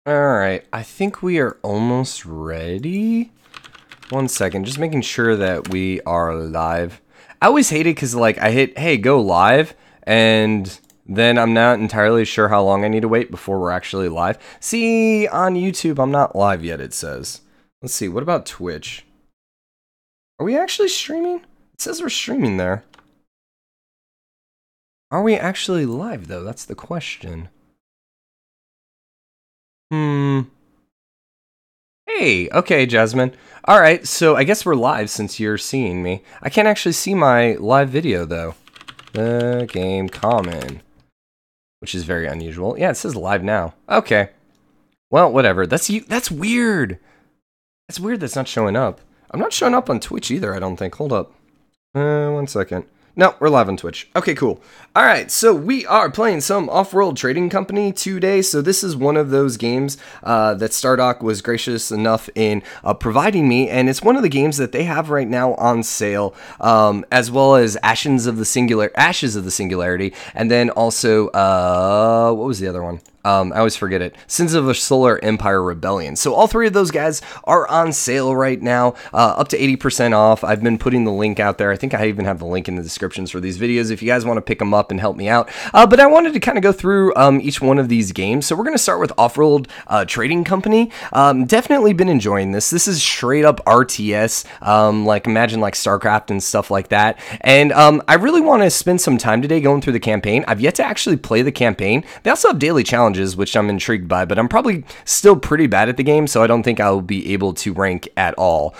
Alright, I think we are almost ready. One second, just making sure that we are live. I always hate it because, like, I hit, hey, go live, and then I'm not entirely sure how long I need to wait before we're actually live. See, on YouTube, I'm not live yet, it says. Let's see, what about Twitch? Are we actually streaming? It says we're streaming there. Are we actually live, though? That's the question. Hey, okay, Jasmine. Alright, so I guess we're live since you're seeing me. I can't actually see my live video, though. The game common. Which is very unusual. Yeah, it says live now. Okay. Well, whatever. That's weird. That's weird that's not showing up. I'm not showing up on Twitch either, I don't think. Hold up. One second. No, we're live on Twitch. Okay, cool. Alright, so we are playing some Offworld Trading Company today. So this is one of those games that Stardock was gracious enough in providing me. And it's one of the games that they have right now on sale, as well as Ashes of the Singularity. And then also, what was the other one? I always forget it. Sins of a Solar Empire Rebellion. So all three of those guys are on sale right now, up to 80% off. I've been putting the link out there. I think I even have the link in the descriptions for these videos if you guys want to pick them up and help me out. But I wanted to kind of go through each one of these games. So we're going to start with Offworld Trading Company. Definitely been enjoying this. This is straight up RTS, like imagine like StarCraft and stuff like that. And I really want to spend some time today going through the campaign. I've yet to actually play the campaign. They also have daily challenges, which I'm intrigued by, but I'm probably still pretty bad at the game, so I don't think I'll be able to rank at all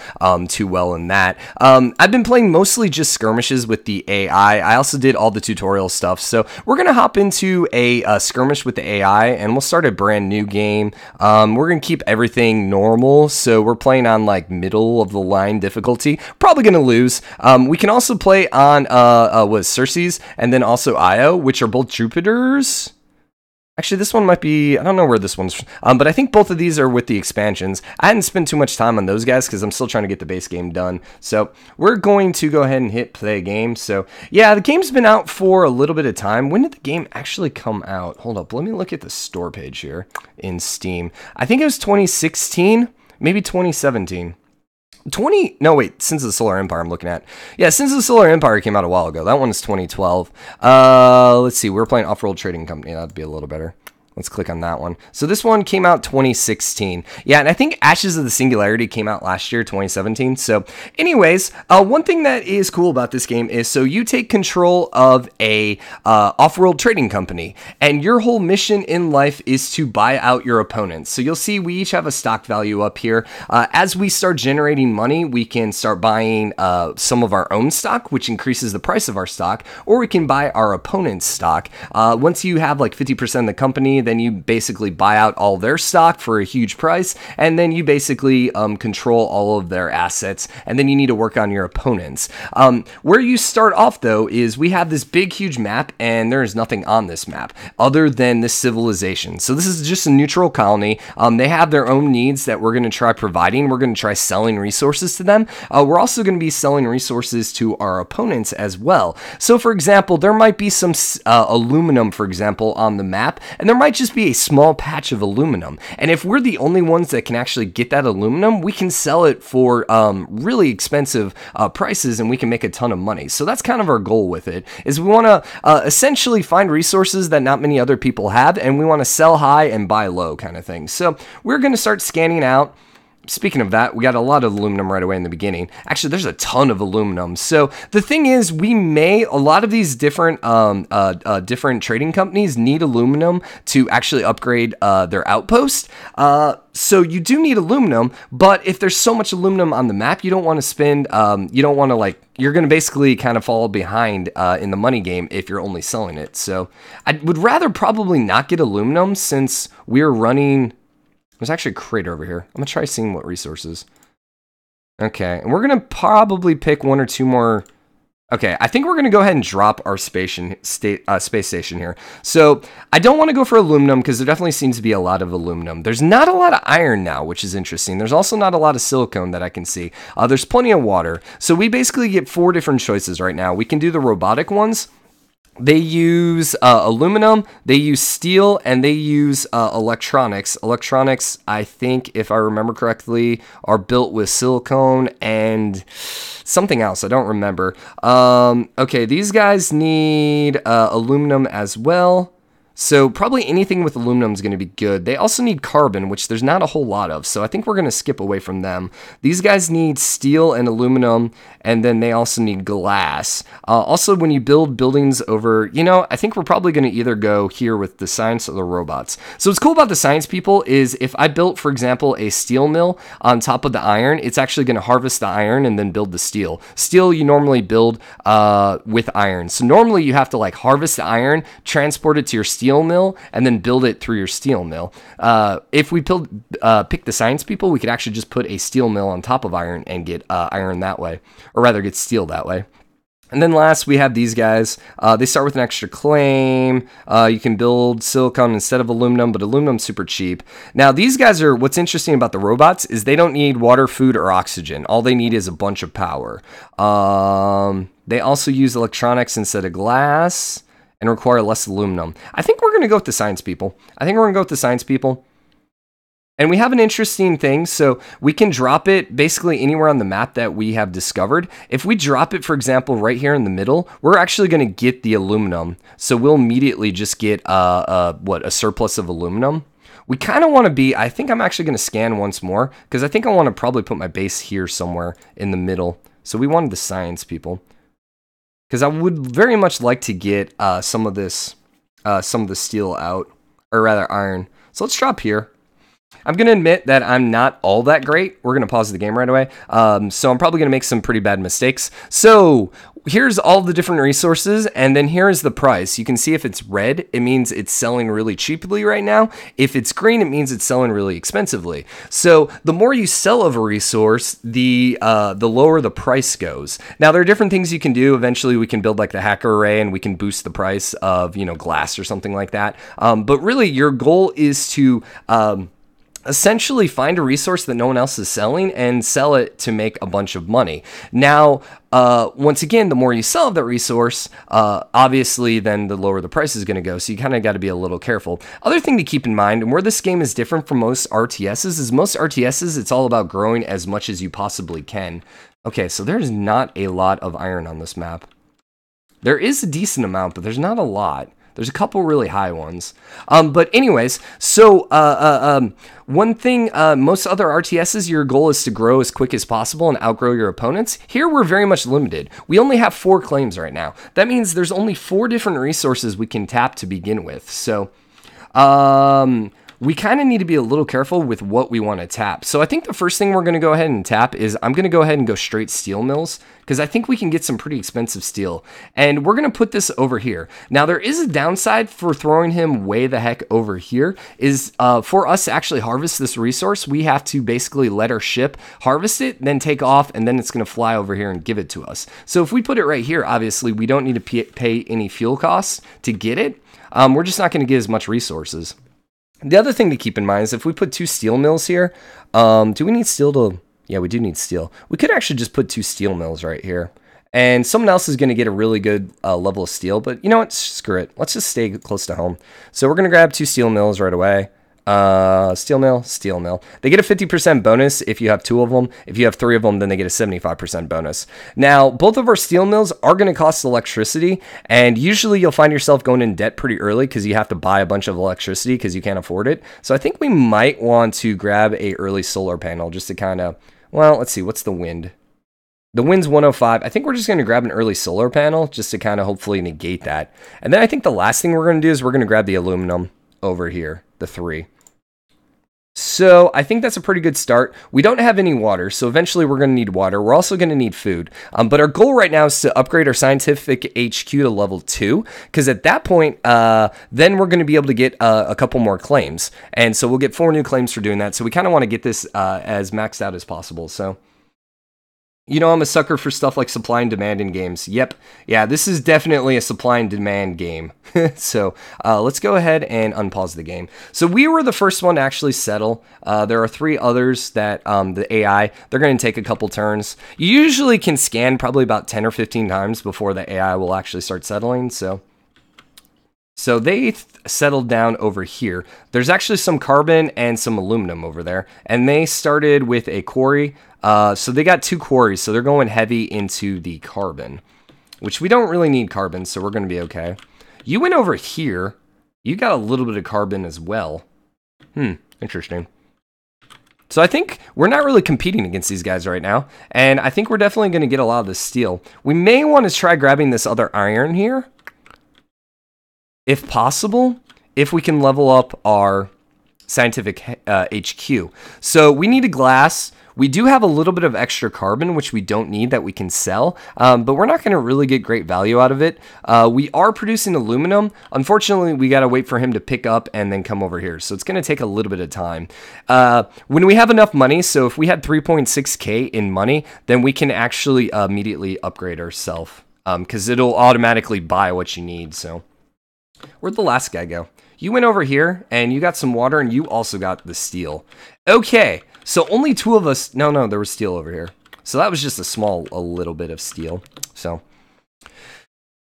too well in that. I've been playing mostly just skirmishes with the AI. I also did all the tutorial stuff, so we're going to hop into a skirmish with the AI, and we'll start a brand new game. We're going to keep everything normal, so we're playing on like middle of the line difficulty. Probably going to lose. We can also play on Cersei's and then also Io, which are both Jupiters. Actually, this one might be, I don't know where this one's from, but I think both of these are with the expansions. I hadn't spent too much time on those guys because I'm still trying to get the base game done. So we're going to go ahead and hit play game. So yeah, the game's been out for a little bit of time. When did the game actually come out? Hold up, let me look at the store page here in Steam. I think it was 2016, maybe 2017. Sins of the Solar Empire I'm looking at. Yeah, Sins of the Solar Empire came out a while ago. That one is 2012. Let's see, we're playing Offworld Trading Company. That'd be a little better. Let's click on that one. So this one came out 2016. Yeah, and I think Ashes of the Singularity came out last year, 2017. So anyways, one thing that is cool about this game is so you take control of a off-world trading company, and your whole mission in life is to buy out your opponents. So you'll see we each have a stock value up here. As we start generating money, we can start buying some of our own stock, which increases the price of our stock, or we can buy our opponent's stock. Once you have like 50% of the company, then you basically buy out all their stock for a huge price, and then you basically control all of their assets, and then you need to work on your opponents. Where you start off, though, is we have this big, huge map, and there is nothing on this map other than this civilization. So this is just a neutral colony. They have their own needs that we're going to try providing. We're going to try selling resources to them. We're also going to be selling resources to our opponents as well. So, for example, there might be some aluminum, for example, on the map, and there might just be a small patch of aluminum. And if we're the only ones that can actually get that aluminum, we can sell it for really expensive prices, and we can make a ton of money. So that's kind of our goal with it, is we want to essentially find resources that not many other people have, and we want to sell high and buy low kind of thing. So we're going to start scanning out. Speaking of that, we got a lot of aluminum right away in the beginning. Actually, there's a ton of aluminum. So the thing is, a lot of these different trading companies need aluminum to actually upgrade their outpost. So you do need aluminum, but if there's so much aluminum on the map, you don't want to spend, you're going to basically kind of fall behind in the money game if you're only selling it. So I would rather probably not get aluminum since we're running. There's actually a crater over here. I'm going to try seeing what resources. Okay, and we're going to probably pick one or two more. Okay, I think we're going to go ahead and drop our space station here. So I don't want to go for aluminum because there definitely seems to be a lot of aluminum. There's not a lot of iron now, which is interesting. There's also not a lot of silicone that I can see. There's plenty of water. So we basically get 4 different choices right now. We can do the robotic ones. They use aluminum, they use steel, and they use electronics. Electronics, I think, if I remember correctly, are built with silicone and something else. I don't remember. Okay, these guys need aluminum as well. So probably anything with aluminum is going to be good. They also need carbon, which there's not a whole lot of. So I think we're going to skip away from them. These guys need steel and aluminum, and then they also need glass. Also, when you build buildings over, I think we're probably going to either go here with the science or the robots. So what's cool about the science people is if I built, for example, a steel mill on top of the iron, it's actually going to harvest the iron and then build the steel. Steel you normally build with iron. So normally you have to like harvest the iron, transport it to your steel mill, and then build it through your steel mill. If we pick the science people, we could actually just put a steel mill on top of iron and get iron that way, or rather get steel that way. And then last, we have these guys. They start with an extra claim. You can build silicon instead of aluminum, but aluminum's super cheap. Now, these guys are, what's interesting about the robots is they don't need water, food, or oxygen. All they need is a bunch of power. They also use electronics instead of glass and require less aluminum. I think we're going to go with the science people. And we have an interesting thing. So we can drop it basically anywhere on the map that we have discovered. If we drop it, for example, right here in the middle, we're actually going to get the aluminum. So we'll immediately just get a surplus of aluminum. We kind of want to be, I think I'm actually going to scan once more, because I think I want to probably put my base here somewhere in the middle. So we wanted the science people, because I would very much like to get some of the steel out, or rather iron. So let's drop here. I'm going to admit that I'm not all that great. We're going to pause the game right away. So I'm probably going to make some pretty bad mistakes. So here's all the different resources, and then here is the price. You can see if it's red, it means it's selling really cheaply right now. If it's green, it means it's selling really expensively. So the more you sell of a resource, the lower the price goes. Now, there are different things you can do. Eventually, we can build like the hacker array, and we can boost the price of, glass or something like that. But really, your goal is to essentially find a resource that no one else is selling and sell it to make a bunch of money. Now, once again, the more you sell of that resource, obviously, then the lower the price is going to go. So you kind of got to be a little careful. Other thing to keep in mind, and where this game is different from most RTSs, is most RTSs, it's all about growing as much as you possibly can. Okay, so there's not a lot of iron on this map. There is a decent amount, but there's not a lot. There's a couple really high ones. But anyways, so one thing, most other RTSs, your goal is to grow as quick as possible and outgrow your opponents. Here, we're very much limited. We only have 4 claims right now. That means there's only 4 different resources we can tap to begin with. So, we kind of need to be a little careful with what we want to tap. So I think the first thing we're going to go ahead and tap is I'm going to go ahead and go straight steel mills, because I think we can get some pretty expensive steel. And we're going to put this over here. Now, there is a downside for throwing him way the heck over here, is for us to actually harvest this resource, we have to basically let our ship harvest it, then take off, and then it's going to fly over here and give it to us. So if we put it right here, obviously, we don't need to pay any fuel costs to get it. We're just not going to get as much resources. The other thing to keep in mind is if we put 2 steel mills here, do we need steel to... Yeah, we do need steel. We could actually just put 2 steel mills right here. And someone else is going to get a really good level of steel. But you know what? Screw it. Let's just stay close to home. So we're going to grab 2 steel mills right away. Steel mill, steel mill. They get a 50% bonus if you have 2 of them. If you have 3 of them, then they get a 75% bonus. Now, both of our steel mills are going to cost electricity, and usually you'll find yourself going in debt pretty early because you have to buy a bunch of electricity because you can't afford it. So I think we might want to grab a early solar panel just to kind of, well, let's see, what's the wind? The wind's 105. I think we're just going to grab an early solar panel just to kind of hopefully negate that. And then I think the last thing we're going to do is we're going to grab the aluminum over here, the 3. So I think that's a pretty good start. We don't have any water, so eventually we're going to need water. We're also going to need food. But our goal right now is to upgrade our scientific HQ to level 2, because at that point, then we're going to be able to get a couple more claims. And so we'll get 4 new claims for doing that. So we kind of want to get this as maxed out as possible. So, you know, I'm a sucker for stuff like supply and demand in games. Yep. Yeah, this is definitely a supply and demand game. So let's go ahead and unpause the game. So we were the first one to actually settle. There are 3 others that the AI, they're going to take a couple turns. You usually can scan probably about 10 or 15 times before the AI will actually start settling. So So they settled down over here. There's actually some carbon and some aluminum over there. And they started with a quarry. So they got 2 quarries. So they're going heavy into the carbon, which we don't really need carbon. So we're going to be okay. You went over here. You got a little bit of carbon as well. Interesting. So I think we're not really competing against these guys right now. And I think we're definitely going to get a lot of this steel. We may want to try grabbing this other iron here, if possible, if we can level up our scientific HQ. So we need a glass. We do have a little bit of extra carbon, which we don't need, that we can sell, but we're not going to really get great value out of it. We are producing aluminum. Unfortunately, we got to wait for him to pick up and then come over here. So it's going to take a little bit of time. When we have enough money, so if we had 3.6K in money, then we can actually immediately upgrade ourselves, because it'll automatically buy what you need. So where'd the last guy go? You went over here, and you got some water, and you also got the steel. Okay. So only 2 of us. No, there was steel over here. So that was just a little bit of steel. So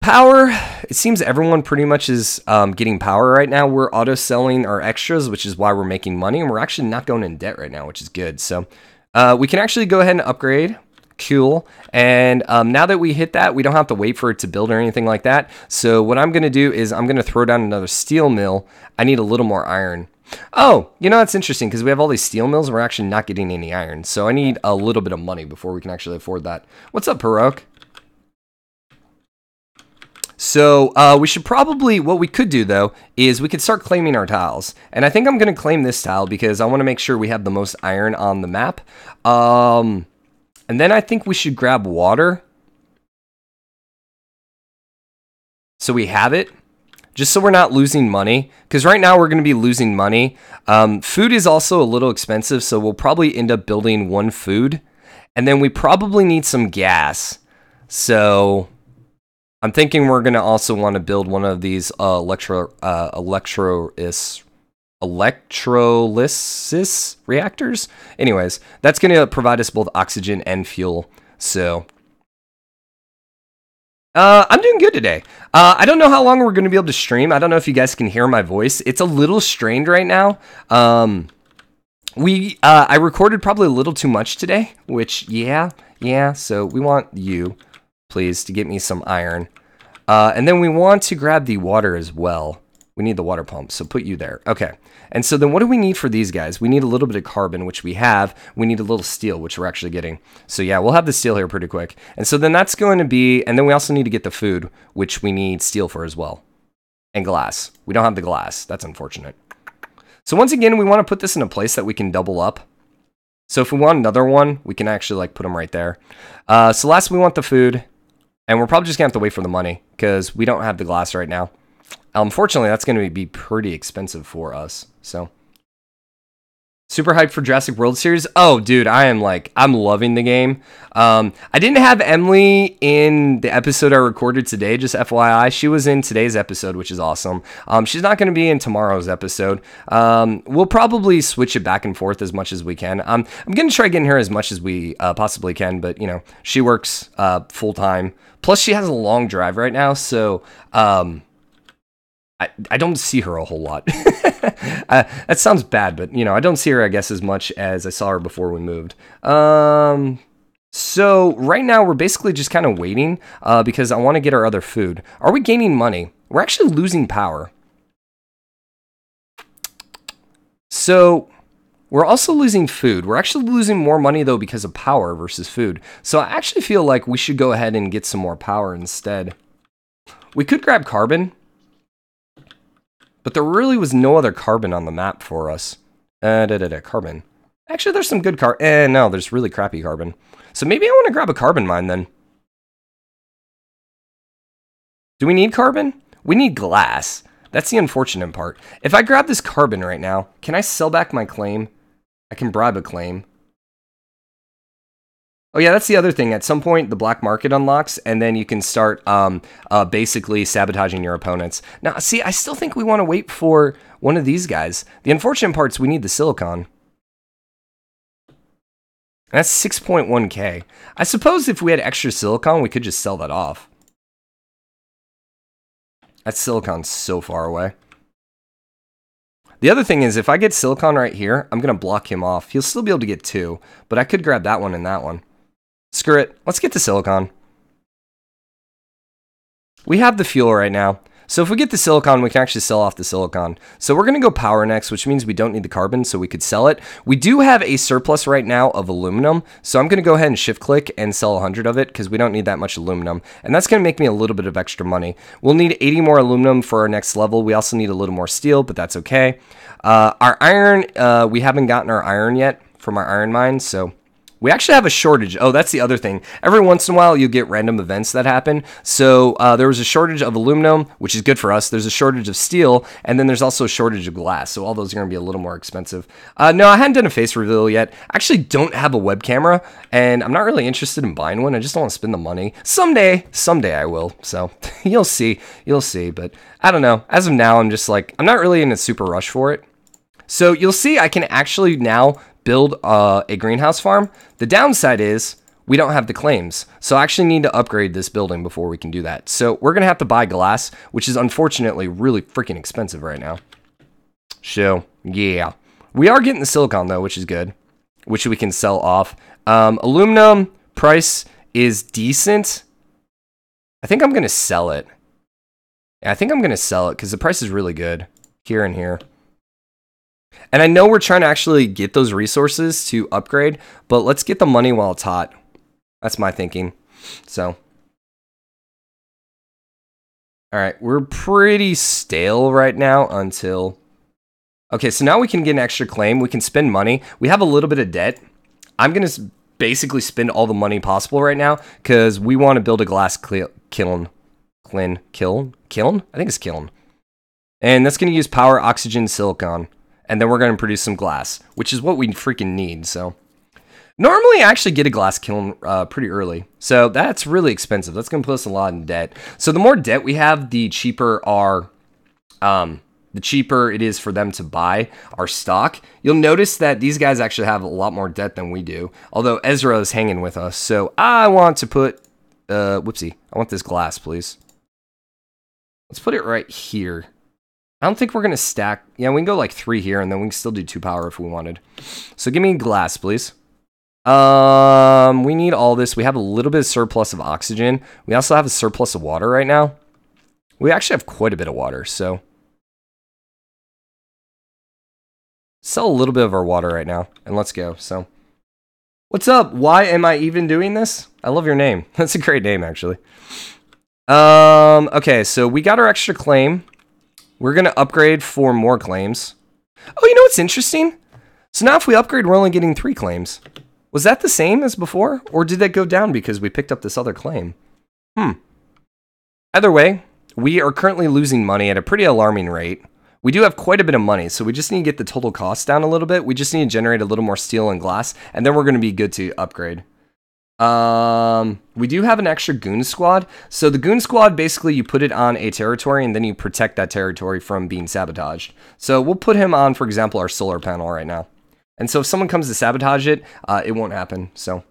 power. It seems everyone pretty much is getting power right now. We're auto selling our extras, which is why we're making money, and we're actually not going in debt right now, which is good. So we can actually go ahead and upgrade. Cool. And now that we hit that, we don't have to wait for it to build or anything like that. So what I'm going to do is I'm going to throw down another steel mill. I need a little more iron. Oh, you know, that's interesting because we have all these steel mills and we're actually not getting any iron. So I need a little bit of money before we can actually afford that. What's up, Perok? So we should probably, what we could do though, is we could start claiming our tiles. And I think I'm going to claim this tile because I want to make sure we have the most iron on the map. And then I think we should grab water. So we have it. Just so we're not losing money, because right now we're going to be losing money. Food is also a little expensive, so we'll probably end up building 1 food. And then we probably need some gas. So I'm thinking we're going to also want to build one of these electrolysis reactors. Anyways, that's going to provide us both oxygen and fuel. So I'm doing good today. I don't know how long we're going to be able to stream. I don't know if you guys can hear my voice. It's a little strained right now. I recorded probably a little too much today, which, yeah. So we want you, please, to get me some iron. And then we want to grab the water as well. We need the water pump, so put you there. Okay. And so then what do we need for these guys? We need a little bit of carbon, which we have. We need a little steel, which we're actually getting. So yeah, we'll have the steel here pretty quick. And so then that's going to be, and then we also need to get the food, which we need steel for as well. And glass. We don't have the glass. That's unfortunate. So once again, we want to put this in a place that we can double up. So if we want another one, we can actually like put them right there. So last we want the food. And we're probably just going to have to wait for the money because we don't have the glass right now. Unfortunately, that's going to be pretty expensive for us. So, super hyped for Jurassic World series. Oh, dude, I'm loving the game. I didn't have Emily in the episode I recorded today, just FYI. She was in today's episode, which is awesome. She's not going to be in tomorrow's episode. We'll probably switch it back and forth as much as we can. I'm going to try getting her as much as we possibly can, but, you know, she works full-time. Plus, she has a long drive right now, so I don't see her a whole lot. That sounds bad, but, you know, I don't see her, I guess, as much as I saw her before we moved. So right now we're basically just kind of waiting because I want to get our other food. Are we gaining money? We're actually losing power. So we're also losing food. We're actually losing more money, though, because of power versus food. So I actually feel like we should go ahead and get some more power instead. We could grab carbon. But there really was no other carbon on the map for us. Carbon. Actually, there's some good no, there's really crappy carbon. So maybe I want to grab a carbon mine then. Do we need carbon? We need glass. That's the unfortunate part. If I grab this carbon right now, can I sell back my claim? I can bribe a claim. Oh yeah, that's the other thing. At some point, the black market unlocks, and then you can start basically sabotaging your opponents. Now, see, I still think we want to wait for one of these guys. The unfortunate part is we need the silicon. And that's 6.1K. I suppose if we had extra silicon, we could just sell that off. That silicon's so far away. The other thing is, if I get silicon right here, I'm going to block him off. He'll still be able to get 2, but I could grab that one and that one. Screw it. Let's get the silicon. We have the fuel right now. So if we get the silicon, we can actually sell off the silicon. So we're going to go power next, which means we don't need the carbon, so we could sell it. We do have a surplus right now of aluminum, so I'm going to go ahead and shift click and sell 100 of it because we don't need that much aluminum. And that's going to make me a little bit of extra money. We'll need 80 more aluminum for our next level. We also need a little more steel, but that's okay. Our iron, we haven't gotten our iron yet from our iron mine, so... We actually have a shortage. Oh, that's the other thing. Every once in a while, you get random events that happen. So there was a shortage of aluminum, which is good for us. There's a shortage of steel, and then there's also a shortage of glass. So all those are going to be a little more expensive. No, I hadn't done a face reveal yet. I actually don't have a web camera, and I'm not really interested in buying one. I just don't want to spend the money. Someday I will. So you'll see. But I don't know. As of now, I'm just like, I'm not really in a super rush for it. So you'll see I can actually now build a greenhouse farm. The downside is we don't have the claims. So I actually need to upgrade this building before we can do that. So we're going to have to buy glass, which is unfortunately really freaking expensive right now. So yeah, we are getting the silicon though, which is good, which we can sell off. Aluminum price is decent. I think I'm going to sell it. Yeah, I think I'm going to sell it because the price is really good here and here. And I know we're trying to actually get those resources to upgrade, but let's get the money while it's hot. That's my thinking. So, all right, we're pretty stale right now until... Okay, so now we can get an extra claim. We can spend money. We have a little bit of debt. I'm going to basically spend all the money possible right now because we want to build a glass kiln. Kiln? I think it's kiln. And that's going to use power, oxygen, silicon. And then we're going to produce some glass, which is what we freaking need. So normally I actually get a glass kiln pretty early. So that's really expensive. That's going to put us a lot in debt. So the more debt we have, the cheaper it is for them to buy our stock. You'll notice that these guys actually have a lot more debt than we do. Although Ezra is hanging with us. So I want to put, whoopsie, I want this glass, please. Let's put it right here. I don't think we're going to stack. Yeah, we can go like 3 here, and then we can still do 2 power if we wanted. So give me glass, please. We need all this. We have a little bit of surplus of oxygen. We also have a surplus of water right now. We actually have quite a bit of water, so. Sell a little bit of our water right now, and let's go. So, what's up? Why am I even doing this? I love your name. That's a great name, actually. Okay, so we got our extra claim. We're going to upgrade for more claims. Oh, you know what's interesting? So now if we upgrade, we're only getting 3 claims. Was that the same as before? Or did that go down because we picked up this other claim? Either way, we are currently losing money at a pretty alarming rate. We do have quite a bit of money, so we just need to get the total cost down a little bit. We just need to generate a little more steel and glass, and then we're going to be good to upgrade. We do have an extra goon squad. So the goon squad, basically you put it on a territory and then you protect that territory from being sabotaged. So we'll put him on, for example, our solar panel right now. And so if someone comes to sabotage it, it won't happen. So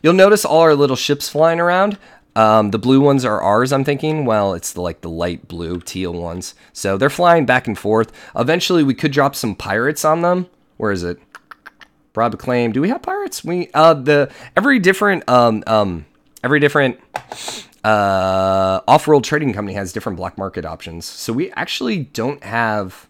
you'll notice all our little ships flying around. The blue ones are ours, I'm thinking. Well, it's the light blue, teal ones. So they're flying back and forth. Eventually we could drop some pirates on them. Where is it? Broad claim. Do we have pirates? We every different Offworld Trading Company has different black market options. So we actually don't have.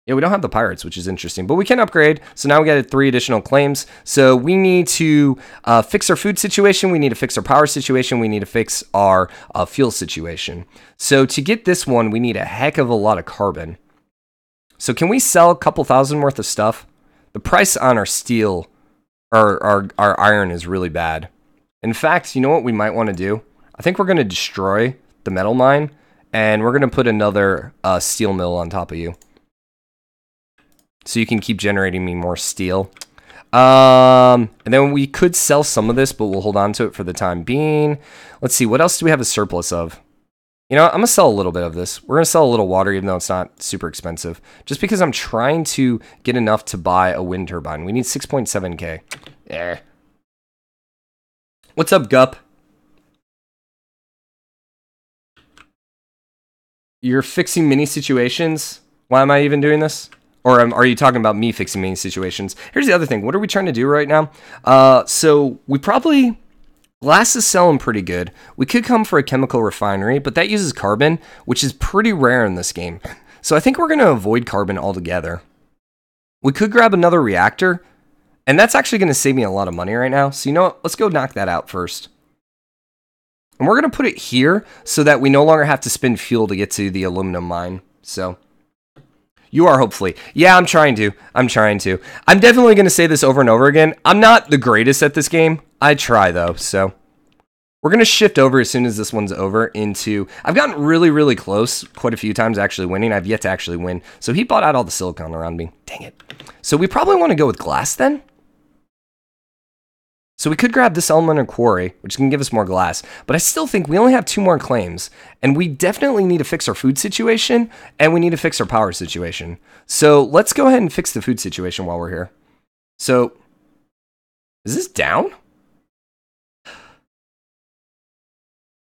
Yeah, we don't have the pirates, which is interesting, but we can upgrade. So now we got 3 additional claims. So we need to fix our food situation. We need to fix our power situation. We need to fix our fuel situation. So to get this one, we need a heck of a lot of carbon. So can we sell a couple thousand worth of stuff? The price on our steel, our iron is really bad. In fact, you know what we might want to do? I think we're going to destroy the metal mine, and we're going to put another steel mill on top of you. So you can keep generating me more steel. And then we could sell some of this, but we'll hold on to it for the time being. Let's see, what else do we have a surplus of? You know, I'm going to sell a little bit of this. We're going to sell a little water, even though it's not super expensive. Just because I'm trying to get enough to buy a wind turbine. We need 6.7K. Yeah. What's up, Gup? You're fixing mini situations. Why am I even doing this? Or are you talking about me fixing mini situations? Here's the other thing. What are we trying to do right now? So we probably... Glass is selling pretty good. We could come for a chemical refinery, but that uses carbon, which is pretty rare in this game. So I think we're going to avoid carbon altogether. We could grab another reactor, and that's actually going to save me a lot of money right now. So you know what? Let's go knock that out first. And we're going to put it here so that we no longer have to spend fuel to get to the aluminum mine. So... You are, hopefully. Yeah, I'm trying to. I'm definitely going to say this over and over again. I'm not the greatest at this game. I try, though. So we're going to shift over as soon as this one's over into... I've gotten really, really close quite a few times actually winning. I've yet to actually win. So he bought out all the silicon around me. Dang it. So we probably want to go with glass then. So we could grab this elemental quarry, which can give us more glass, but I still think we only have 2 more claims, and we definitely need to fix our food situation, and we need to fix our power situation. So let's go ahead and fix the food situation while we're here. So, is this down?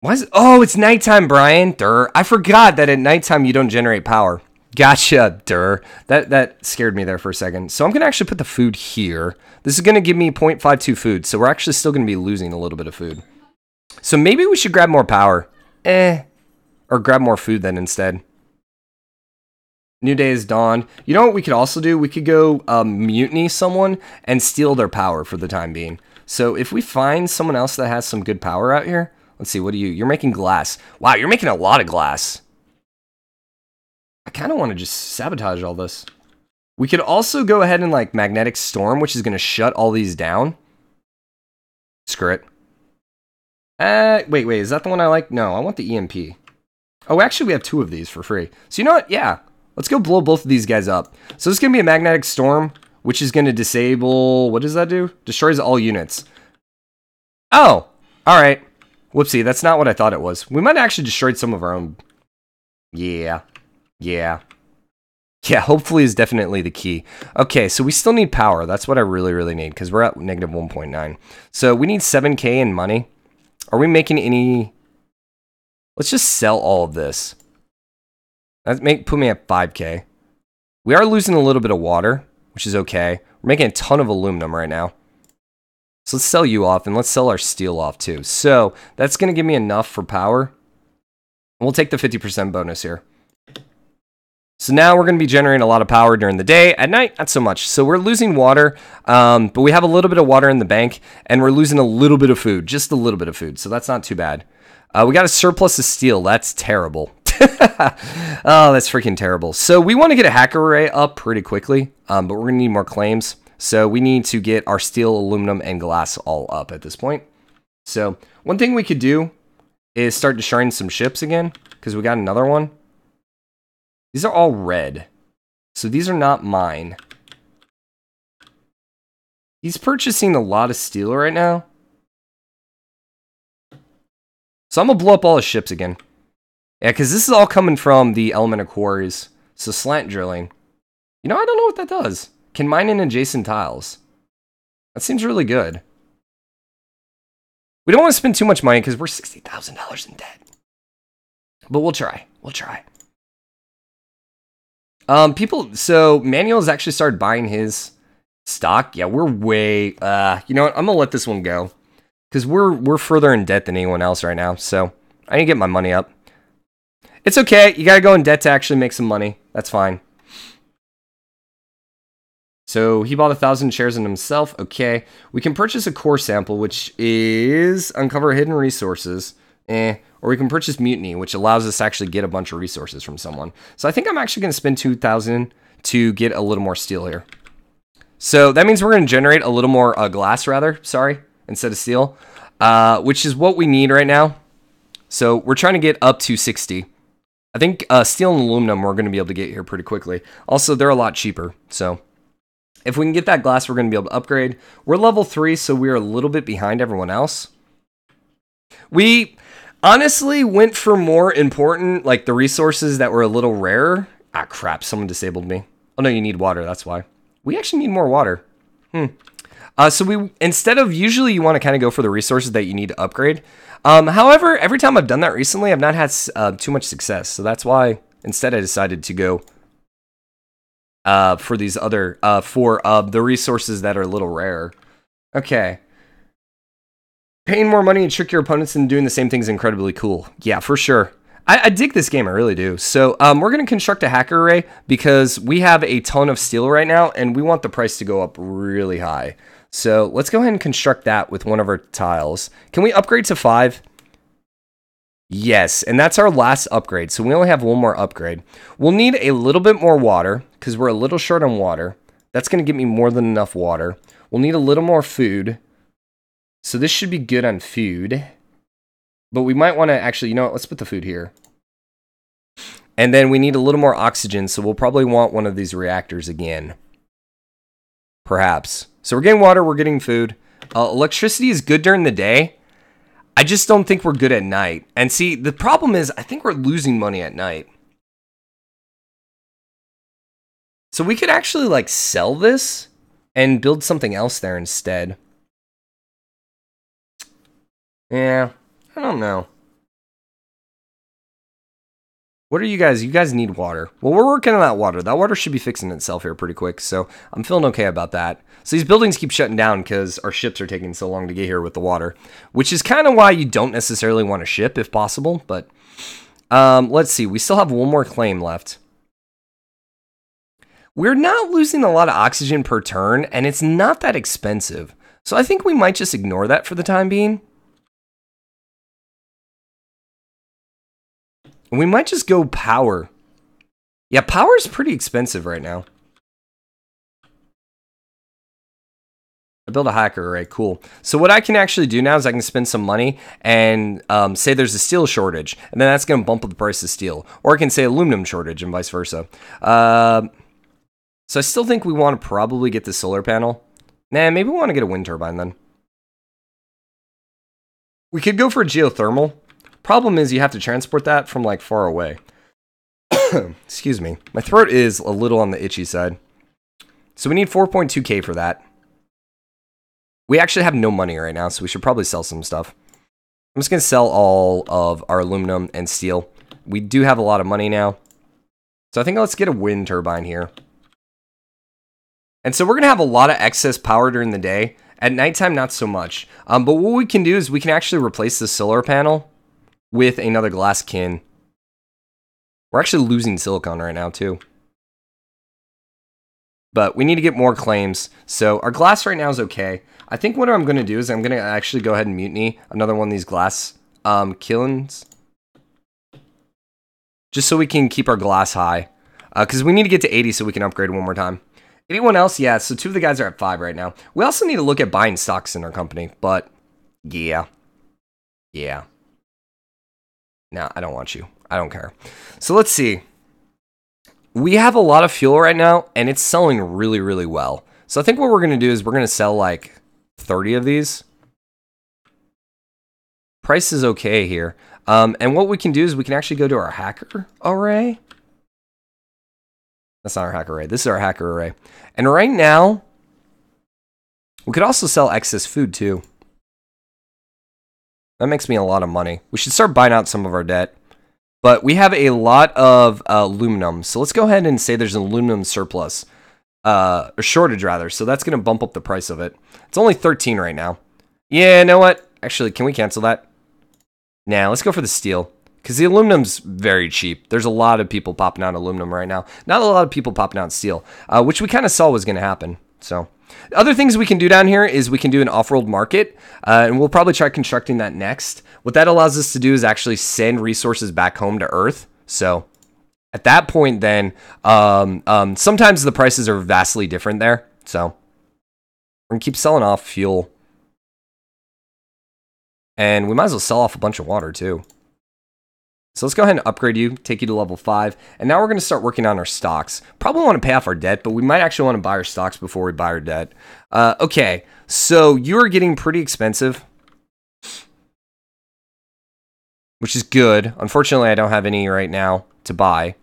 Why is it? Oh, it's nighttime, Brian. Durr. I forgot that at nighttime you don't generate power. Gotcha, durr. That scared me there for a second. So I'm going to actually put the food here. This is going to give me 0.52 food, so we're actually still going to be losing a little bit of food. So maybe we should grab more power. Or grab more food then instead. New day is dawned. You know what we could also do? We could go mutiny someone and steal their power for the time being. So if we find someone else that has some good power out here. Let's see, what do you... You're making glass. Wow, you're making a lot of glass. I kind of want to just sabotage all this. We could also go ahead and like magnetic storm, which is going to shut all these down. Screw it. Wait, is that the one I like? No, I want the EMP. Oh, actually we have 2 of these for free. So you know what? Yeah, let's go blow both of these guys up. So this is going to be a magnetic storm, which is going to disable... What does that do? Destroys all units. Oh, all right. Whoopsie, that's not what I thought it was. We might have actually destroyed some of our own... Yeah, hopefully is definitely the key. Okay, so we still need power. That's what I really, really need, because we're at negative 1.9. So we need 7K in money. Are we making any... Let's just sell all of this. Put me at 5K. We are losing a little bit of water, which is okay. We're making a ton of aluminum right now. So let's sell you off, and let's sell our steel off too. So that's going to give me enough for power. We'll take the 50% bonus here. So now we're going to be generating a lot of power during the day. At night, not so much. So we're losing water, but we have a little bit of water in the bank, and we're losing a little bit of food, just a little bit of food. So that's not too bad. We got a surplus of steel. That's terrible. Oh, that's freaking terrible. So we want to get a hacker array up pretty quickly, but we're going to need more claims. So we need to get our steel, aluminum, and glass all up at this point. So one thing we could do is start destroying some ships again, because we got another one. These are all red, so these are not mine. He's purchasing a lot of steel right now. So I'm going to blow up all his ships again. Yeah, because this is all coming from the elemental quarries. So slant drilling. You know, I don't know what that does. Can mine in adjacent tiles. That seems really good. We don't want to spend too much money because we're $60,000 in debt. But we'll try. So Manuel has actually started buying his stock. Yeah, we're way, you know what? I'm going to let this one go. Because we're further in debt than anyone else right now. So I need to get my money up. It's okay. You got to go in debt to actually make some money. That's fine. So he bought 1,000 shares in himself. Okay. We can purchase a core sample, which is uncover hidden resources. Or we can purchase mutiny, which allows us to actually get a bunch of resources from someone. So I think I'm actually going to spend 2,000 to get a little more steel here. So that means we're going to generate a little more glass, instead of steel, which is what we need right now. So we're trying to get up to 60. I think steel and aluminum we're going to be able to get here pretty quickly. Also, they're a lot cheaper. So if we can get that glass, we're going to be able to upgrade. We're level 3, so we're a little bit behind everyone else. We honestly went for more important, like the resources that were a little rarer. Ah, crap, someone disabled me. Oh, no, you need water, that's why. We actually need more water. So we, instead of, usually you want to kind of go for the resources that you need to upgrade. However, every time I've done that recently, I've not had too much success. So that's why Instead, I decided to go for these other, for the resources that are a little rare. Okay. Paying more money and trick your opponents and doing the same thing is incredibly cool. Yeah, for sure. I dig this game, I really do. So we're going to construct a hacker array because we have a ton of steel right now, and we want the price to go up really high. So let's go ahead and construct that with one of our tiles. Can we upgrade to 5? Yes, and that's our last upgrade, so we only have one more upgrade. We'll need a little bit more water, because we're a little short on water. That's going to give me more than enough water. We'll need a little more food. So this should be good on food. But we might want to actually, you know what, let's put the food here. And then we need a little more oxygen, so we'll probably want one of these reactors again. Perhaps. So we're getting water, we're getting food. Electricity is good during the day. I just don't think we're good at night. And see, the problem is, I think we're losing money at night. So we could actually, like, sell this and build something else there instead. Yeah, I don't know. What are you guys? You guys need water. Well, we're working on that water. That water should be fixing itself here pretty quick, so I'm feeling okay about that. So these buildings keep shutting down because our ships are taking so long to get here with the water, which is kind of why you don't necessarily want a ship if possible, but let's see. We still have one more claim left. We're not losing a lot of oxygen per turn, and it's not that expensive. So I think we might just ignore that for the time being. We might just go power. Yeah, power is pretty expensive right now. I built a hacker array, cool. So what I can actually do now is I can spend some money and say there's a steel shortage, and then that's going to bump up the price of steel. Or I can say aluminum shortage and vice versa. So I still think we want to probably get the solar panel. Nah, maybe we want to get a wind turbine then. We could go for a geothermal. Problem is you have to transport that from like far away. Excuse me. My throat is a little on the itchy side. So we need 4.2k for that. We actually have no money right now, so we should probably sell some stuff. I'm just going to sell all of our aluminum and steel. We do have a lot of money now. So I think let's get a wind turbine here. And so we're going to have a lot of excess power during the day. At nighttime, not so much. But what we can do is we can actually replace the solar panel with another glass kin. We're actually losing silicon right now, too. But we need to get more claims. So our glass right now is okay. I think what I'm going to do is I'm going to actually go ahead and mutiny another one of these glass kilns. Just so we can keep our glass high. Because we need to get to 80 so we can upgrade one more time. Anyone else? Yeah, so 2 of the guys are at 5 right now. We also need to look at buying stocks in our company. But, yeah. Yeah. No, I don't want you. I don't care. So let's see. We have a lot of fuel right now, and it's selling really, really well. So I think what we're going to do is we're going to sell like 30 of these. Price is okay here. And what we can do is we can actually go to our hacker array. That's not our hacker array. This is our hacker array. And right now, we could also sell excess food too. That makes me a lot of money. We should start buying out some of our debt. But we have a lot of aluminum. So let's go ahead and say there's an aluminum surplus. Or shortage, rather. So that's going to bump up the price of it. It's only 13 right now. Yeah, you know what? Actually, can we cancel that? Nah, let's go for the steel. Because the aluminum's very cheap. There's a lot of people popping out aluminum right now. Not a lot of people popping out steel. Which we kind of saw was going to happen. So, other things we can do down here is we can do an off-world market. And we'll probably try constructing that next. What that allows us to do is actually send resources back home to Earth. So, at that point then, sometimes the prices are vastly different there. So, we're going to keep selling off fuel. And we might as well sell off a bunch of water too. So let's go ahead and upgrade you, take you to level 5. And now we're going to start working on our stocks. Probably want to pay off our debt, but we might actually want to buy our stocks before we buy our debt. Okay, so you are getting pretty expensive. Which is good. Unfortunately, I don't have any right now to buy.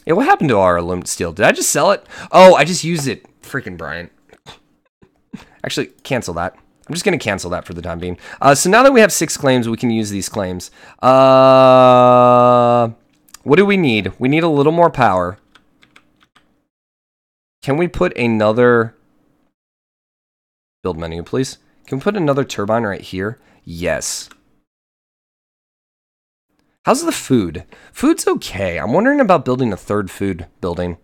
Yeah, what happened to our aluminum steel? Did I just sell it? Oh, I just used it. Freaking Brian. Actually, cancel that. I'm just going to cancel that for the time being. So now that we have 6 claims, we can use these claims. What do we need? We need a little more power. Can we put another... Build menu, please. Can we put another turbine right here? Yes. How's the food? Food's okay. I'm wondering about building a 3rd food building.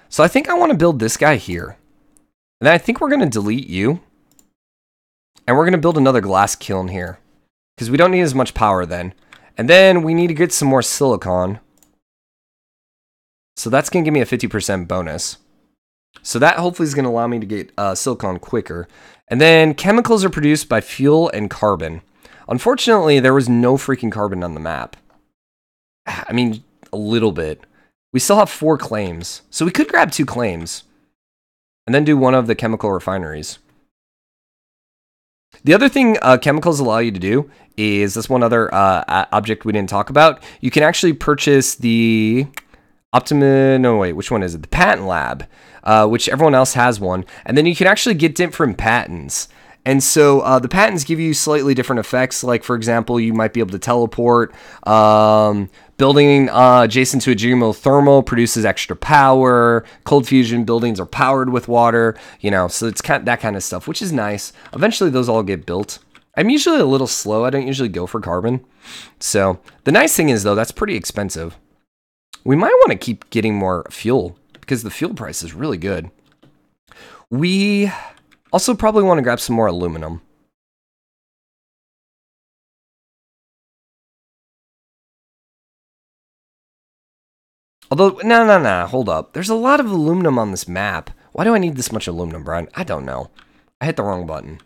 So I think I want to build this guy here. And then I think we're going to delete you. And we're going to build another glass kiln here. Because we don't need as much power then. And then we need to get some more silicon. So that's going to give me a 50% bonus. So that hopefully is going to allow me to get silicon quicker. And then chemicals are produced by fuel and carbon. Unfortunately, there was no freaking carbon on the map. I mean, a little bit. We still have 4 claims. So we could grab 2 claims. And then do one of the chemical refineries. The other thing chemicals allow you to do is, this one other object we didn't talk about. You can actually purchase the which one is it? The patent lab, which everyone else has one. And then you can actually get different patents. And so the patents give you slightly different effects. Like, for example, you might be able to teleport. Building adjacent to a geothermal produces extra power. Cold fusion buildings are powered with water. You know, so it's that kind of stuff, which is nice. Eventually, those all get built. I'm usually a little slow. I don't usually go for carbon. So the nice thing is, though, that's pretty expensive. We might want to keep getting more fuel because the fuel price is really good. We also probably want to grab some more aluminum. Although, no, hold up. There's a lot of aluminum on this map. Why do I need this much aluminum, Brian? I don't know. I hit the wrong button.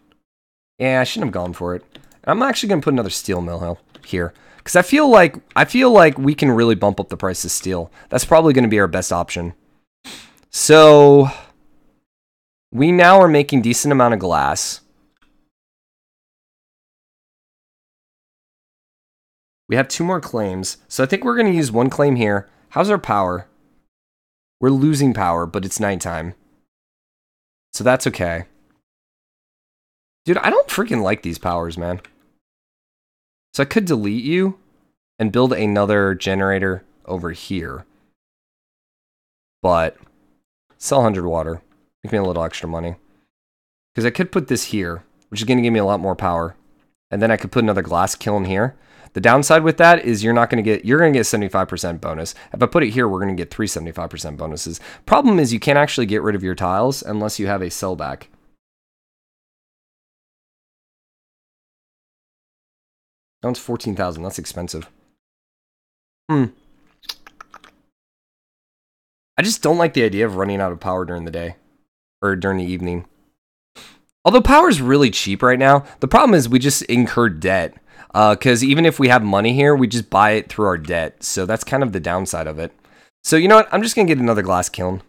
Yeah, I shouldn't have gone for it. I'm actually going to put another steel mill here. Because I feel like we can really bump up the price of steel. That's probably going to be our best option. So we now are making decent amount of glass. We have 2 more claims. So I think we're going to use 1 claim here. How's our power? We're losing power, but it's nighttime. So that's okay. Dude, I don't freaking like these powers, man. So I could delete you and build another generator over here. But sell 100 water. Make me a little extra money. Because I could put this here, which is going to give me a lot more power. And then I could put another glass kiln here. The downside with that is you're going to get 75% bonus. If I put it here, we're going to get 3 75% bonuses. Problem is you can't actually get rid of your tiles unless you have a sellback. That one's 14,000. That's expensive. I just don't like the idea of running out of power during the day. Or during the evening. Although power is really cheap right now. The problem is we just incur debt. Because even if we have money here, we just buy it through our debt. So that's kind of the downside of it. So you know what? I'm just going to get another glass kiln.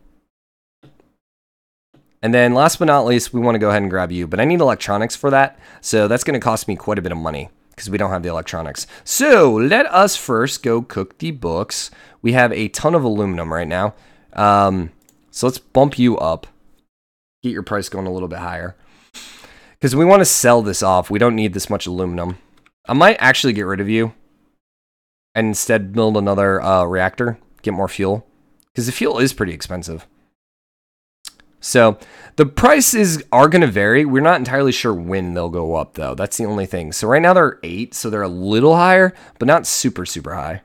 And then last but not least, we want to go ahead and grab you. But I need electronics for that. So that's going to cost me quite a bit of money. Because we don't have the electronics. So let us first go cook the books. We have a ton of aluminum right now. So let's bump you up. Get your price going a little bit higher. Because we want to sell this off. We don't need this much aluminum. I might actually get rid of you. And instead build another reactor. Get more fuel. Because the fuel is pretty expensive. So the prices are going to vary. We're not entirely sure when they'll go up, though. That's the only thing. So right now they're 8, so they're a little higher, but not super, super high.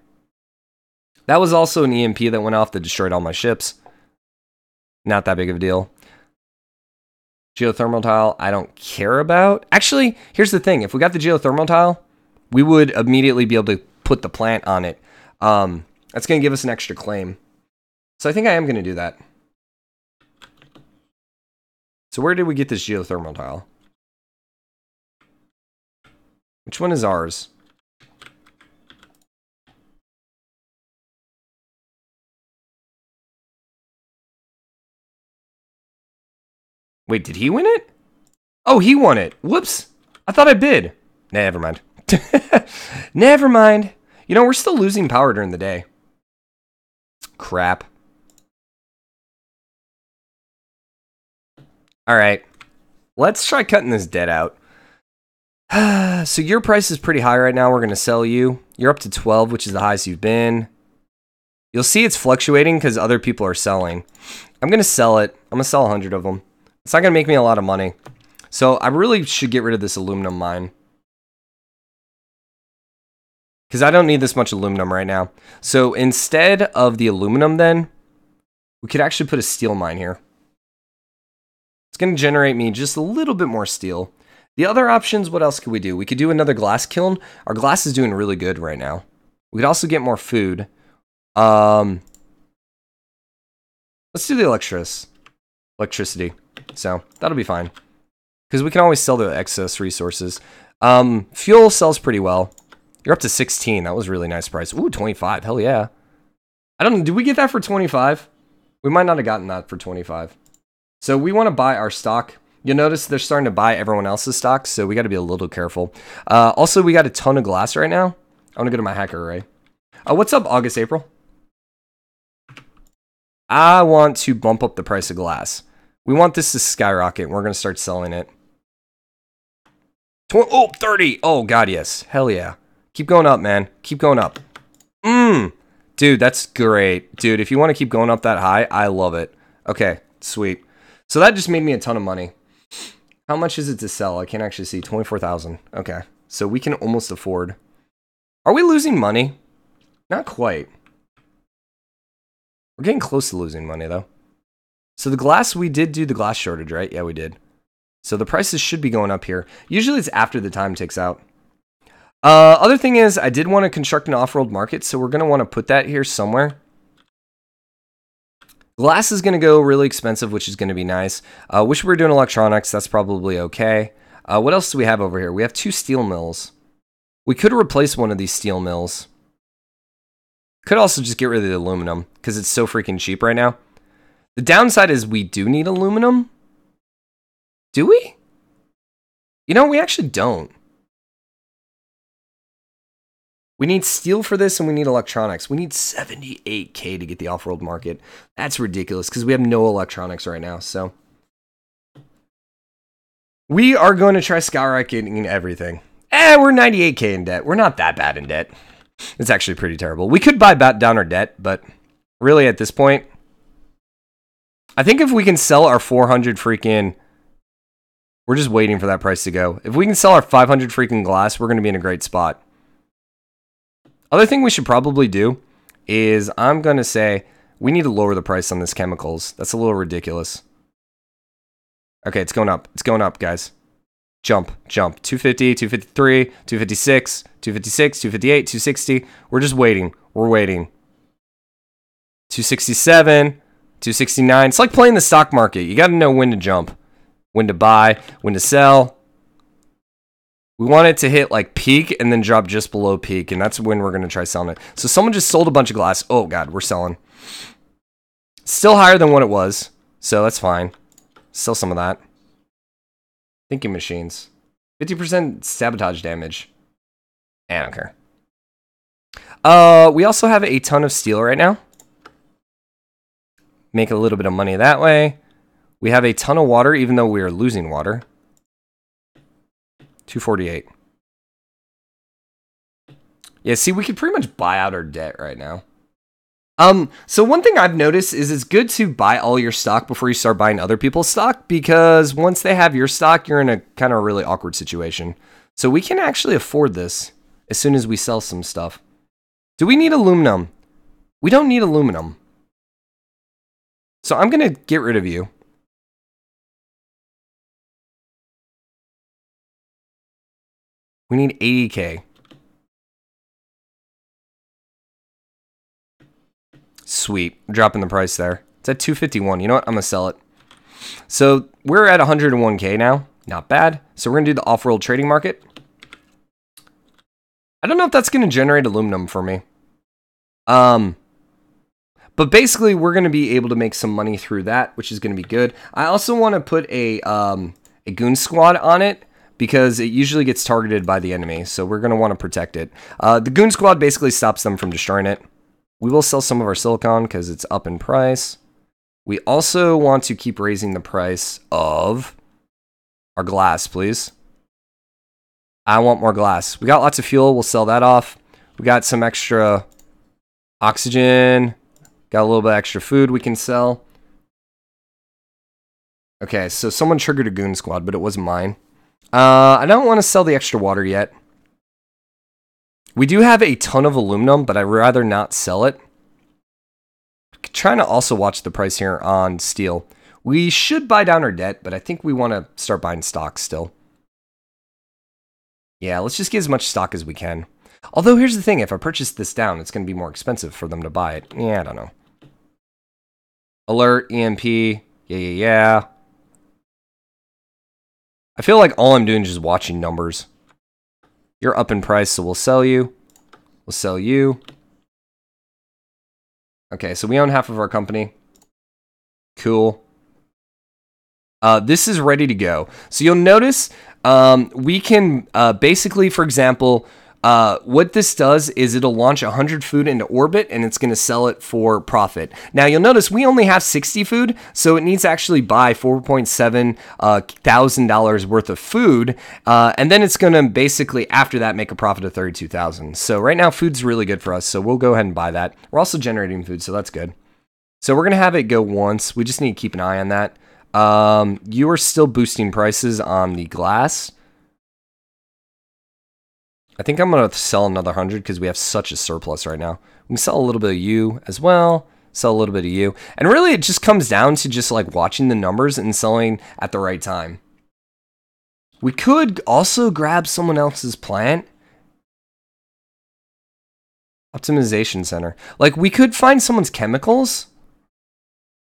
That was also an EMP that went off that destroyed all my ships. Not that big of a deal. Geothermal tile, I don't care about. Actually, here's the thing. If we got the geothermal tile, we would immediately be able to put the plant on it. That's going to give us an extra claim. So I think I am going to do that. So where did we get this geothermal tile? Which one is ours? Wait, did he win it? Oh, he won it. Whoops. I thought I bid. Nah, never mind. Never mind. You know, we're still losing power during the day. Crap. All right. Let's try cutting this debt out. So your price is pretty high right now. We're going to sell you. You're up to 12, which is the highest you've been. You'll see it's fluctuating because other people are selling. I'm going to sell it. I'm going to sell 100 of them. It's not going to make me a lot of money. So I really should get rid of this aluminum mine, because I don't need this much aluminum right now. So instead of the aluminum then, we could actually put a steel mine here. It's going to generate me just a little bit more steel. The other options, what else could we do? We could do another glass kiln. Our glass is doing really good right now. We could also get more food. Let's do the electricity. So that'll be fine, because we can always sell the excess resources. Fuel sells pretty well. You're up to 16. That was a really nice price. Ooh, 25. Hell yeah. I don't know. Did we get that for 25? We might not have gotten that for 25. So we want to buy our stock. You'll notice they're starting to buy everyone else's stocks, so we got to be a little careful. Also, we got a ton of glass right now. I want to go to my hacker array. What's up, August, April? I want to bump up the price of glass. We want this to skyrocket. We're going to start selling it. 30. Oh, God, yes. Hell yeah. Keep going up, man. Keep going up. Dude, that's great. Dude, if you want to keep going up that high, I love it. Okay, sweet. So that just made me a ton of money. How much is it to sell? I can't actually see. 24,000. Okay. So we can almost afford. Are we losing money? Not quite. We're getting close to losing money, though. So the glass, we did do the glass shortage, right? Yeah, we did. So the prices should be going up here. Usually it's after the time ticks out. Other thing is, I did want to construct an off-world market, so we're going to want to put that here somewhere. Glass is going to go really expensive, which is going to be nice. Wish we were doing electronics. That's probably okay. What else do we have over here? We have 2 steel mills. We could replace one of these steel mills. Could also just get rid of the aluminum, because it's so freaking cheap right now. The downside is we do need aluminum. Do we? You know, we actually don't. We need steel for this, and we need electronics. We need 78K to get the off-world market. That's ridiculous, because we have no electronics right now, so. We are going to try skyrocketing everything. We're 98K in debt. We're not that bad in debt. It's actually pretty terrible. We could buy down our debt, but really at this point, I think if we can sell our 400 freaking... We're just waiting for that price to go. If we can sell our 500 freaking glass, we're going to be in a great spot. Other thing we should probably do is I'm going to say we need to lower the price on this chemicals. That's a little ridiculous. Okay, it's going up. It's going up, guys. Jump. 250, 253, 256, 256, 258, 260. We're just waiting. We're waiting. 267, 269. It's like playing the stock market. You got to know when to jump, when to buy, when to sell. We want it to hit like peak and then drop just below peak, and that's when we're going to try selling it. So someone just sold a bunch of glass. Oh, God, we're selling. Still higher than what it was, so that's fine. Sell some of that. Thinking machines. 50% sabotage damage. I don't care. We also have a ton of steel right now. Make a little bit of money that way. We have a ton of water, even though we are losing water. 248. Yeah, see, we could pretty much buy out our debt right now. So one thing I've noticed is it's good to buy all your stock before you start buying other people's stock, because once they have your stock, you're in a kind of really awkward situation. So we can actually afford this as soon as we sell some stuff. Do we need aluminum? We don't need aluminum. So I'm going to get rid of you. We need 80K. Sweet. Dropping the price there. It's at 251. You know what? I'm going to sell it. So we're at 101K now. Not bad. So we're going to do the off-world trading market. I don't know if that's going to generate aluminum for me. But basically, we're going to be able to make some money through that, which is going to be good. I also want to put a goon squad on it, because it usually gets targeted by the enemy. So we're going to want to protect it. The goon squad basically stops them from destroying it. We will sell some of our silicon because it's up in price. We also want to keep raising the price of Our glass, please. I want more glass. We got lots of fuel. We'll sell that off. We got some extra oxygen. Got a little bit extra food we can sell. Okay, so someone triggered a goon squad, but it wasn't mine. I don't want to sell the extra water yet. We do have a ton of aluminum, but I'd rather not sell it. Trying to also watch the price here on steel. We should buy down our debt, but I think we want to start buying stock still. Yeah, let's just get as much stock as we can. Although, here's the thing. If I purchase this down, it's going to be more expensive for them to buy it. Yeah, I don't know. Alert, EMP. Yeah. I feel like all I'm doing is just watching numbers. You're up in price, so we'll sell you. We'll sell you. Okay, so we own half of our company. Cool. This is ready to go. So you'll notice we can basically, for example, what this does is it'll launch 100 food into orbit and it's going to sell it for profit. Now you'll notice we only have 60 food, so it needs to actually buy $4.7 thousand worth of food, and then it's going to basically after that make a profit of 32,000. So right now food's really good for us, so we'll go ahead and buy that. We're also generating food, so that's good. So we're going to have it go once. We just need to keep an eye on that. You are still boosting prices on the glass. I think I'm going to sell another 100 because we have such a surplus right now. We can sell a little bit of you as well. Sell a little bit of you. And really, it just comes down to just like watching the numbers and selling at the right time. We could also grab someone else's plant. Optimization center. Like, we could find someone's chemicals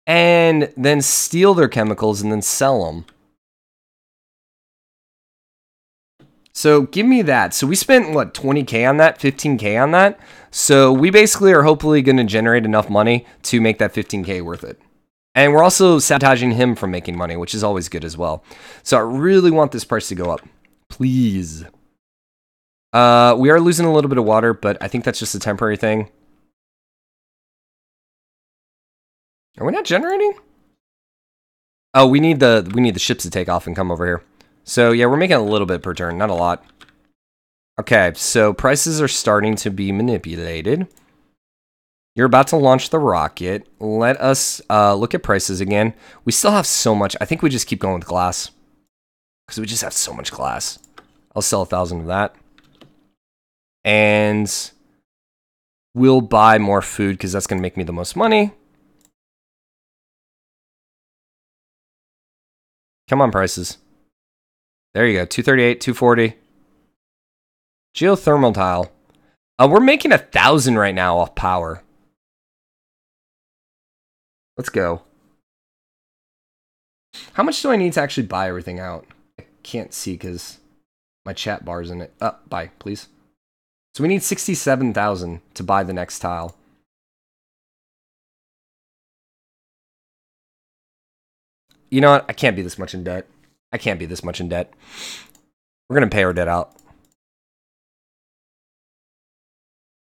and then steal their chemicals and then sell them. So give me that. So we spent, what, 20K on that, 15K on that. So we basically are hopefully going to generate enough money to make that 15K worth it. And we're also sabotaging him from making money, which is always good as well. So I really want this price to go up. Please. We are losing a little bit of water, but I think that's just a temporary thing. Are we not generating? Oh, we need the ships to take off and come over here. So yeah, we're making a little bit per turn, not a lot. Okay, so prices are starting to be manipulated. You're about to launch the rocket. Let us look at prices again. We still have so much. I think we just keep going with glass because we just have so much glass. I'll sell 1,000 of that. And we'll buy more food because that's going to make me the most money. Come on, prices. There you go, 238, 240. Geothermal tile. We're making 1,000 right now off power. Let's go. How much do I need to actually buy everything out? I can't see because my chat bar's in it. Buy, please. So we need 67,000 to buy the next tile. You know what? I can't be this much in debt. I can't be this much in debt. We're going to pay our debt out.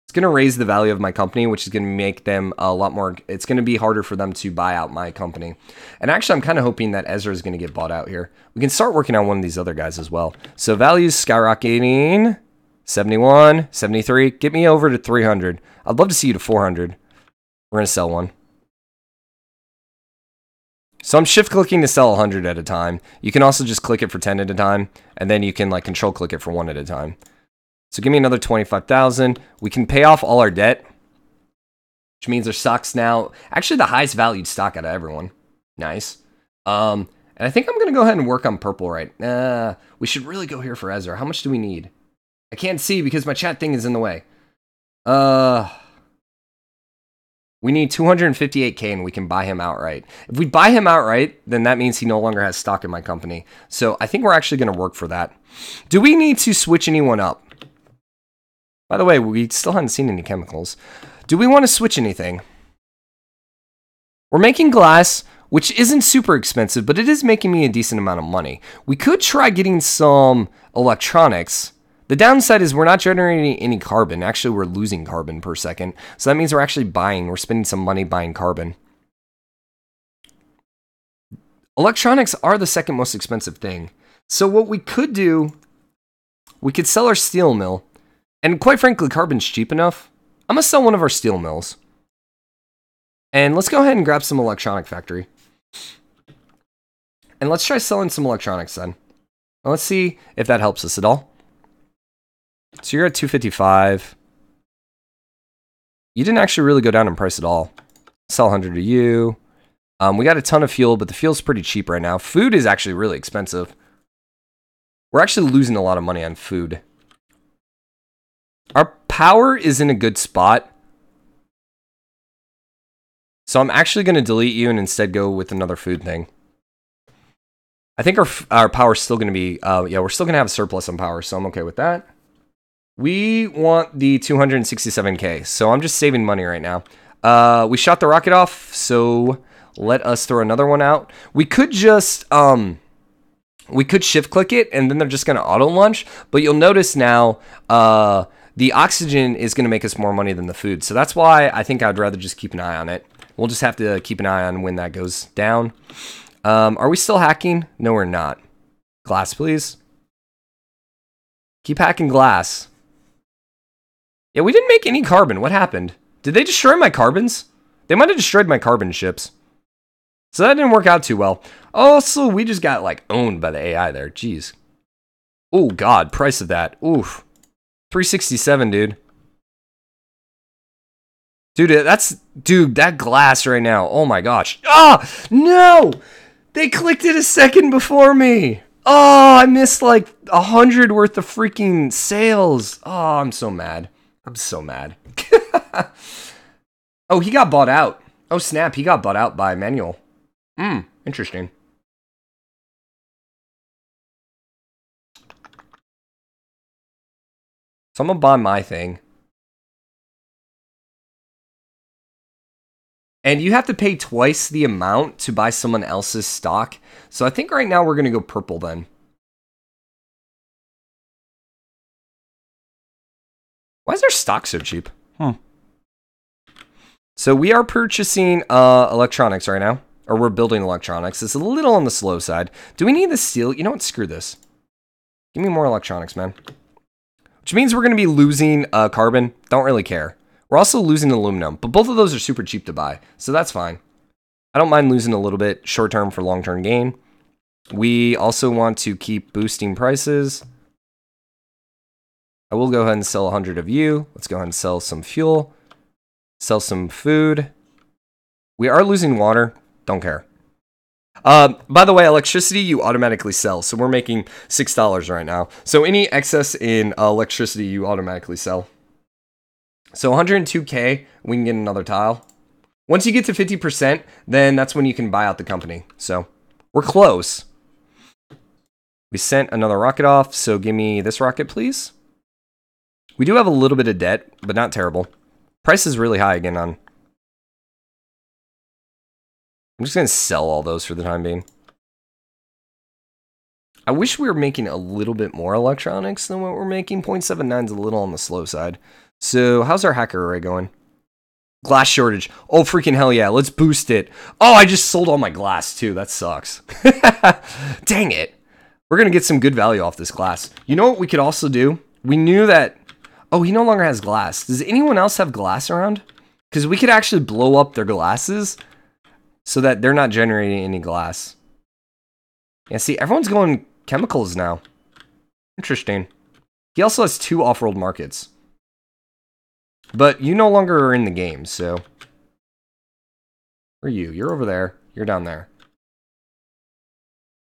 It's going to raise the value of my company, which is going to make them a lot more... It's going to be harder for them to buy out my company. And actually, I'm kind of hoping that Ezra is going to get bought out here. We can start working on one of these other guys as well. So values skyrocketing. 71, 73. Get me over to 300. I'd love to see you to 400. We're going to sell one. So I'm shift clicking to sell 100 at a time. You can also just click it for 10 at a time, and then you can like control click it for 1 at a time. So give me another 25,000. We can pay off all our debt, which means our stock's now actually the highest valued stock out of everyone. Nice. And I think I'm gonna go ahead and work on purple right. We should really go here for Ezra. How much do we need? I can't see because my chat thing is in the way. We need 258K and we can buy him outright. If we buy him outright, then that means he no longer has stock in my company. So I think we're actually going to work for that. Do we need to switch anyone up? By the way, we still haven't seen any chemicals. Do we want to switch anything? We're making glass, which isn't super expensive, but it is making me a decent amount of money. We could try getting some electronics. The downside is we're not generating any carbon. Actually, we're losing carbon per second. So that means we're actually we're spending some money buying carbon. Electronics are the second most expensive thing. So what we could do, we could sell our steel mill. And quite frankly, carbon's cheap enough. I'm going to sell one of our steel mills. And let's go ahead and grab some electronic factory. And let's try selling some electronics then. Now let's see if that helps us at all. So you're at 255. You didn't actually really go down in price at all. Sell 100 to you. We got a ton of fuel, but the fuel's pretty cheap right now. Food is actually really expensive. We're actually losing a lot of money on food. Our power is in a good spot. So I'm actually going to delete you and instead go with another food thing. I think our power's still going to be, yeah, we're still going to have a surplus on power, so I'm okay with that. We want the 267K, so I'm just saving money right now. We shot the rocket off, so let us throw another one out. We could just, we could shift click it, and then they're just going to auto launch, but you'll notice now, the oxygen is going to make us more money than the food, so that's why I think I'd rather just keep an eye on it. We'll just have to keep an eye on when that goes down. Are we still hacking? No, we're not. Glass, please. Keep hacking glass. Yeah, we didn't make any carbon. What happened? Did they destroy my carbons? They might have destroyed my carbon ships. So that didn't work out too well. Also, we just got, like, owned by the AI there. Jeez. Oh, God. Price of that. Oof. 367, dude. Dude, that glass right now. Oh, my gosh. Ah! No! They clicked it a second before me. Oh, I missed, like, 100 worth of freaking sales. Oh, I'm so mad. I'm so mad. Oh, he got bought out. Oh, snap. He got bought out by Manual. Interesting. So I'm going to buy my thing. And you have to pay twice the amount to buy someone else's stock. So I think right now we're going to go purple then. Why is their stock so cheap? So we are purchasing electronics right now. Or we're building electronics. It's a little on the slow side. Do we need the steel? You know what? Screw this. Give me more electronics, man. Which means we're going to be losing carbon. Don't really care. We're also losing aluminum. But both of those are super cheap to buy. So that's fine. I don't mind losing a little bit short-term for long-term gain. We also want to keep boosting prices. I will go ahead and sell 100 of you. Let's go ahead and sell some fuel. Sell some food. We are losing water. Don't care. By the way, electricity you automatically sell. So we're making $6 right now. So any excess in electricity you automatically sell. So 102K, we can get another tile. Once you get to 50%, then that's when you can buy out the company. So we're close. We sent another rocket off. So give me this rocket, please. We do have a little bit of debt, but not terrible. Price is really high again on... I'm just going to sell all those for the time being. I wish we were making a little bit more electronics than what we're making. 0.79 is a little on the slow side. So how's our hacker array going? Glass shortage. Oh, freaking hell yeah. Let's boost it. Oh, I just sold all my glass too. That sucks. Dang it. We're going to get some good value off this glass. You know what we could also do? We knew that... Oh, he no longer has glass. Does anyone else have glass around? Because we could actually blow up their glasses so that they're not generating any glass. Yeah, see, everyone's going chemicals now. Interesting. He also has 2 off-world markets. But you no longer are in the game, so... Where are you? You're over there. You're down there.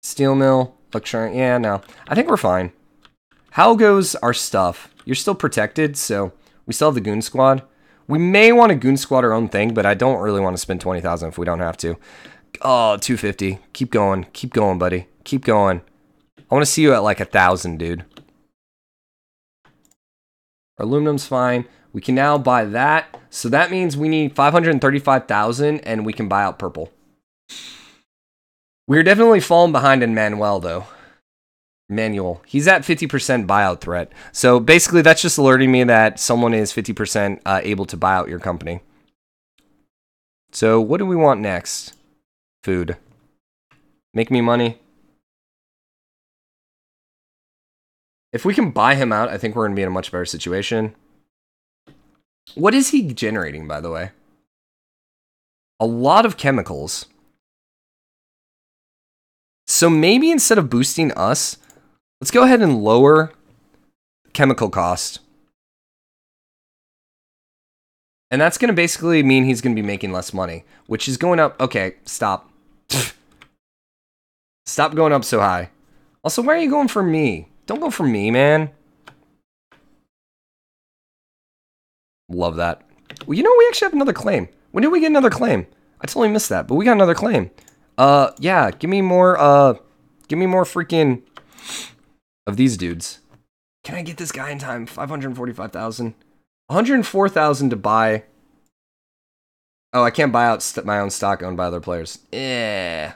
Steel mill, electronic... Yeah, no. I think we're fine. How goes our stuff? You're still protected, so we still have the goon squad. We may want to goon squad our own thing, but I don't really want to spend 20,000 if we don't have to. Oh, 250. Keep going. Keep going, buddy. Keep going. I want to see you at like 1,000, dude. Our aluminum's fine. We can now buy that. So that means we need 535,000 and we can buy out purple. We're definitely falling behind in Manuel, though. Manual. He's at 50% buyout threat. So basically that's just alerting me that someone is 50% able to buy out your company. So what do we want next? Food. Make me money. If we can buy him out, I think we're going to be in a much better situation. What is he generating, by the way? A lot of chemicals. So maybe instead of boosting us, let's go ahead and lower chemical cost. And that's going to basically mean he's going to be making less money, which is going up. Okay, stop. Stop going up so high. Also, why are you going for me? Don't go for me, man. Love that. Well, you know, we actually have another claim. When did we get another claim? I totally missed that, but we got another claim. Yeah, give me more freaking of these dudes. Can I get this guy in time? 545,000. 104,000 to buy. Oh, I can't buy out my own stock owned by other players. Yeah.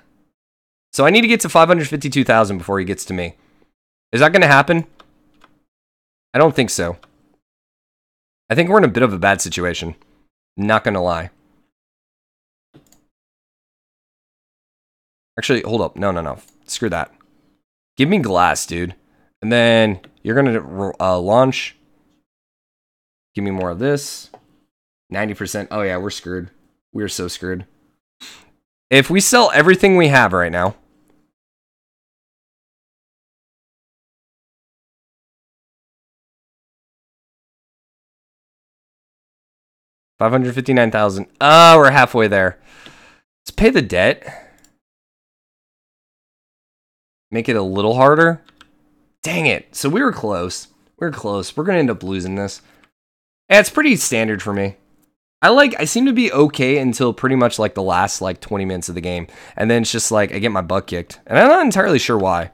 So I need to get to 552,000 before he gets to me. Is that going to happen? I don't think so. I think we're in a bit of a bad situation. Not going to lie. Actually, hold up. No. Screw that. Give me glass, dude. And then you're going to launch. Give me more of this. 90%. Oh, yeah, we're screwed. We're so screwed. If we sell everything we have right now. $559,000. Oh, we're halfway there. Let's pay the debt. Make it a little harder. Dang it. So we were close. We're close. We're going to end up losing this. Yeah, it's pretty standard for me. I seem to be okay until pretty much like the last like 20 minutes of the game. And then it's just like I get my butt kicked. And I'm not entirely sure why.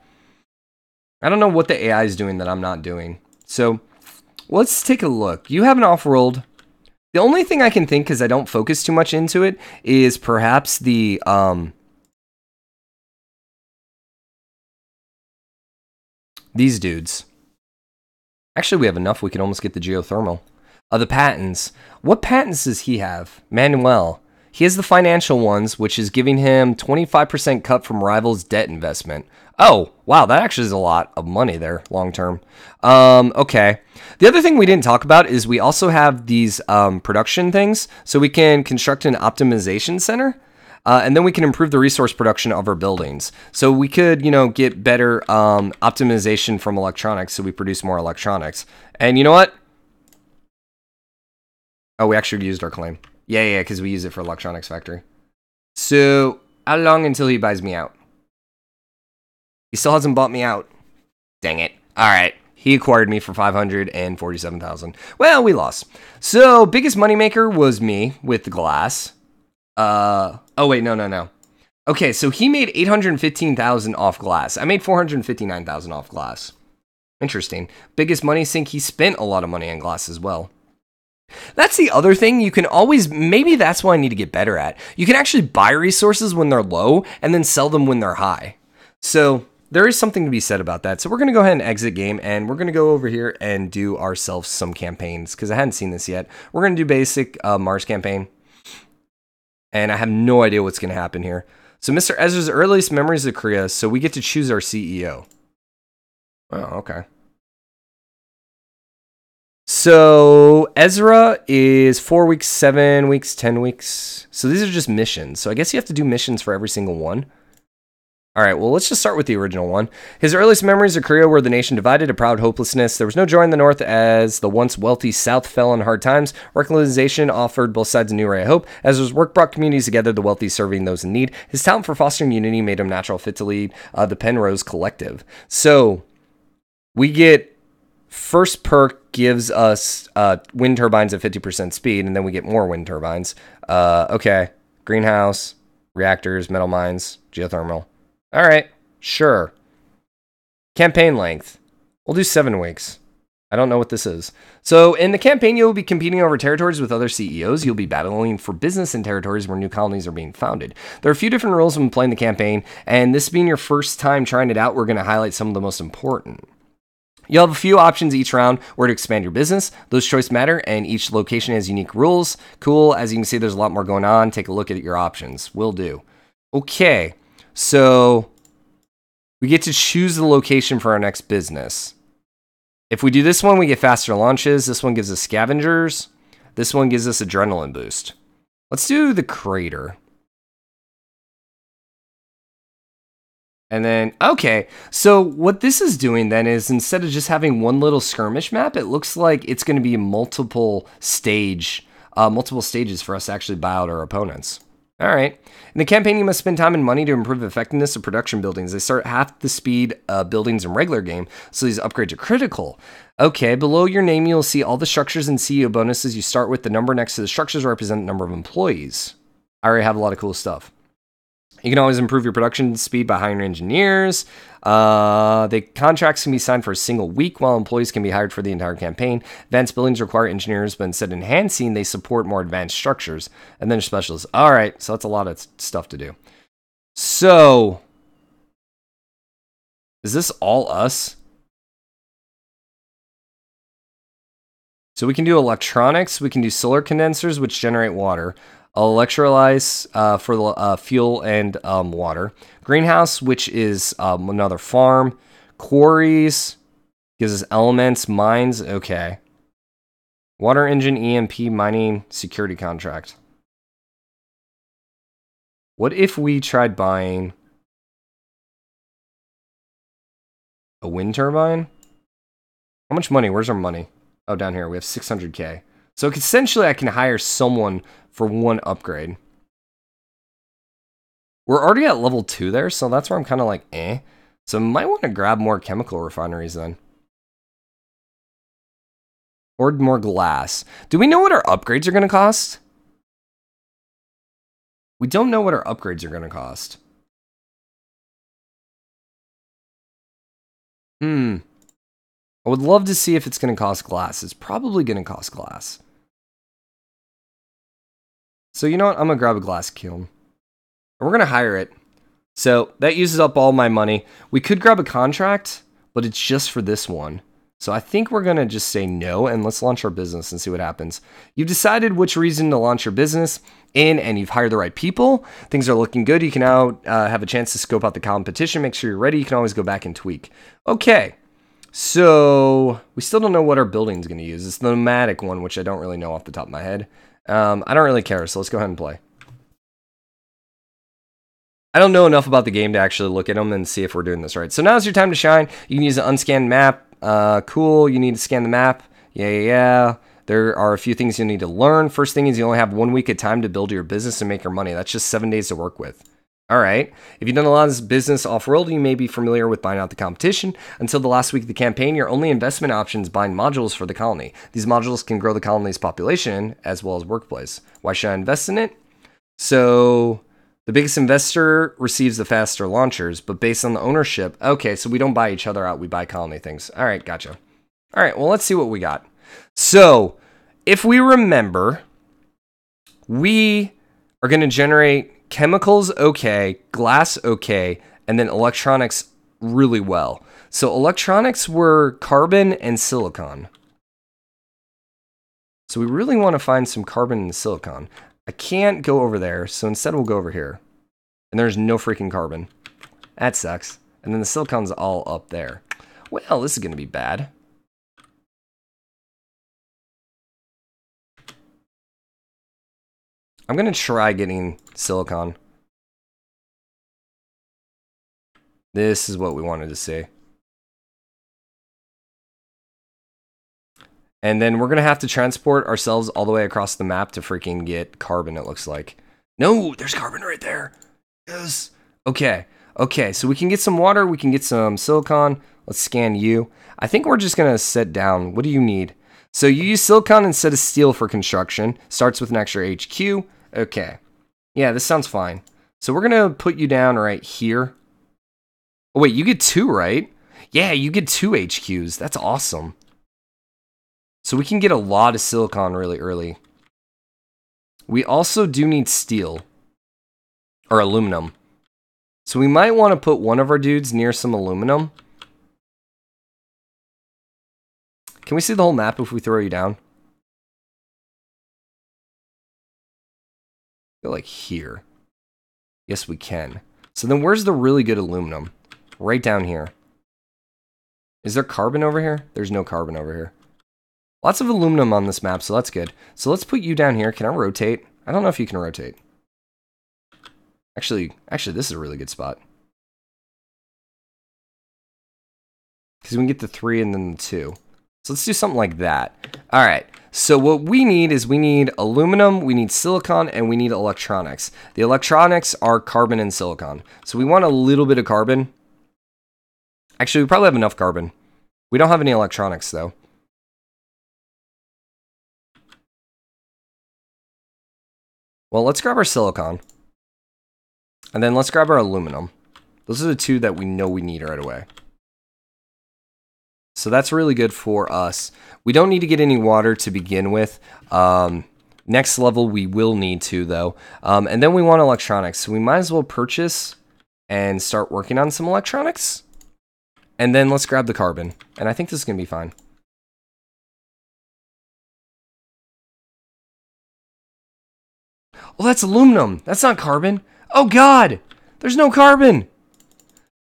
I don't know what the AI is doing that I'm not doing. So let's take a look. You have an Offworld. The only thing I can think, because I don't focus too much into it, is perhaps the these dudes. Actually, we have enough. We can almost get the geothermal. The patents. What patents does he have? Manuel. He has the financial ones, which is giving him 25% cut from rivals' debt investment. Oh, wow, that actually is a lot of money there, long term. Okay. The other thing we didn't talk about is we also have these production things. So we can construct an optimization center. And then we can improve the resource production of our buildings. So we could, you know, get better optimization from electronics so we produce more electronics. And you know what? Oh, we actually used our claim. Yeah, because we use it for electronics factory. So, how long until he buys me out? He still hasn't bought me out. Dang it. All right. He acquired me for 547,000. Well, we lost. So, biggest moneymaker was me with the glass. Oh, wait, no. Okay, so he made 815,000 off glass. I made 459,000 off glass. Interesting. Biggest money sink, he spent a lot of money on glass as well. That's the other thing you can always, maybe that's what I need to get better at. You can actually buy resources when they're low and then sell them when they're high. So there is something to be said about that. So we're going to go ahead and exit game and we're going to go over here and do ourselves some campaigns because I hadn't seen this yet. We're going to do basic Mars campaign. And I have no idea what's going to happen here. So Mr. Ezra's earliest memories of Korea. So we get to choose our CEO. Oh, okay. So Ezra is 4 weeks, 7 weeks, 10 weeks. So these are just missions. So I guess you have to do missions for every single one. All right, well, let's just start with the original one. His earliest memories of Korea were the nation divided, a proud hopelessness. There was no joy in the North as the once wealthy South fell on hard times. Reconciliation offered both sides a new ray of hope. As his work brought communities together, the wealthy serving those in need. His talent for fostering unity made him natural fit to lead the Penrose Collective. So we get first perk gives us wind turbines at 50% speed, and then we get more wind turbines. Okay, greenhouse, reactors, metal mines, geothermal. All right, sure. Campaign length. We'll do 7 weeks. I don't know what this is. So in the campaign, you'll be competing over territories with other CEOs. You'll be battling for business in territories where new colonies are being founded. There are a few different rules when playing the campaign, and this being your first time trying it out, we're going to highlight some of the most important. You'll have a few options each round where to expand your business. Those choices matter, and each location has unique rules. Cool. As you can see, there's a lot more going on. Take a look at your options. Will do. Okay. So we get to choose the location for our next business. If we do this one, we get faster launches. This one gives us scavengers. This one gives us adrenaline boost. Let's do the crater. And then, okay, so what this is doing then is instead of just having one little skirmish map, it looks like it's going to be multiple stages for us to actually buy out our opponents. All right. In the campaign, you must spend time and money to improve the effectiveness of production buildings. They start half the speed buildings in regular game, so these upgrades are critical. Okay, below your name, you'll see all the structures and CEO bonuses. You start with the number next to the structures represent the number of employees. I already have a lot of cool stuff. You can always improve your production speed by hiring engineers. The contracts can be signed for a single week, while employees can be hired for the entire campaign. Advanced buildings require engineers, but instead of enhancing, they support more advanced structures. And then specialists. All right, so that's a lot of stuff to do. So, is this all us? So we can do electronics. We can do solar condensers, which generate water. Electrolyze for the fuel and water. Greenhouse, which is another farm. Quarries gives us elements. Mines, okay. Water engine, EMP, mining, security contract. What if we tried buying a wind turbine? How much money? Where's our money? Oh, down here. We have 600K. So essentially, I can hire someone for one upgrade. We're already at level 2 there, so that's where I'm kind of like, eh. So I might want to grab more chemical refineries then. Or more glass. Do we know what our upgrades are going to cost? We don't know what our upgrades are going to cost. I would love to see if it's going to cost glass. It's probably going to cost glass. So you know what? I'm going to grab a glass kiln. And we're going to hire it. So that uses up all my money. We could grab a contract, but it's just for this one. So I think we're going to just say no, and let's launch our business and see what happens. You've decided which reason to launch your business in, and you've hired the right people. Things are looking good. You can now have a chance to scope out the competition. Make sure you're ready. You can always go back and tweak. Okay. So we still don't know what our building's going to use. It's the nomadic one, which I don't really know off the top of my head. I don't really care, so let's go ahead and play. I don't know enough about the game to actually look at them and see if we're doing this right. So now's your time to shine. You can use an unscanned map. Cool, you need to scan the map. Yeah. There are a few things you need to learn. First thing is you only have 1 week of time to build your business and make your money. That's just 7 days to work with. All right. If you've done a lot of this business off-world, you may be familiar with buying out the competition. Until the last week of the campaign, your only investment option is buying modules for the colony. These modules can grow the colony's population as well as workplace. Why should I invest in it? So the biggest investor receives the faster launchers, but based on the ownership. Okay, so we don't buy each other out. We buy colony things. All right, gotcha. All right, well, let's see what we got. So if we remember, we are going to generate chemicals okay, glass okay, and then electronics really well. So electronics were carbon and silicon. So we really want to find some carbon and silicon. I can't go over there, so instead we'll go over here. And there's no freaking carbon. That sucks. And then the silicon's all up there. Well, this is going to be bad. I'm going to try getting silicon. This is what we wanted to see. And then we're going to have to transport ourselves all the way across the map to freaking get carbon, it looks like. No, there's carbon right there. Yes. Okay. Okay, so we can get some water. We can get some silicon. Let's scan you. I think we're just going to sit down. What do you need? So you use silicon instead of steel for construction. Starts with an extra HQ. Okay. Yeah, this sounds fine. So we're going to put you down right here. Oh, wait, you get 2, right? Yeah, you get 2 HQs. That's awesome. So we can get a lot of silicon really early. We also do need steel. Or aluminum. So we might want to put one of our dudes near some aluminum. Can we see the whole map if we throw you down? Go like here. Yes, we can. So then where's the really good aluminum? Right down here. Is there carbon over here? There's no carbon over here. Lots of aluminum on this map, so that's good. So let's put you down here. Can I rotate? I don't know if you can rotate. Actually, this is a really good spot. Because we can get the 3 and then the 2. So let's do something like that. All right. So what we need is we need aluminum, we need silicon, and we need electronics. The electronics are carbon and silicon. So we want a little bit of carbon. Actually, we probably have enough carbon. We don't have any electronics, though. Well, let's grab our silicon. And then let's grab our aluminum. Those are the 2 that we know we need right away. So that's really good for us. We don't need to get any water to begin with. Next level, we will need to, though. And then we want electronics. So we might as well purchase and start working on some electronics. And then let's grab the carbon. And I think this is going to be fine. Oh, that's aluminum. That's not carbon. Oh, God. There's no carbon.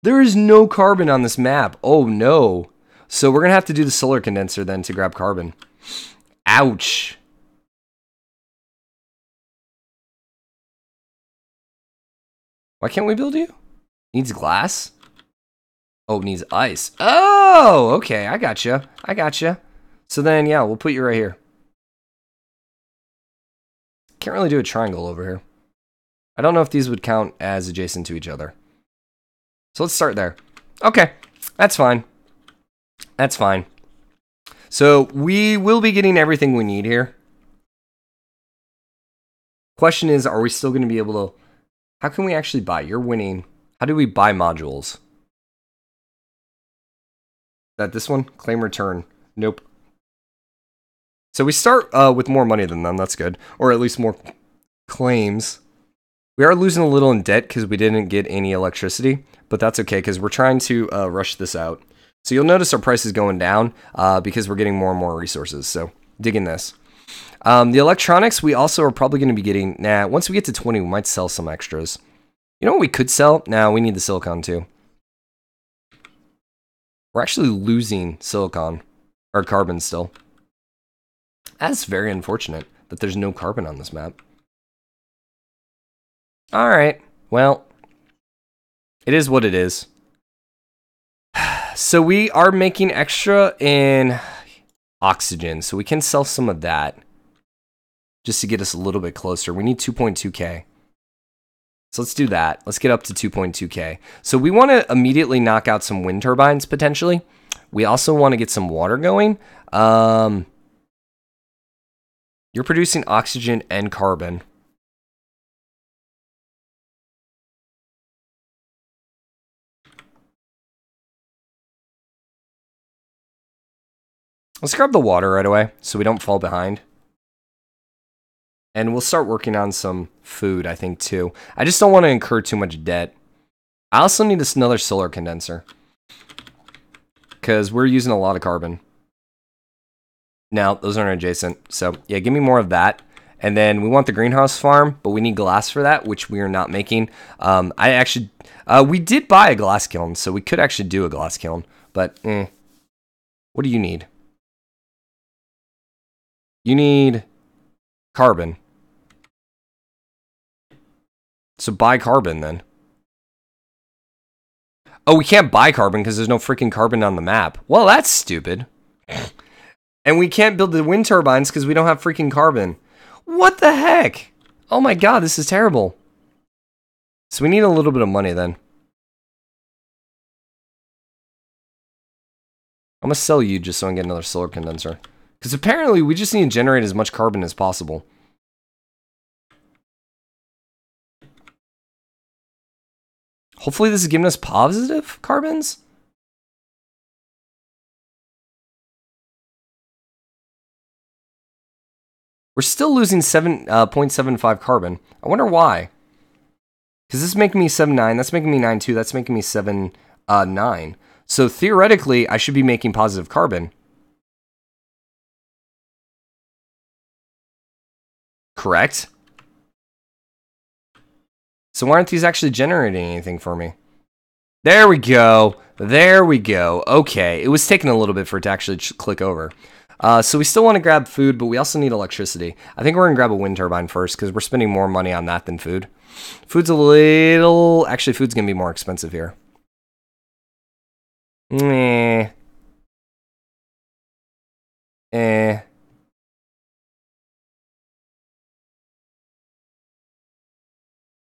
There is no carbon on this map. Oh, no. So we're going to have to do the solar condenser then to grab carbon. Ouch. Why can't we build you? Needs glass? Oh, it needs ice. Oh, okay. I gotcha. I gotcha. So then, yeah, we'll put you right here. Can't really do a triangle over here. I don't know if these would count as adjacent to each other. So let's start there. Okay, that's fine. That's fine. So we will be getting everything we need here. Question is, are we still going to be able to... How can we actually buy? You're winning. How do we buy modules? Is that this one? Claim return. Nope. So we start with more money than them. That's good. Or at least more claims. We are losing a little in debt because we didn't get any electricity. But that's okay because we're trying to rush this out. So you'll notice our price is going down because we're getting more and more resources. So dig in this. The electronics we also are probably going to be getting... Nah, once we get to 20, we might sell some extras. You know what we could sell? Nah, we need the silicon too. We're actually losing silicon. Or carbon still. That's very unfortunate that there's no carbon on this map. Alright, well, it is what it is. So we are making extra in oxygen, so we can sell some of that. Just to get us a little bit closer. We need 2.2k. So let's do that. Let's get up to 2.2k. So we want to immediately knock out some wind turbines, potentially. We also want to get some water going. You're producing oxygen and carbon. Let's grab the water right away so we don't fall behind. And we'll start working on some food, I think, too. I just don't want to incur too much debt. I also need another solar condenser. Because we're using a lot of carbon. No, those aren't adjacent. So, yeah, give me more of that. And then we want the greenhouse farm, but we need glass for that, which we are not making. We did buy a glass kiln, so we could actually do a glass kiln. But, what do you need? You need carbon. So buy carbon then. Oh, we can't buy carbon because there's no freaking carbon on the map. Well, that's stupid. And we can't build the wind turbines because we don't have freaking carbon. What the heck? Oh my god, this is terrible. So we need a little bit of money then. I'm going to sell you just so I can get another solar condenser. Because apparently we just need to generate as much carbon as possible. Hopefully this is giving us positive carbons. We're still losing 7.75 carbon. I wonder why. Because this is making me 7.9. That's making me 9.2. That's making me 7.9. So theoretically, I should be making positive carbon. Correct? So why aren't these actually generating anything for me? There we go. There we go. Okay, it was taking a little bit for it to actually click over. So we still want to grab food, but we also need electricity. I think we're going to grab a wind turbine first because we're spending more money on that than food. Food's a little... Actually, food's going to be more expensive here. Meh. Eh.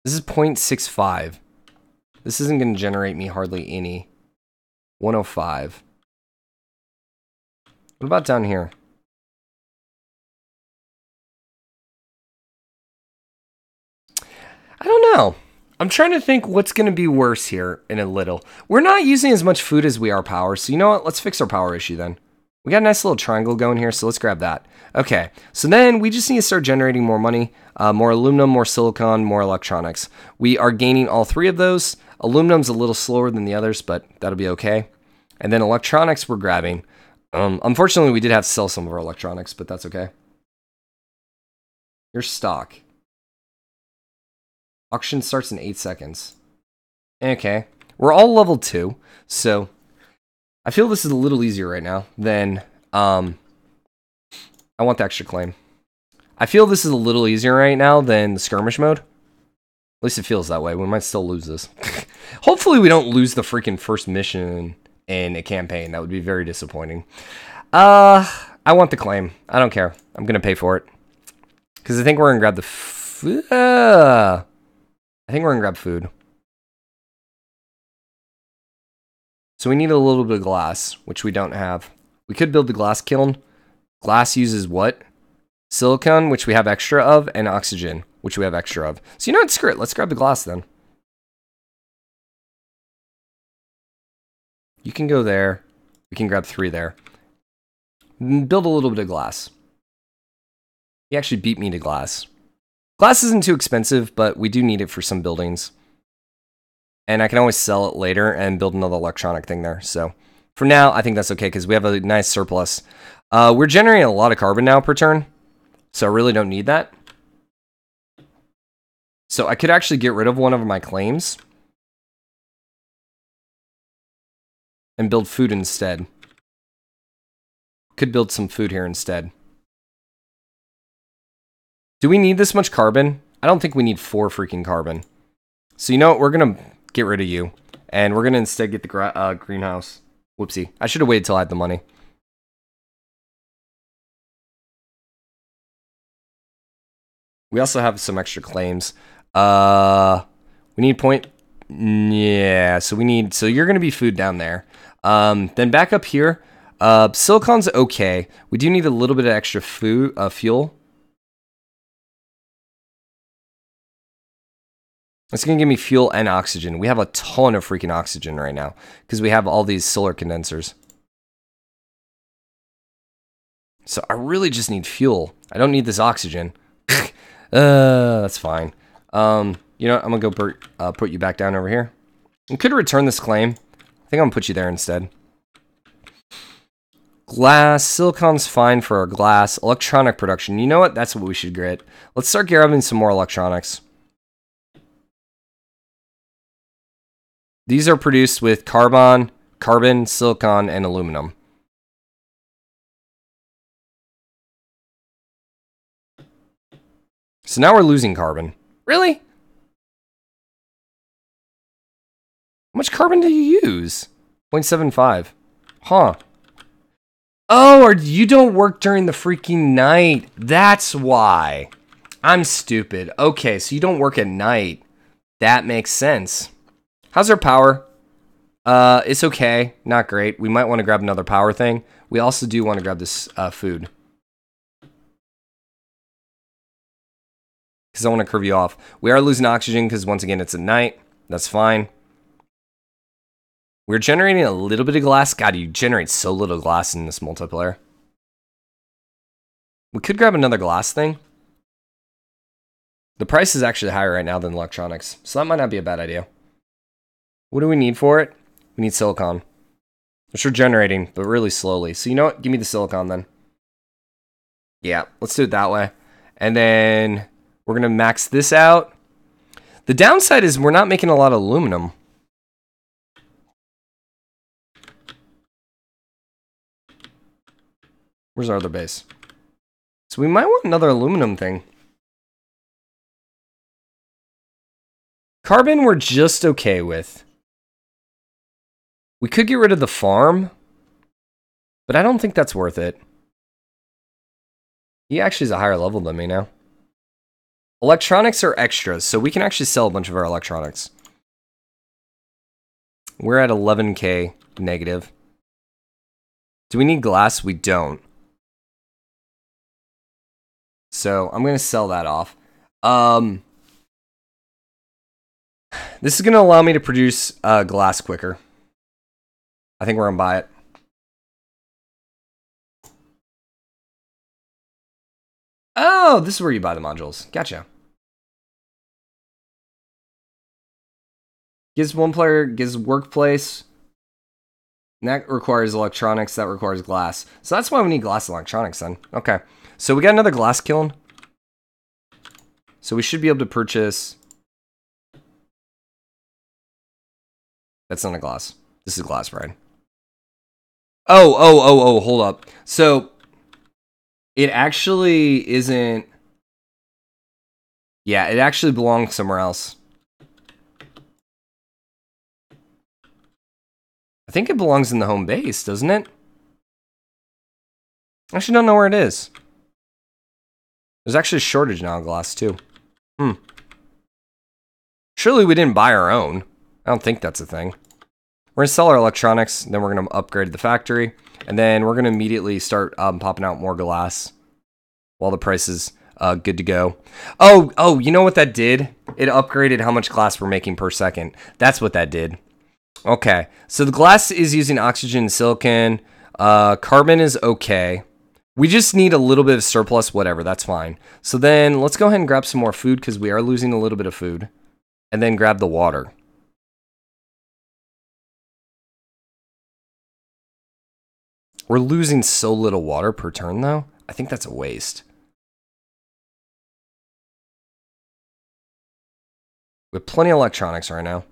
This is 0.65. This isn't going to generate me hardly any. 105. What about down here? I don't know. I'm trying to think what's going to be worse here in a little. We're not using as much food as we are power, so you know what? Let's fix our power issue then. We got a nice little triangle going here, so let's grab that. Okay, so then we just need to start generating more money, more aluminum, more silicon, more electronics. We are gaining all three of those. Aluminum's a little slower than the others, but that'll be okay. And then electronics we're grabbing. Unfortunately, we did have to sell some of our electronics, but that's okay. Your stock. Auction starts in 8 seconds. Okay. We're all level 2, so I feel this is a little easier right now than... I want the extra claim. I feel this is a little easier right now than the skirmish mode. At least it feels that way. We might still lose this. Hopefully we don't lose the freaking first mission in a campaign. That would be very disappointing. I want the claim. I don't care. I'm going to pay for it. Because I think we're going to grab the... I think we're going to grab food. So we need a little bit of glass, which we don't have. We could build the glass kiln. Glass uses what? Silicon, which we have extra of, and oxygen, which we have extra of. So you know what? Screw it. Let's grab the glass then. You can go there. We can grab 3 there. Build a little bit of glass. He actually beat me to glass. Glass isn't too expensive, but we do need it for some buildings. And I can always sell it later and build another electronic thing there. So for now, I think that's okay because we have a nice surplus. We're generating a lot of carbon now per turn. So I really don't need that. So I could actually get rid of one of my claims. And build food instead. Could build some food here instead. Do we need this much carbon? I don't think we need 4 freaking carbon. So you know what? We're going to get rid of you. And we're going to instead get the greenhouse. Whoopsie. I should have waited till I had the money. We also have some extra claims. We need point... Yeah, so we need... So you're going to be food down there. Then back up here. Silicon's okay. We do need a little bit of extra food, fuel. It's going to give me fuel and oxygen. We have a ton of freaking oxygen right now because we have all these solar condensers. So I really just need fuel. I don't need this oxygen. That's fine. You know what? I'm going to go put you back down over here. We could return this claim. I think I'm going to put you there instead. Glass. Silicon's fine for our glass. Electronic production. You know what? That's what we should get. Let's start grabbing some more electronics. These are produced with carbon, silicon, and aluminum. So now we're losing carbon. Really? How much carbon do you use? 0.75. Huh. Oh, or you don't work during the freaking night. That's why. I'm stupid. Okay, so you don't work at night. That makes sense. How's our power? It's okay. Not great. We might want to grab another power thing. We also do want to grab this food. Because I want to curve you off. We are losing oxygen because, once again, it's at night. That's fine. We're generating a little bit of glass. God, you generate so little glass in this multiplayer. We could grab another glass thing. The price is actually higher right now than electronics, so that might not be a bad idea. What do we need for it? We need silicon. Which we're generating, but really slowly. So you know what? Give me the silicon then. Yeah, let's do it that way. And then we're going to max this out. The downside is we're not making a lot of aluminum. Where's our other base? So we might want another aluminum thing. Carbon we're just okay with. We could get rid of the farm, but I don't think that's worth it. He actually is a higher level than me now. Electronics are extras, so we can actually sell a bunch of our electronics. We're at 11k negative. Do we need glass? We don't. So I'm going to sell that off. This is going to allow me to produce glass quicker. I think we're going to buy it. Oh, this is where you buy the modules. Gotcha. Gives one player, gives workplace. And that requires electronics, that requires glass. So that's why we need glass electronics then. Okay. So we got another glass kiln. So we should be able to purchase. That's not a glass. This is glass, Brian. Oh, hold up. So it actually isn't. Yeah, it actually belongs somewhere else. I think it belongs in the home base, doesn't it? I actually don't know where it is. There's actually a shortage now of glass, too. Surely we didn't buy our own. I don't think that's a thing. We're going to sell our electronics, then we're going to upgrade the factory, and then we're going to immediately start popping out more glass while the price is good to go. Oh, you know what that did? It upgraded how much glass we're making per second. That's what that did. Okay, so the glass is using oxygen and silicon. Carbon is okay. We just need a little bit of surplus, whatever, that's fine. So then let's go ahead and grab some more food because we are losing a little bit of food. And then grab the water. We're losing so little water per turn though. I think that's a waste. We have plenty of electronics right now.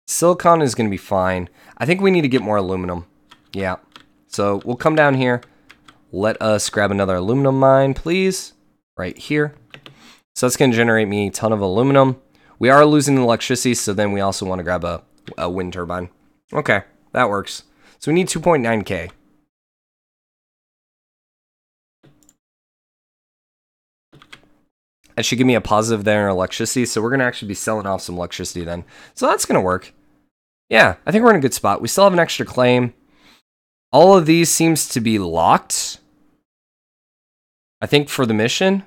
Silicon is going to be fine. I think we need to get more aluminum. Yeah. So we'll come down here. Let us grab another aluminum mine, please. Right here. So that's going to generate me a ton of aluminum. We are losing electricity, so then we also want to grab a wind turbine. Okay, that works. So we need 2.9k. That should give me a positive there in electricity, so we're going to actually be selling off some electricity then. So that's going to work. Yeah, I think we're in a good spot. We still have an extra claim. All of these seems to be locked. I think for the mission.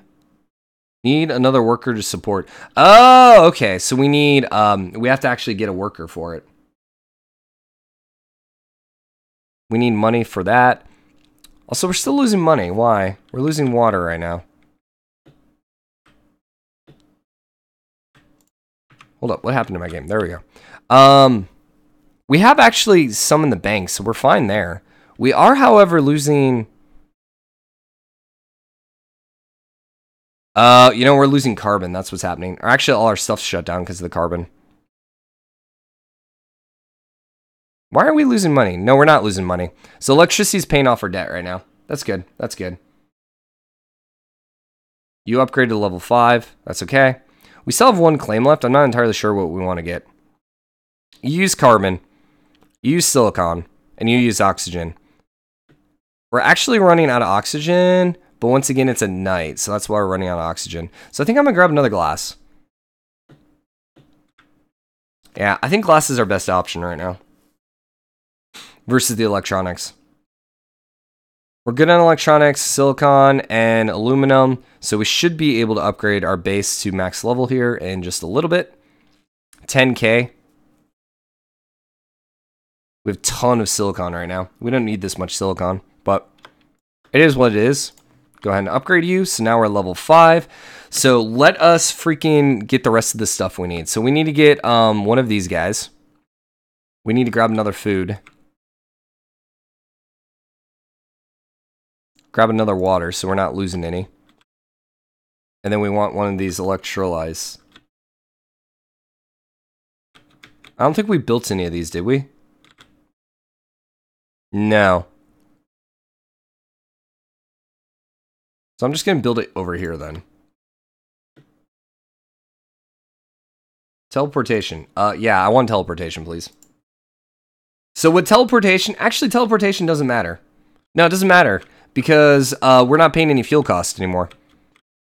Need another worker to support. Oh, okay. So we need, we have to actually get a worker for it. We need money for that. Also, we're still losing money. Why? We're losing water right now. Hold up. What happened to my game? There we go. We have actually some in the bank, so we're fine there. We are, however, losing... you know, we're losing carbon. That's what's happening. Or actually, all our stuff's shut down because of the carbon. Why are we losing money? No, we're not losing money. So electricity's paying off our debt right now. That's good. That's good. You upgraded to level 5. That's okay. We still have one claim left. I'm not entirely sure what we want to get. You use carbon. You use silicon. And you use oxygen. We're actually running out of oxygen. But once again, it's at night. So that's why we're running out of oxygen. So I think I'm going to grab another glass. Yeah, I think glass is our best option right now. Versus the electronics. We're good on electronics, silicon, and aluminum. So we should be able to upgrade our base to max level here in just a little bit. 10k. We have a ton of silicon right now. We don't need this much silicon, but it is what it is. Go ahead and upgrade you. So now we're at level 5. So let us freaking get the rest of the stuff we need. So we need to get one of these guys. We need to grab another food. Grab another water so we're not losing any. And then we want one of these electrolytes. I don't think we built any of these, did we? No. So I'm just going to build it over here then. Teleportation. Yeah, I want teleportation, please. So with teleportation, actually teleportation doesn't matter. No, it doesn't matter because we're not paying any fuel costs anymore.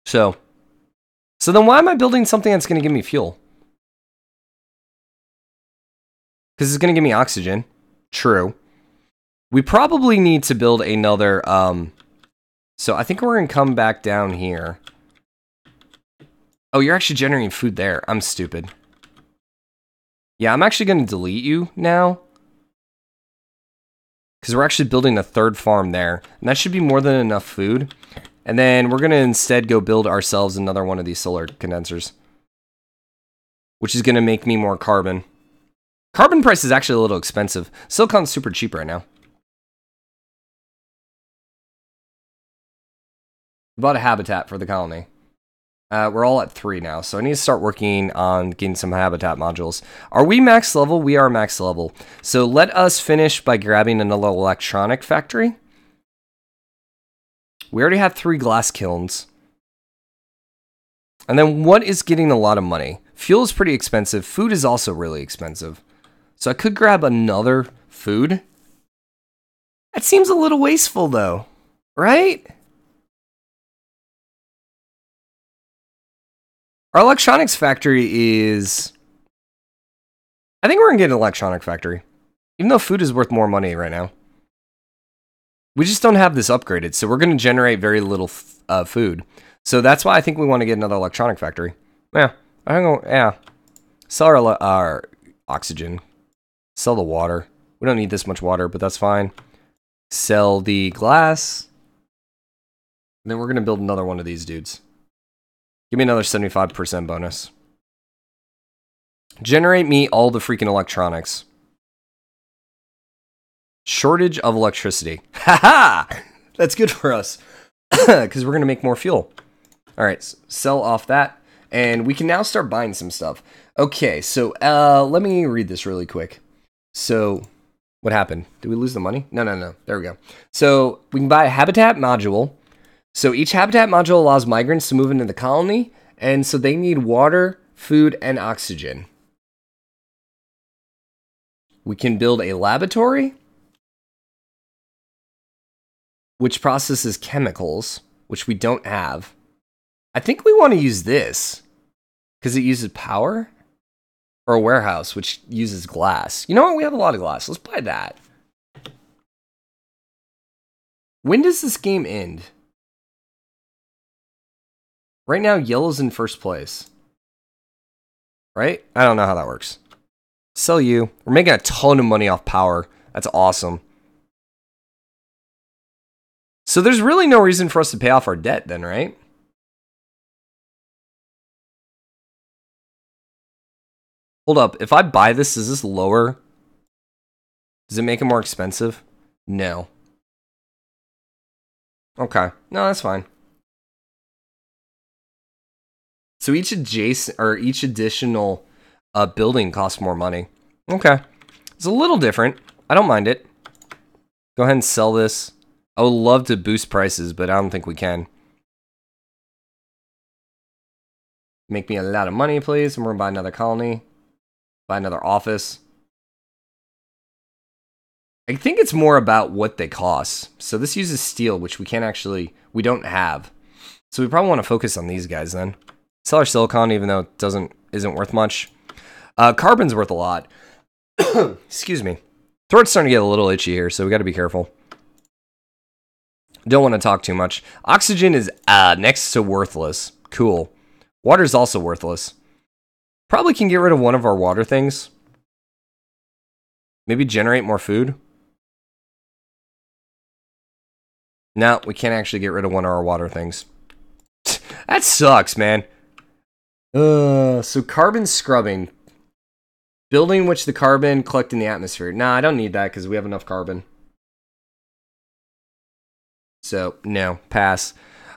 So then why am I building something that's going to give me fuel? Because it's going to give me oxygen. True. We probably need to build another, so I think we're going to come back down here. Oh, you're actually generating food there. I'm stupid. Yeah, I'm actually going to delete you now. Because we're actually building a third farm there. And that should be more than enough food. And then we're going to instead go build ourselves another one of these solar condensers. Which is going to make me more carbon. Carbon price is actually a little expensive. Silicon's super cheap right now. We bought a habitat for the colony. We're all at 3 now, so I need to start working on getting some habitat modules. Are we max level? We are max level. So let us finish by grabbing another electronic factory. We already have 3 glass kilns. And then what is getting a lot of money? Fuel is pretty expensive. Food is also really expensive. So I could grab another food. That seems a little wasteful though, right? Our electronics factory is... I think we're going to get an electronic factory. Even though food is worth more money right now. We just don't have this upgraded, so we're going to generate very little food. So that's why I think we want to get another electronic factory. Yeah. Yeah. Sell our oxygen. Sell the water. We don't need this much water, but that's fine. Sell the glass. And then we're going to build another one of these dudes. Give me another 75% bonus. Generate me all the freaking electronics. Shortage of electricity. Haha! That's good for us. Because we're going to make more fuel. Alright, sell off that. And we can now start buying some stuff. Okay, so let me read this really quick. So, what happened? Did we lose the money? No. There we go. So, we can buy a habitat module. So each habitat module allows migrants to move into the colony, and so they need water, food, and oxygen. We can build a laboratory, which processes chemicals, which we don't have. I think we want to use this, because it uses power, or a warehouse, which uses glass. You know what? We have a lot of glass. Let's buy that. When does this game end? Right now, yellow's in first place. Right? I don't know how that works. Sell you. We're making a ton of money off power. That's awesome. So there's really no reason for us to pay off our debt then, right? Hold up. If I buy this, does this lower? Does it make it more expensive? No. Okay. No, that's fine. So each adjacent or each additional building costs more money. Okay. It's a little different. I don't mind it. Go ahead and sell this. I would love to boost prices, but I don't think we can. Make me a lot of money, please. And we're going to buy another colony. Buy another office. I think it's more about what they cost. So this uses steel, which we can't actually... We don't have. So we probably want to focus on these guys then. Sell our silicon, even though it isn't worth much. Carbon's worth a lot. Excuse me. Throat's starting to get a little itchy here, so we got to be careful. Don't want to talk too much. Oxygen is next to worthless. Cool. Water's also worthless. Probably can get rid of one of our water things. Maybe generate more food. No, we can't actually get rid of one of our water things. That sucks, man. So carbon scrubbing. Building which the carbon collect in the atmosphere. Nah, I don't need that because we have enough carbon. So, no, pass.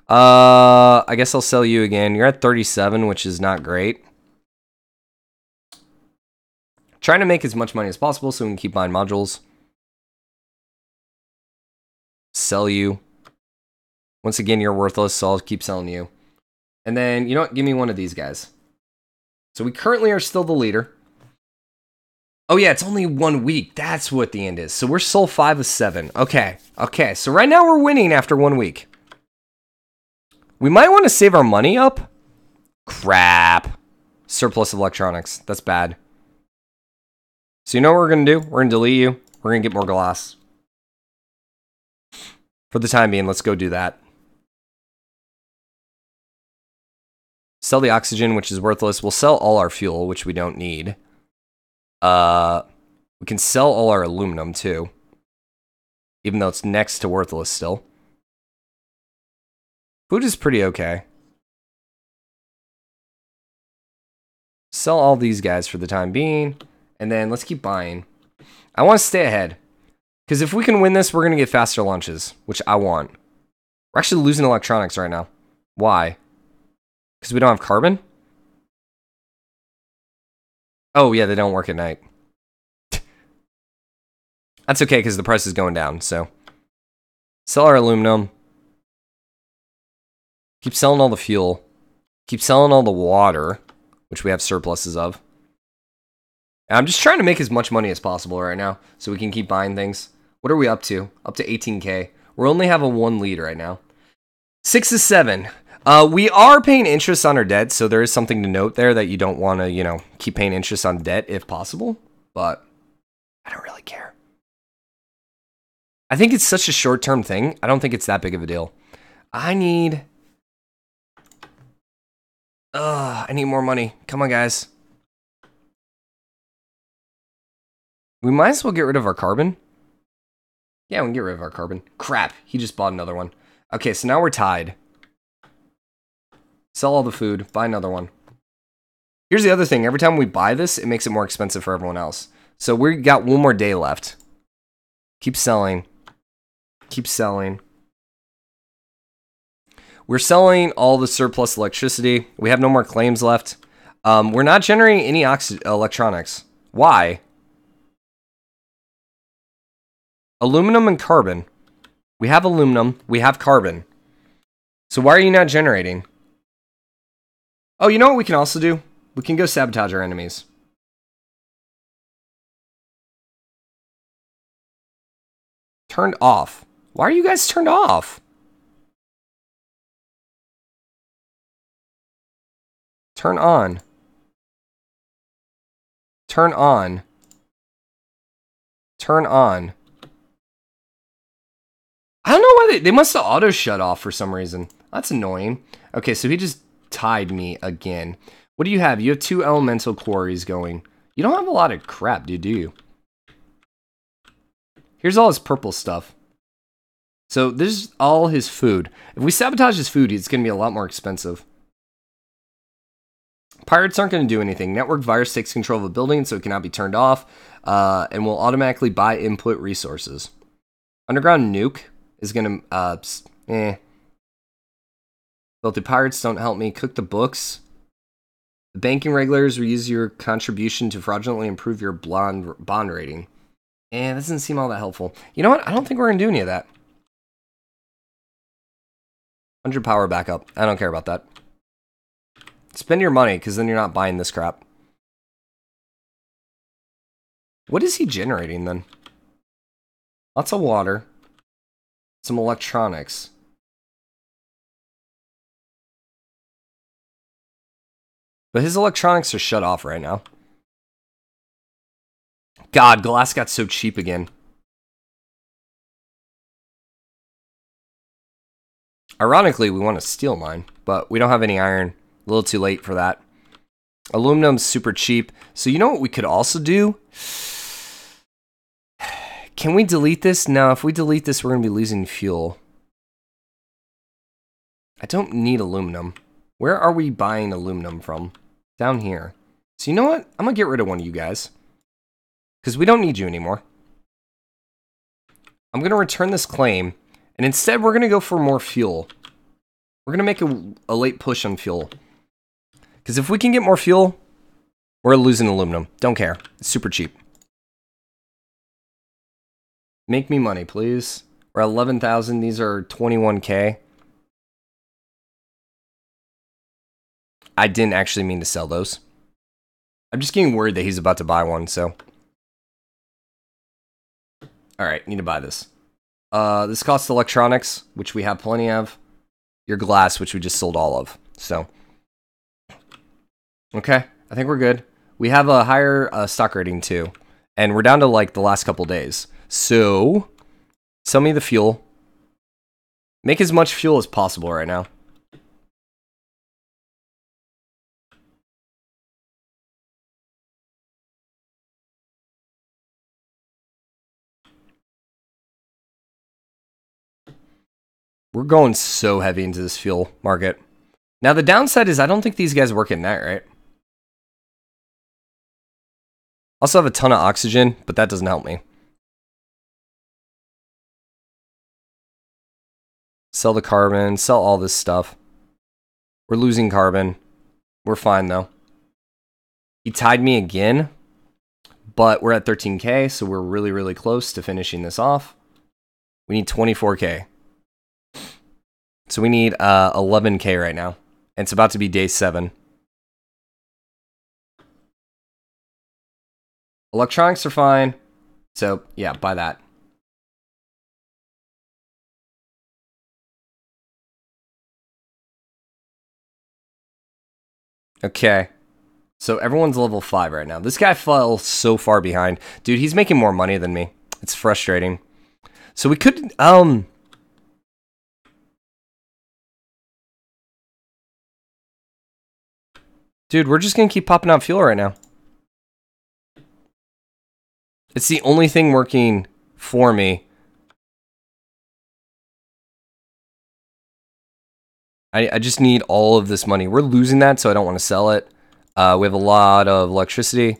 I guess I'll sell you again. You're at 37, which is not great. Trying to make as much money as possible so we can keep buying modules. Sell you. Once again, you're worthless, so I'll keep selling you. And then, you know what? Give me one of these guys. So we currently are still the leader. Oh yeah, it's only 1 week. That's what the end is. So we're sold 5 of 7. Okay. Okay, so right now we're winning after 1 week. We might want to save our money up. Crap. Surplus of electronics. That's bad. So you know what we're going to do? We're going to delete you. We're going to get more glass. For the time being, let's go do that. Sell the oxygen, which is worthless. We'll sell all our fuel, which we don't need. We can sell all our aluminum, too. Even though it's next to worthless still. Food is pretty okay. Sell all these guys for the time being. And then let's keep buying. I want to stay ahead. Because if we can win this, we're going to get faster lunches. Which I want. We're actually losing electronics right now. Why? Because we don't have carbon? Oh, yeah, they don't work at night. That's okay, because the price is going down, so. Sell our aluminum. Keep selling all the fuel. Keep selling all the water, which we have surpluses of. And I'm just trying to make as much money as possible right now, so we can keep buying things. What are we up to? Up to 18K. We only have a 1 lead right now. 6 of 7. We are paying interest on our debt, so there is something to note there that you don't want to, you know, keep paying interest on debt if possible. But I don't really care. I think it's such a short-term thing. I don't think it's that big of a deal. I need more money. Come on, guys. We might as well get rid of our carbon. Yeah, we can get rid of our carbon. Crap, he just bought another one. Okay, so now we're tied. Sell all the food, buy another one. Here's the other thing. Every time we buy this, it makes it more expensive for everyone else. So we got 1 more day left. Keep selling. Keep selling. We're selling all the surplus electricity. We have no more claims left. We're not generating any electronics. Why? Aluminum and carbon. We have aluminum. We have carbon. So why are you not generating? Oh, you know what we can also do? We can go sabotage our enemies. Turned off. Why are you guys turned off? Turn on. Turn on. Turn on. I don't know why they must have auto shut off for some reason. That's annoying. Okay, so he just tied me again. What do you have? You have 2 elemental quarries going. You don't have a lot of crap, do you? Here's all his purple stuff. So this is all his food. If we sabotage his food, it's going to be a lot more expensive. Pirates aren't going to do anything. Network virus takes control of a building, so it cannot be turned off, and will automatically buy input resources. Underground nuke is going to, Filthy pirates don't help me. Cook the books. The banking regulators will use your contribution to fraudulently improve your bond rating. That doesn't seem all that helpful. You know what? I don't think we're going to do any of that. 100 power backup. I don't care about that. Spend your money, because then you're not buying this crap. What is he generating, then? Lots of water. Some electronics. But his electronics are shut off right now. God, glass got so cheap again. Ironically, we want a steel mine, but we don't have any iron. A little too late for that. Aluminum's super cheap. So you know what we could also do? Can we delete this? No, if we delete this, we're going to be losing fuel. I don't need aluminum. Where are we buying aluminum from? Down here. So you know what? I'm going to get rid of one of you guys. Because we don't need you anymore. I'm going to return this claim. And instead, we're going to go for more fuel. We're going to make a late push on fuel. Because if we can get more fuel, we're losing aluminum. Don't care. It's super cheap. Make me money, please. We're at 11,000. These are 21K. I didn't actually mean to sell those. I'm just getting worried that he's about to buy one, so. Alright, need to buy this. This costs electronics, which we have plenty of. Your glass, which we just sold all of. So. Okay, I think we're good. We have a higher stock rating too. And we're down to like the last couple days. So, sell me the fuel. Make as much fuel as possible right now. We're going so heavy into this fuel market. Now, the downside is I don't think these guys work at night, right? Also have a ton of oxygen, but that doesn't help me. Sell the carbon, sell all this stuff. We're losing carbon. We're fine, though. He tied me again, but we're at 13K, so we're really, really close to finishing this off. We need 24K. So we need 11K right now. And it's about to be day 7. Electronics are fine. So, yeah, buy that. Okay. So everyone's level 5 right now. This guy fell so far behind. Dude, he's making more money than me. It's frustrating. So we could, dude, we're just gonna keep popping out fuel right now. It's the only thing working for me. I just need all of this money. We're losing that, so I don't want to sell it. We have a lot of electricity, a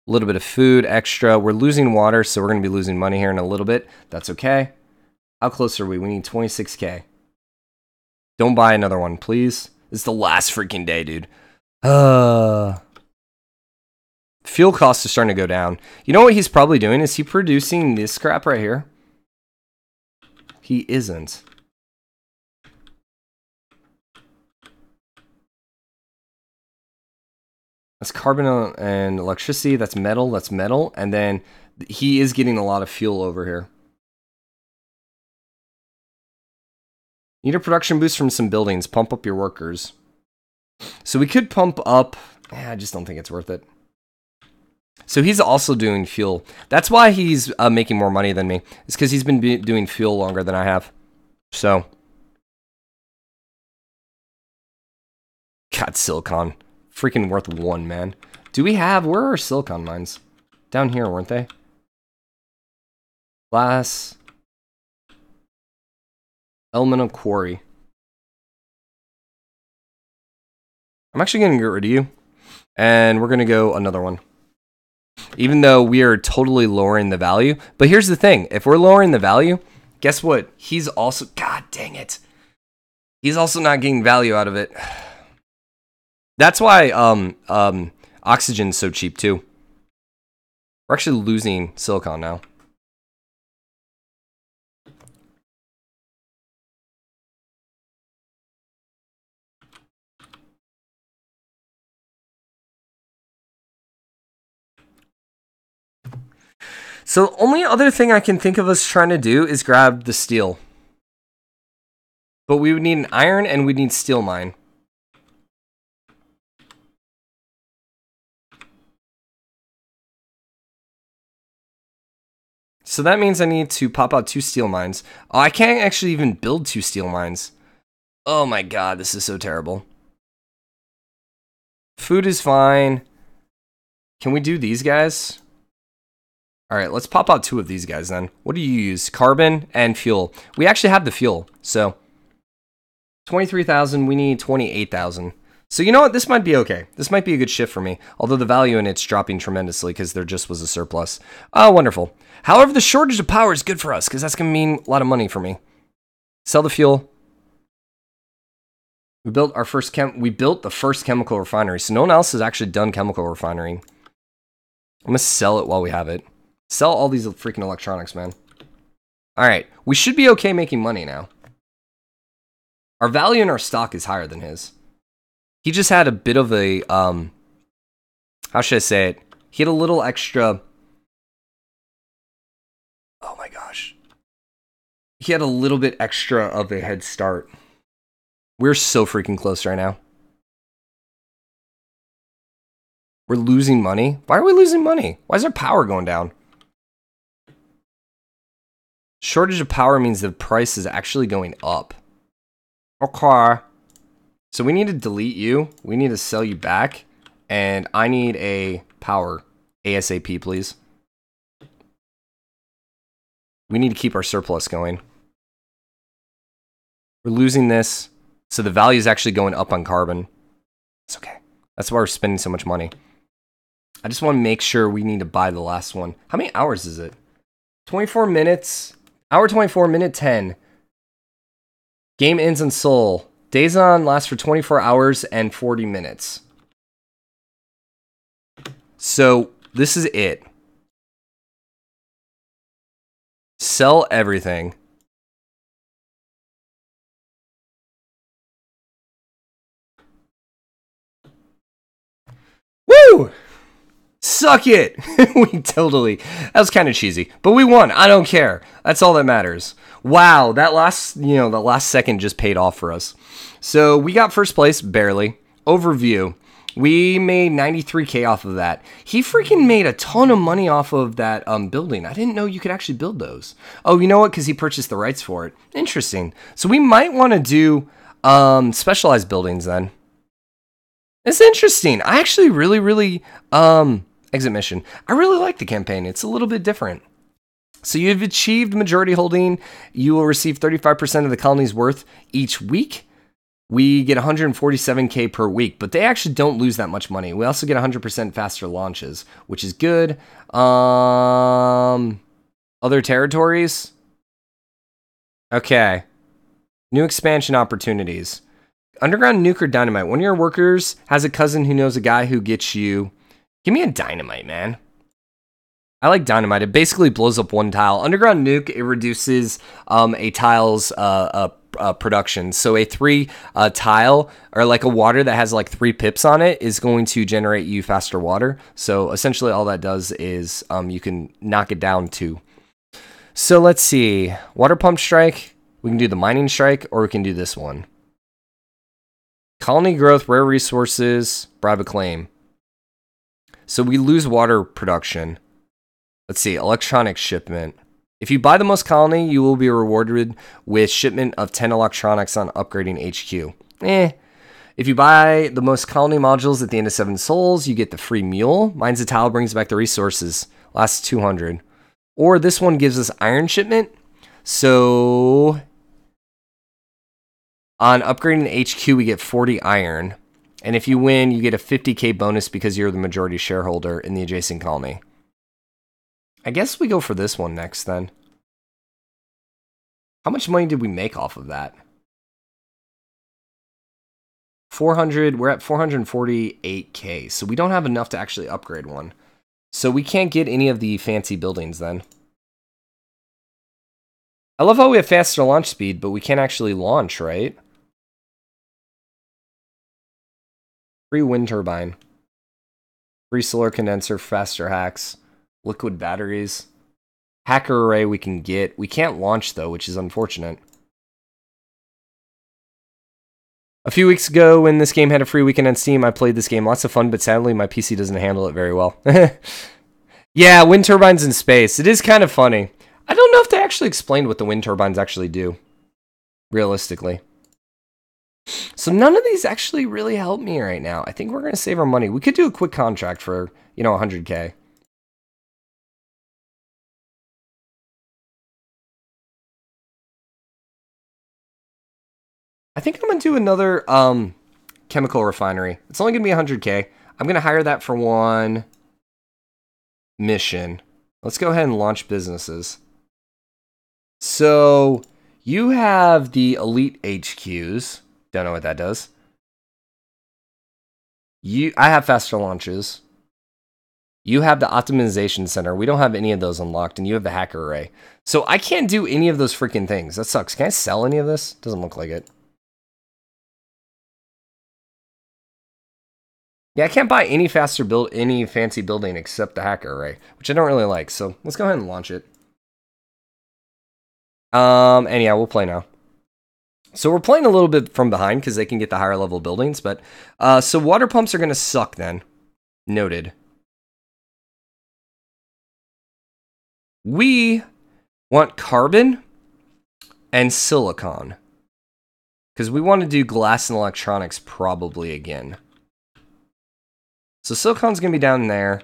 little bit of food extra. We're losing water, so we're going to be losing money here in a little bit. That's okay. How close are we? We need 26K. Don't buy another one, please. It's the last freaking day, dude. Fuel costs are starting to go down. You know what he's probably doing? Is he producing this crap right here? He isn't. That's carbon and electricity. That's metal. That's metal. And then he is getting a lot of fuel over here. Need a production boost from some buildings. Pump up your workers. So we could pump up. I just don't think it's worth it. So he's also doing fuel. That's why he's making more money than me. It's because he's been doing fuel longer than I have. So. God, silicon. Freaking worth 1, man. Do we have... Where are our silicon mines? Down here, weren't they? Glass. Elemental quarry. I'm actually going to get rid of you. And we're going to go another one. Even though we are totally lowering the value. But here's the thing. If we're lowering the value, guess what? He's also... God dang it. He's also not getting value out of it. That's why oxygen's so cheap too. We're actually losing silicon now. So the only other thing I can think of us trying to do is grab the steel. But we would need an iron and we'd need steel mine. So that means I need to pop out 2 steel mines. Oh, I can't actually even build 2 steel mines. Oh my god, this is so terrible. Food is fine. Can we do these guys? Alright, let's pop out 2 of these guys then. What do you use? Carbon and fuel. We actually have the fuel, so 23,000, we need 28,000. So you know what? This might be okay. This might be a good shift for me. Although the value in it's dropping tremendously because there just was a surplus. Oh, wonderful. However, the shortage of power is good for us because that's going to mean a lot of money for me. Sell the fuel. We built our first the first chemical refinery. So no one else has actually done chemical refinery. I'm going to sell it while we have it. Sell all these freaking electronics, man. All right. We should be okay making money now. Our value in our stock is higher than his. He just had a bit of a, how should I say it? He had a little extra, oh my gosh. He had a little bit extra of a head start. We're so freaking close right now. We're losing money. Why are we losing money? Why is our power going down? Shortage of power means the price is actually going up. Okay. So we need to delete you. We need to sell you back. And I need a power. ASAP, please. We need to keep our surplus going. We're losing this. So the value is actually going up on carbon. It's okay. That's why we're spending so much money. I just want to make sure we need to buy the last one. How many hours is it? 24 minutes. Hour 24, minute 10. Game ends on Seoul. Days on lasts for 24 hours and 40 minutes. So this is it. Sell everything. Woo! Suck it! We totally... That was kind of cheesy. But we won. I don't care. That's all that matters. Wow, that last, the last second just paid off for us. So we got first place, barely. Overview. We made 93K off of that. He freaking made a ton of money off of that building. I didn't know you could actually build those. Oh, you know what? Because he purchased the rights for it. Interesting. So we might want to do specialized buildings then. It's interesting. I actually really, exit mission. I really like the campaign. It's a little bit different. So you've achieved majority holding. You will receive 35% of the colony's worth each week. We get 147K per week, but they actually don't lose that much money. We also get 100% faster launches, which is good. Other territories? Okay. New expansion opportunities. Underground nuke or dynamite. One of your workers has a cousin who knows a guy who gets you... Give me a dynamite, man. I like dynamite. It basically blows up one tile. Underground nuke, it reduces a tile's production. So a 3 tile, or like a water that has like 3 pips on it, is going to generate you faster water. So essentially all that does is you can knock it down 2. So let's see. Water pump strike. We can do the mining strike, or we can do this one. Colony growth, rare resources, bribe a claim. So we lose water production. Let's see, electronic shipment. If you buy the most colony, you will be rewarded with shipment of 10 electronics on upgrading HQ. If you buy the most colony modules at the end of 7 souls, you get the free mule. Mines a tile, brings back the resources. Lasts 200. Or this one gives us iron shipment. So on upgrading HQ, we get 40 iron. And if you win, you get a 50K bonus because you're the majority shareholder in the adjacent colony. I guess we go for this one next then. How much money did we make off of that? 400, we're at 448K. So we don't have enough to actually upgrade one. So we can't get any of the fancy buildings then. I love how we have faster launch speed, but we can't actually launch, right? Free wind turbine. Free solar condenser, faster hacks. Liquid batteries. Hacker array we can get. We can't launch though, which is unfortunate. A few weeks ago when this game had a free weekend on Steam, I played this game. Lots of fun, but sadly my PC doesn't handle it very well. Yeah, wind turbines in space. It is kind of funny. I don't know if they actually explained what the wind turbines actually do. Realistically. So none of these actually really help me right now. I think we're going to save our money. We could do a quick contract for, 100K. I think I'm going to do another chemical refinery. It's only going to be 100K. I'm going to hire that for one mission. Let's go ahead and launch businesses. So you have the elite HQs. Don't know what that does. I have faster launches. You have the optimization center. We don't have any of those unlocked, and you have the hacker array. So I can't do any of those freaking things. That sucks. Can I sell any of this? Doesn't look like it. Yeah, I can't buy any any fancy building except the hacker array, which I don't really like. So let's go ahead and launch it. And yeah, we'll play now. So we're playing a little bit from behind because they can get the higher level buildings, but so water pumps are gonna suck then. Noted. We want carbon and silicon because we want to do glass and electronics probably again. So silicon's gonna be down there.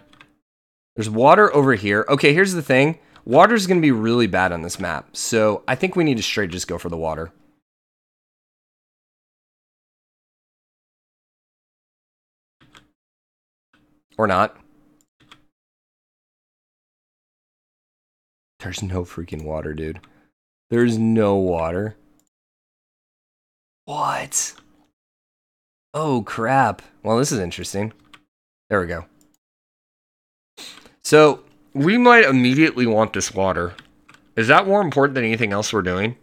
There's water over here. Okay, here's the thing. Water's gonna be really bad on this map, so I think we need to straight just go for the water. Or not. There's no freaking water, dude. There's no water. What? Oh, crap. Well, this is interesting. There we go. So, we might immediately want this water. Is that more important than anything else we're doing?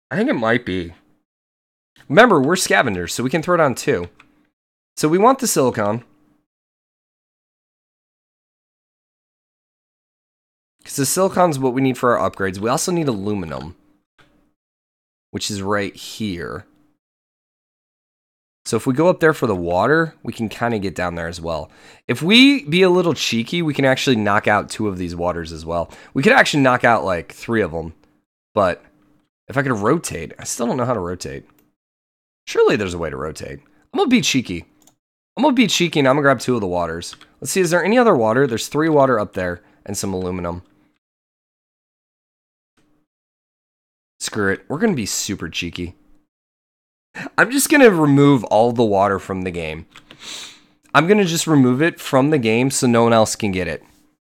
I think it might be. Remember, we're scavengers, so we can throw down 2. So we want the silicon. Because the silicon's what we need for our upgrades. We also need aluminum, which is right here. So if we go up there for the water, we can kind of get down there as well. If we be a little cheeky, we can actually knock out 2 of these waters as well. We could actually knock out like 3 of them. But if I could rotate, I still don't know how to rotate. Surely there's a way to rotate. I'm going to be cheeky. I'm going to be cheeky and I'm going to grab 2 of the waters. Let's see, is there any other water? There's 3 water up there and some aluminum. Screw it. We're going to be super cheeky. I'm just going to remove all the water from the game. I'm going to just remove it from the game so no one else can get it.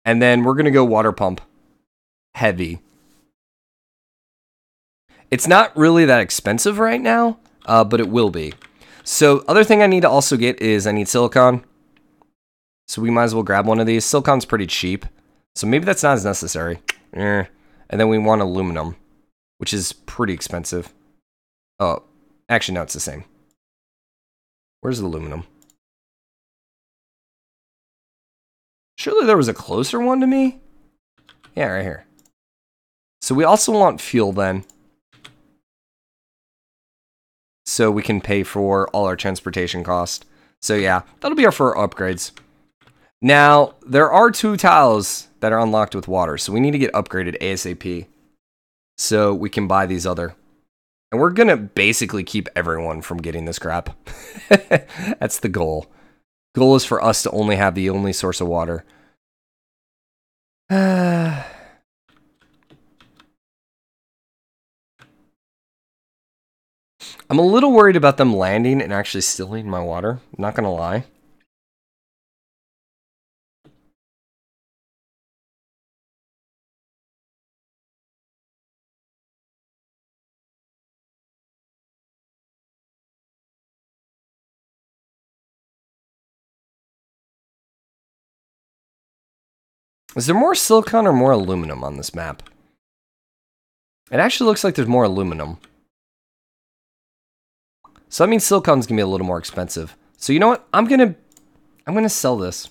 And then we're going to go water pump. Heavy. It's not really that expensive right now, but it will be. So, other thing I need to also get is I need silicon. So we might as well grab one of these. Silicon's pretty cheap. So maybe that's not as necessary. And then we want aluminum, which is pretty expensive. Oh, actually, no, it's the same. Where's the aluminum? Surely there was a closer one to me? Yeah, right here. So we also want fuel then. So we can pay for all our transportation cost. So yeah, that'll be for our upgrades. Now, there are 2 tiles that are unlocked with water, so we need to get upgraded ASAP. So we can buy these other. And we're going to basically keep everyone from getting this crap. That's the goal. Goal is for us to only have the only source of water. I'm a little worried about them landing and actually stealing my water. I'm not going to lie. Is there more silicon or more aluminum on this map? It actually looks like there's more aluminum. So that means silicon's gonna be a little more expensive. So you know what? I'm gonna sell this.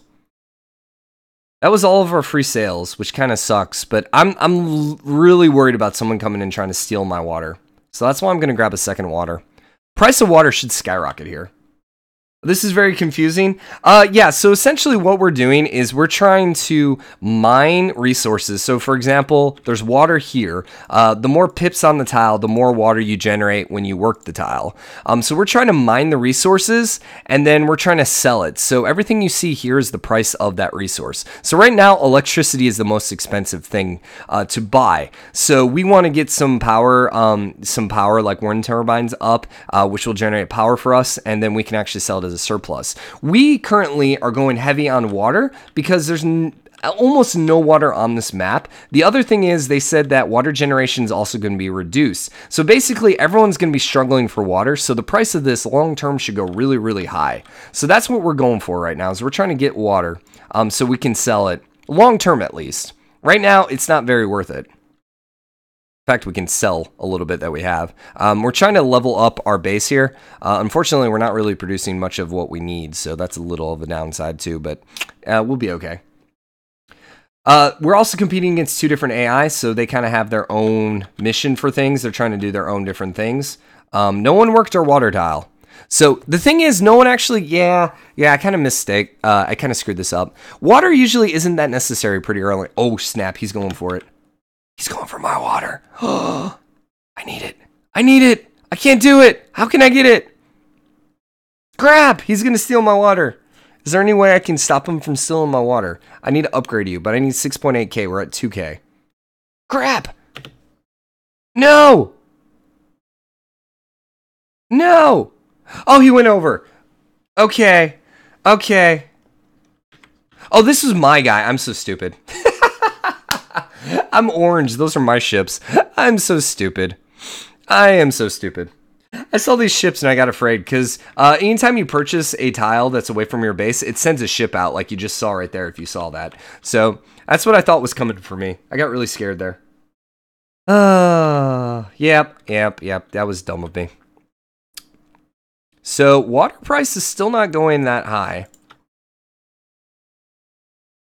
That was all of our free sales, which kind of sucks, but I'm really worried about someone coming in trying to steal my water. So that's why I'm gonna grab a second water. Price of water should skyrocket here. This is very confusing. Yeah, so essentially what we're doing is we're trying to mine resources. So for example, there's water here. The more pips on the tile, the more water you generate when you work the tile. So we're trying to mine the resources and then we're trying to sell it. So everything you see here is the price of that resource. So right now, electricity is the most expensive thing to buy. So we want to get some power like wind turbines up, which will generate power for us, and then we can actually sell it as a surplus. We currently are going heavy on water because there's almost no water on this map. The other thing is they said that water generation is also going to be reduced. So basically everyone's going to be struggling for water. So the price of this long term should go really, really high. So that's what we're going for right now is we're trying to get water so we can sell it long term at least. Right now, it's not very worth it. In fact, we can sell a little bit that we have. We're trying to level up our base here. Unfortunately, we're not really producing much of what we need, so that's a little of a downside too, but we'll be okay. We're also competing against 2 different AI, so they kind of have their own mission for things. They're trying to do their own different things. No one worked our water tile. So the thing is, no one actually, I kind of mistake. I kind of screwed this up. Water usually isn't that necessary pretty early. Oh, snap, he's going for it. He's going for my water. Oh, I need it. I need it. I can't do it. How can I get it? Crap, he's going to steal my water. Is there any way I can stop him from stealing my water? I need to upgrade you, but I need 6.8k. We're at 2k. Crap. No. No. Oh, he went over. Okay. Okay. Oh, this was my guy. I'm so stupid. I'm orange. Those are my ships. I'm so stupid. I am so stupid. I saw these ships and I got afraid because anytime you purchase a tile that's away from your base, it sends a ship out like you just saw right there if you saw that. So that's what I thought was coming for me. I got really scared there. Yep. That was dumb of me. So water price is still not going that high.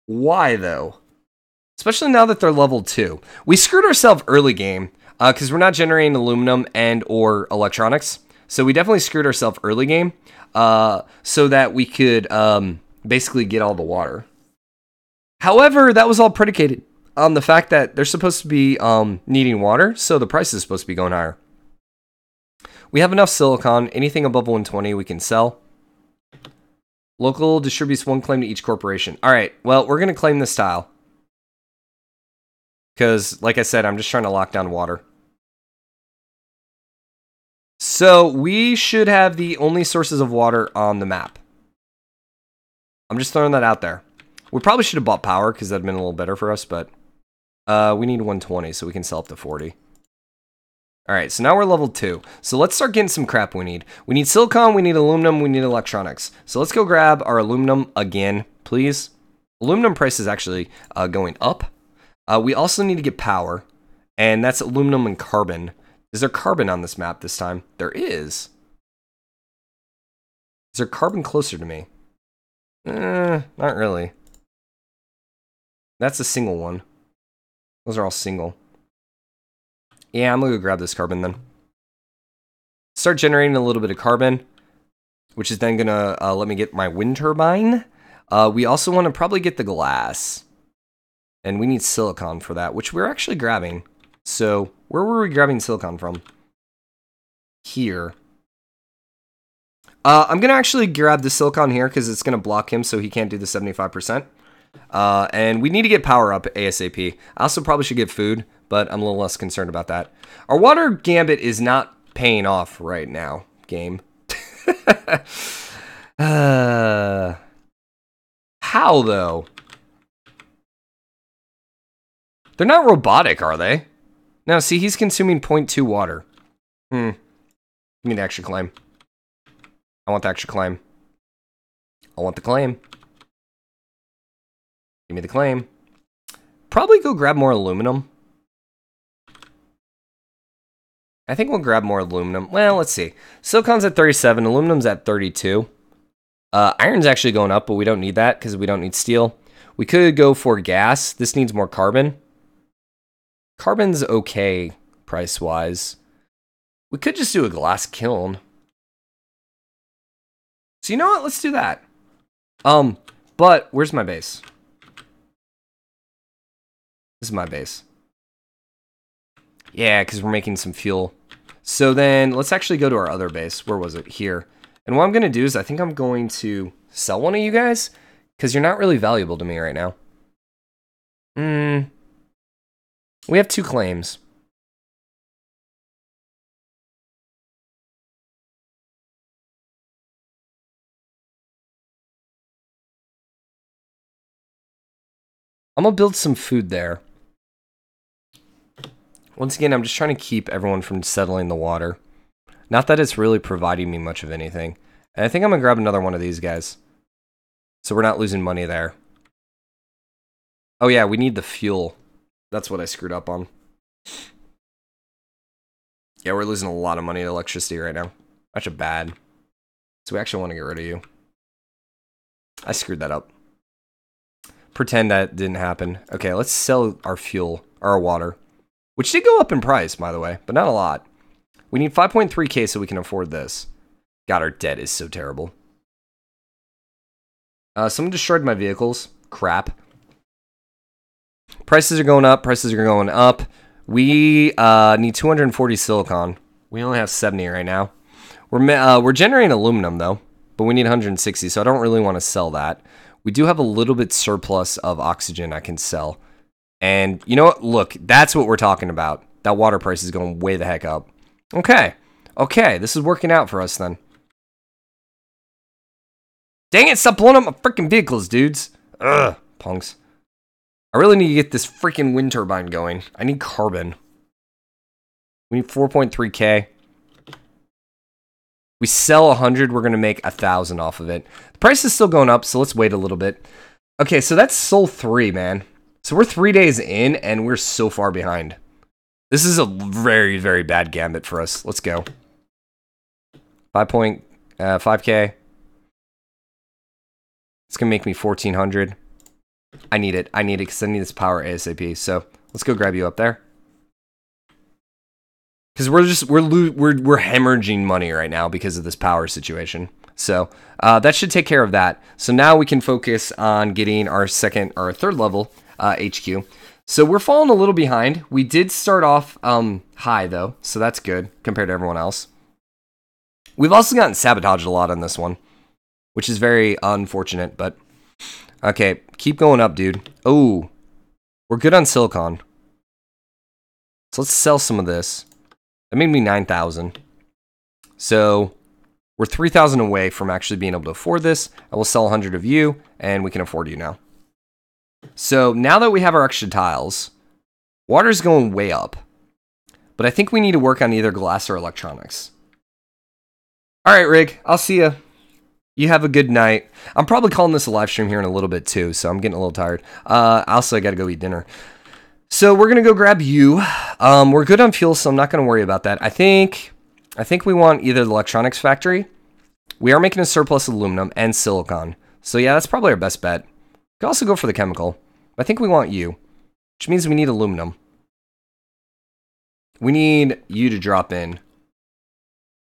Why though? Especially now that they're level 2. We screwed ourselves early game because we're not generating aluminum and or electronics. So we definitely screwed ourselves early game so that we could basically get all the water. However, that was all predicated on the fact that they're supposed to be needing water, so the price is supposed to be going higher. We have enough silicon. Anything above 120 we can sell. Local distributes 1 claim to each corporation. All right, well, we're going to claim this tile. Because, like I said, I'm just trying to lock down water. So, we should have the only sources of water on the map. I'm just throwing that out there. We probably should have bought power, because that would have been a little better for us, but we need 120, so we can sell up to 40. Alright, so now we're level 2. So let's start getting some crap we need. We need silicon, we need aluminum, we need electronics. So let's go grab our aluminum again, please. Aluminum price is actually going up. We also need to get power, and that's aluminum and carbon. Is there carbon on this map this time? There is. Is there carbon closer to me? Not really. That's a single one. Those are all single. Yeah, I'm going to go grab this carbon then. Start generating a little bit of carbon, which is then going to let me get my wind turbine. We also want to probably get the glass. And we need silicon for that, which we're actually grabbing. So, where were we grabbing silicon from? Here. I'm going to actually grab the silicon here because it's going to block him so he can't do the 75%. And we need to get power up ASAP. I also probably should get food, but I'm a little less concerned about that. Our water gambit is not paying off right now, game. How, though? They're not robotic, are they? No, see, he's consuming 0.2 water. Give me the extra claim. I want the extra claim. I want the claim. Give me the claim. Probably go grab more aluminum. I think we'll grab more aluminum. Well, let's see. Silicon's at 37. Aluminum's at 32. Iron's actually going up, but we don't need that because we don't need steel. We could go for gas. This needs more carbon. Carbon's okay price-wise. We could just do a glass kiln. So you know what? Let's do that. But where's my base? This is my base. Yeah, because we're making some fuel. So then let's actually go to our other base. Where was it? Here. And what I'm going to do is I think I'm going to sell one of you guys because you're not really valuable to me right now. We have 2 claims. I'm going to build some food there. Once again, I'm just trying to keep everyone from settling the water. Not that it's really providing me much of anything. And I think I'm going to grab another one of these guys. So we're not losing money there. Oh yeah, we need the fuel. That's what I screwed up on. Yeah, we're losing a lot of money to electricity right now. That's bad. So we actually want to get rid of you. I screwed that up. Pretend that didn't happen. Okay, let's sell our fuel, or our water. Which did go up in price, by the way, but not a lot. We need 5.3k so we can afford this. God, our debt is so terrible. Someone destroyed my vehicles. Crap. Prices are going up. Prices are going up. We need 240 silicon. We only have 70 right now. We're generating aluminum, though, but we need 160, so I don't really want to sell that. We do have a little bit surplus of oxygen I can sell. And you know what? Look, that's what we're talking about. That water price is going way the heck up. Okay. Okay, this is working out for us then. Dang it, stop blowing up my freaking vehicles, dudes. Ugh, punks. I really need to get this freaking wind turbine going. I need carbon. We need 4.3k. We sell 100, we're going to make 1,000 off of it. The price is still going up, so let's wait a little bit. Okay, so that's Sol 3, man. So we're 3 days in, and we're so far behind. This is a very, very bad gambit for us. Let's go. 5k. It's going to make me 1,400. I need it. I need it because I need this power ASAP. So let's go grab you up there. Because we're hemorrhaging money right now because of this power situation. So that should take care of that. So now we can focus on getting our second or third level HQ. So we're falling a little behind. We did start off high though, so that's good compared to everyone else. We've also gotten sabotaged a lot on this one, which is very unfortunate, but okay, keep going up, dude. Oh, we're good on silicon. So let's sell some of this. That made me 9,000. So we're 3,000 away from actually being able to afford this. I will sell 100 of you, and we can afford you now. So now that we have our extra tiles, water's going way up. But I think we need to work on either glass or electronics. All right, Rig, I'll see you. You have a good night. I'm probably calling this a live stream here in a little bit too, so I'm getting a little tired. Also, I got to go eat dinner. So we're going to go grab you. We're good on fuel, so I'm not going to worry about that. I think we want either the electronics factory. We are making a surplus of aluminum and silicon. So yeah, that's probably our best bet. We can also go for the chemical. I think we want you, which means we need aluminum. We need you to drop in.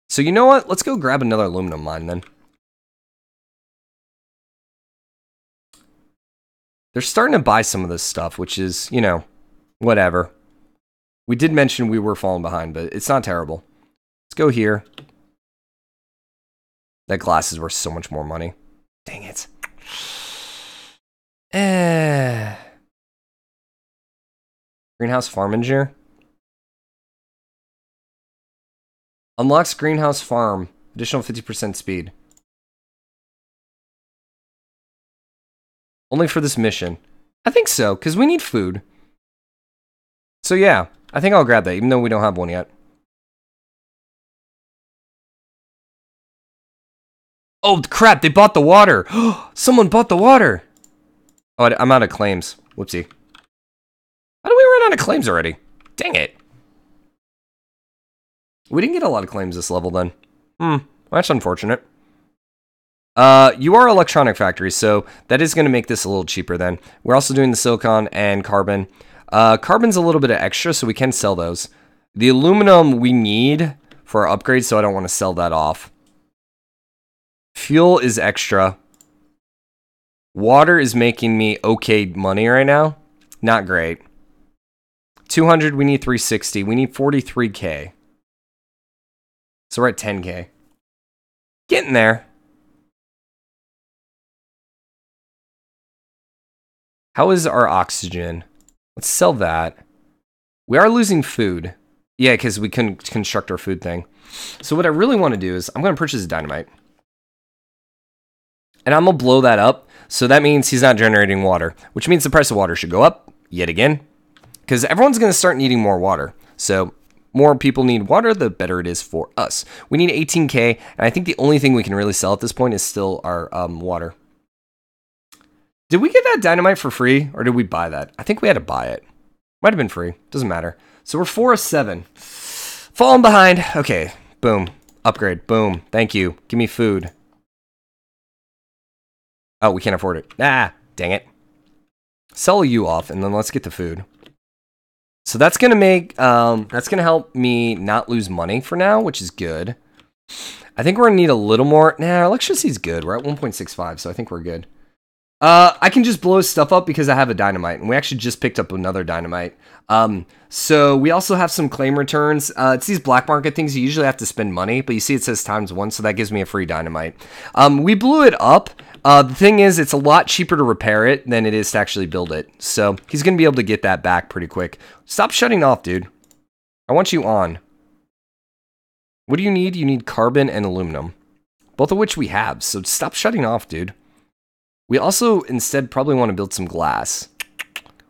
So you know what? Let's go grab another aluminum mine then. They're starting to buy some of this stuff, which is, you know, whatever. We did mention we were falling behind, but it's not terrible. Let's go here. That glass is worth so much more money. Dang it. Greenhouse farm engineer. Unlocks greenhouse farm. Additional 50% speed. Only for this mission. I think so, because we need food. So yeah, I think I'll grab that, even though we don't have one yet. Oh crap, they bought the water! Someone bought the water! Oh, I'm out of claims. Whoopsie. How do we run out of claims already? Dang it. We didn't get a lot of claims this level then. That's unfortunate. You are electronic factory, so that is going to make this a little cheaper then. We're also doing the silicon and carbon. Carbon's a little bit of extra, so we can sell those. The aluminum we need for our upgrade, so I don't want to sell that off. Fuel is extra. Water is making me okay money right now. Not great. 200, we need 360. We need 43k. So we're at 10k. Getting there. How is our oxygen? Let's sell that. We are losing food. Yeah, because we couldn't construct our food thing. So what I really want to do is I'm going to purchase a dynamite. And I'm going to blow that up. So that means he's not generating water, which means the price of water should go up yet again. Because everyone's going to start needing more water. So more people need water, the better it is for us. We need 18k, and I think the only thing we can really sell at this point is still our water. Did we get that dynamite for free, or did we buy that? I think we had to buy it. Might have been free. Doesn't matter. So we're 4 of 7. Falling behind. Okay, boom. Upgrade, boom. Thank you. Give me food. Oh, we can't afford it. Ah, dang it. Sell you off, and then let's get the food. So that's gonna make, that's gonna help me not lose money for now, which is good. I think we're gonna need a little more. Nah, electricity's good. We're at 1.65, so I think we're good. I can just blow stuff up because I have a dynamite, and we actually just picked up another dynamite. So we also have some claim returns. It's these black market things. You usually have to spend money, but you see it says ×1, so that gives me a free dynamite. We blew it up. The thing is, it's a lot cheaper to repair it than it is to actually build it. So he's going to be able to get that back pretty quick. Stop shutting off, dude. I want you on. What do you need? You need carbon and aluminum, both of which we have. So stop shutting off, dude. We also instead probably want to build some glass,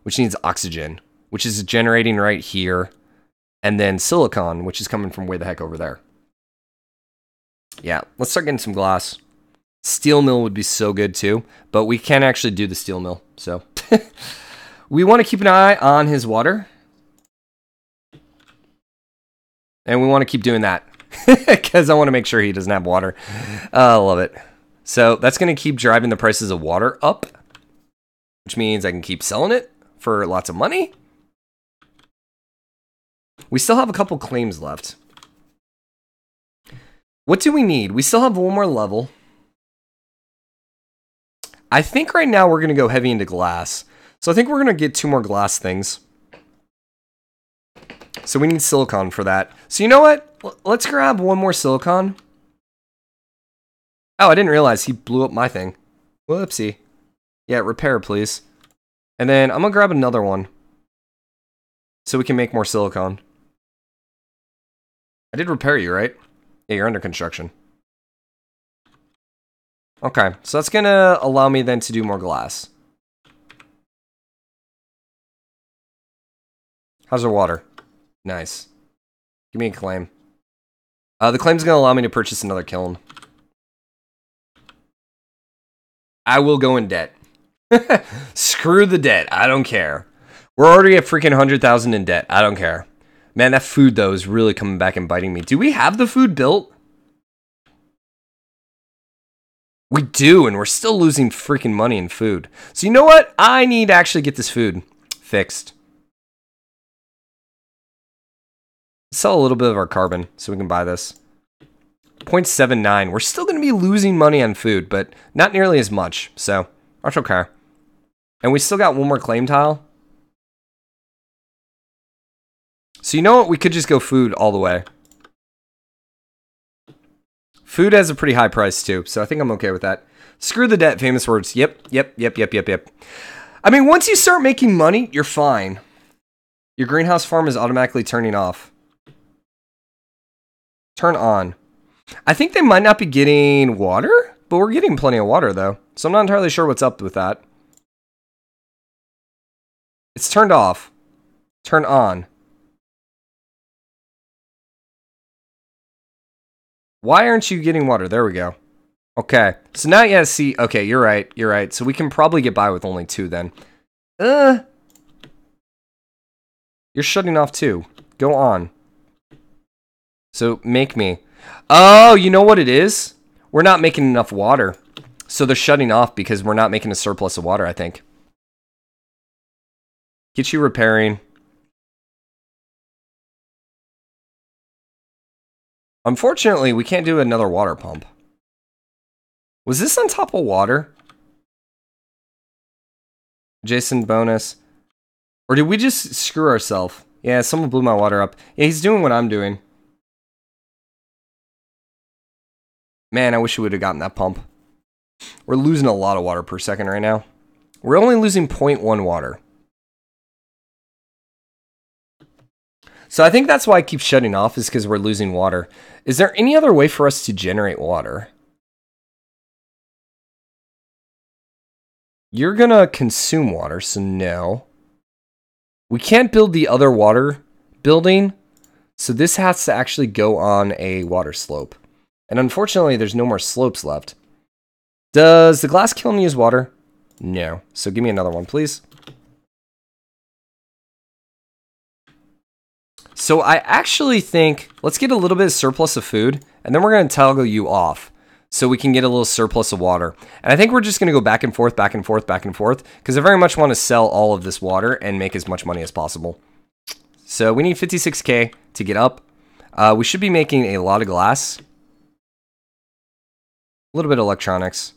which needs oxygen, which is generating right here. And then silicon, which is coming from way the heck over there. Yeah, let's start getting some glass. Steel mill would be so good too, but we can't actually do the steel mill, so. We want to keep an eye on his water. And we want to keep doing that, because I want to make sure he doesn't have water. I love it. So that's going to keep driving the prices of water up, which means I can keep selling it for lots of money. We still have a couple claims left. What do we need? We still have one more level. I think right now we're going to go heavy into glass. So I think we're going to get 2 more glass things. So we need silicon for that. So you know what? Let's grab 1 more silicon. Oh, I didn't realize he blew up my thing. Whoopsie. Yeah, repair, please. And then I'm going to grab another one, so we can make more silicon. I did repair you, right? Yeah, you're under construction. Okay, so that's going to allow me then to do more glass. How's our water? Nice. Give me a claim. The claim's going to allow me to purchase another kiln. I will go in debt. Screw the debt. I don't care. We're already at freaking 100,000 in debt. I don't care. Man, that food, though, is really coming back and biting me. Do we have the food built? We do, and we're still losing freaking money in food. So you know what? I need to actually get this food fixed. Sell a little bit of our carbon so we can buy this. 0.79. We're still going to be losing money on food, but not nearly as much. So that's okay. And we still got 1 more claim tile. So you know what? We could just go food all the way. Food has a pretty high price too, so I think I'm okay with that. Screw the debt, famous words. Yep. I mean, once you start making money, you're fine. Your greenhouse farm is automatically turning off. Turn on. I think they might not be getting water, but we're getting plenty of water though. So I'm not entirely sure what's up with that. It's turned off. Turn on. Why aren't you getting water? There we go. Okay. So now, yeah, see, okay, you're right. So we can probably get by with only 2 then. You're shutting off too. Go on. So make me. Oh, you know what it is? We're not making enough water. So they're shutting off because we're not making a surplus of water, I think. Get you repairing. Unfortunately, we can't do another water pump. Was this on top of water? Jason bonus. Or did we just screw ourselves? Yeah, someone blew my water up. Yeah, he's doing what I'm doing. Man, I wish we would have gotten that pump. We're losing a lot of water per second right now. We're only losing 0.1 water. So I think that's why I keep shutting off, is because we're losing water. Is there any other way for us to generate water? You're gonna consume water, so no. We can't build the other water building, so this has to actually go on a water slope. And unfortunately, there's no more slopes left. Does the glass kiln use water? No. So give me another one, please. So I actually think, let's get a little bit of surplus of food, and then we're going to toggle you off so we can get a little surplus of water. And I think we're just going to go back and forth, back and forth, back and forth, because I very much want to sell all of this water and make as much money as possible. So we need 56K to get up. We should be making a lot of glass. A little bit of electronics.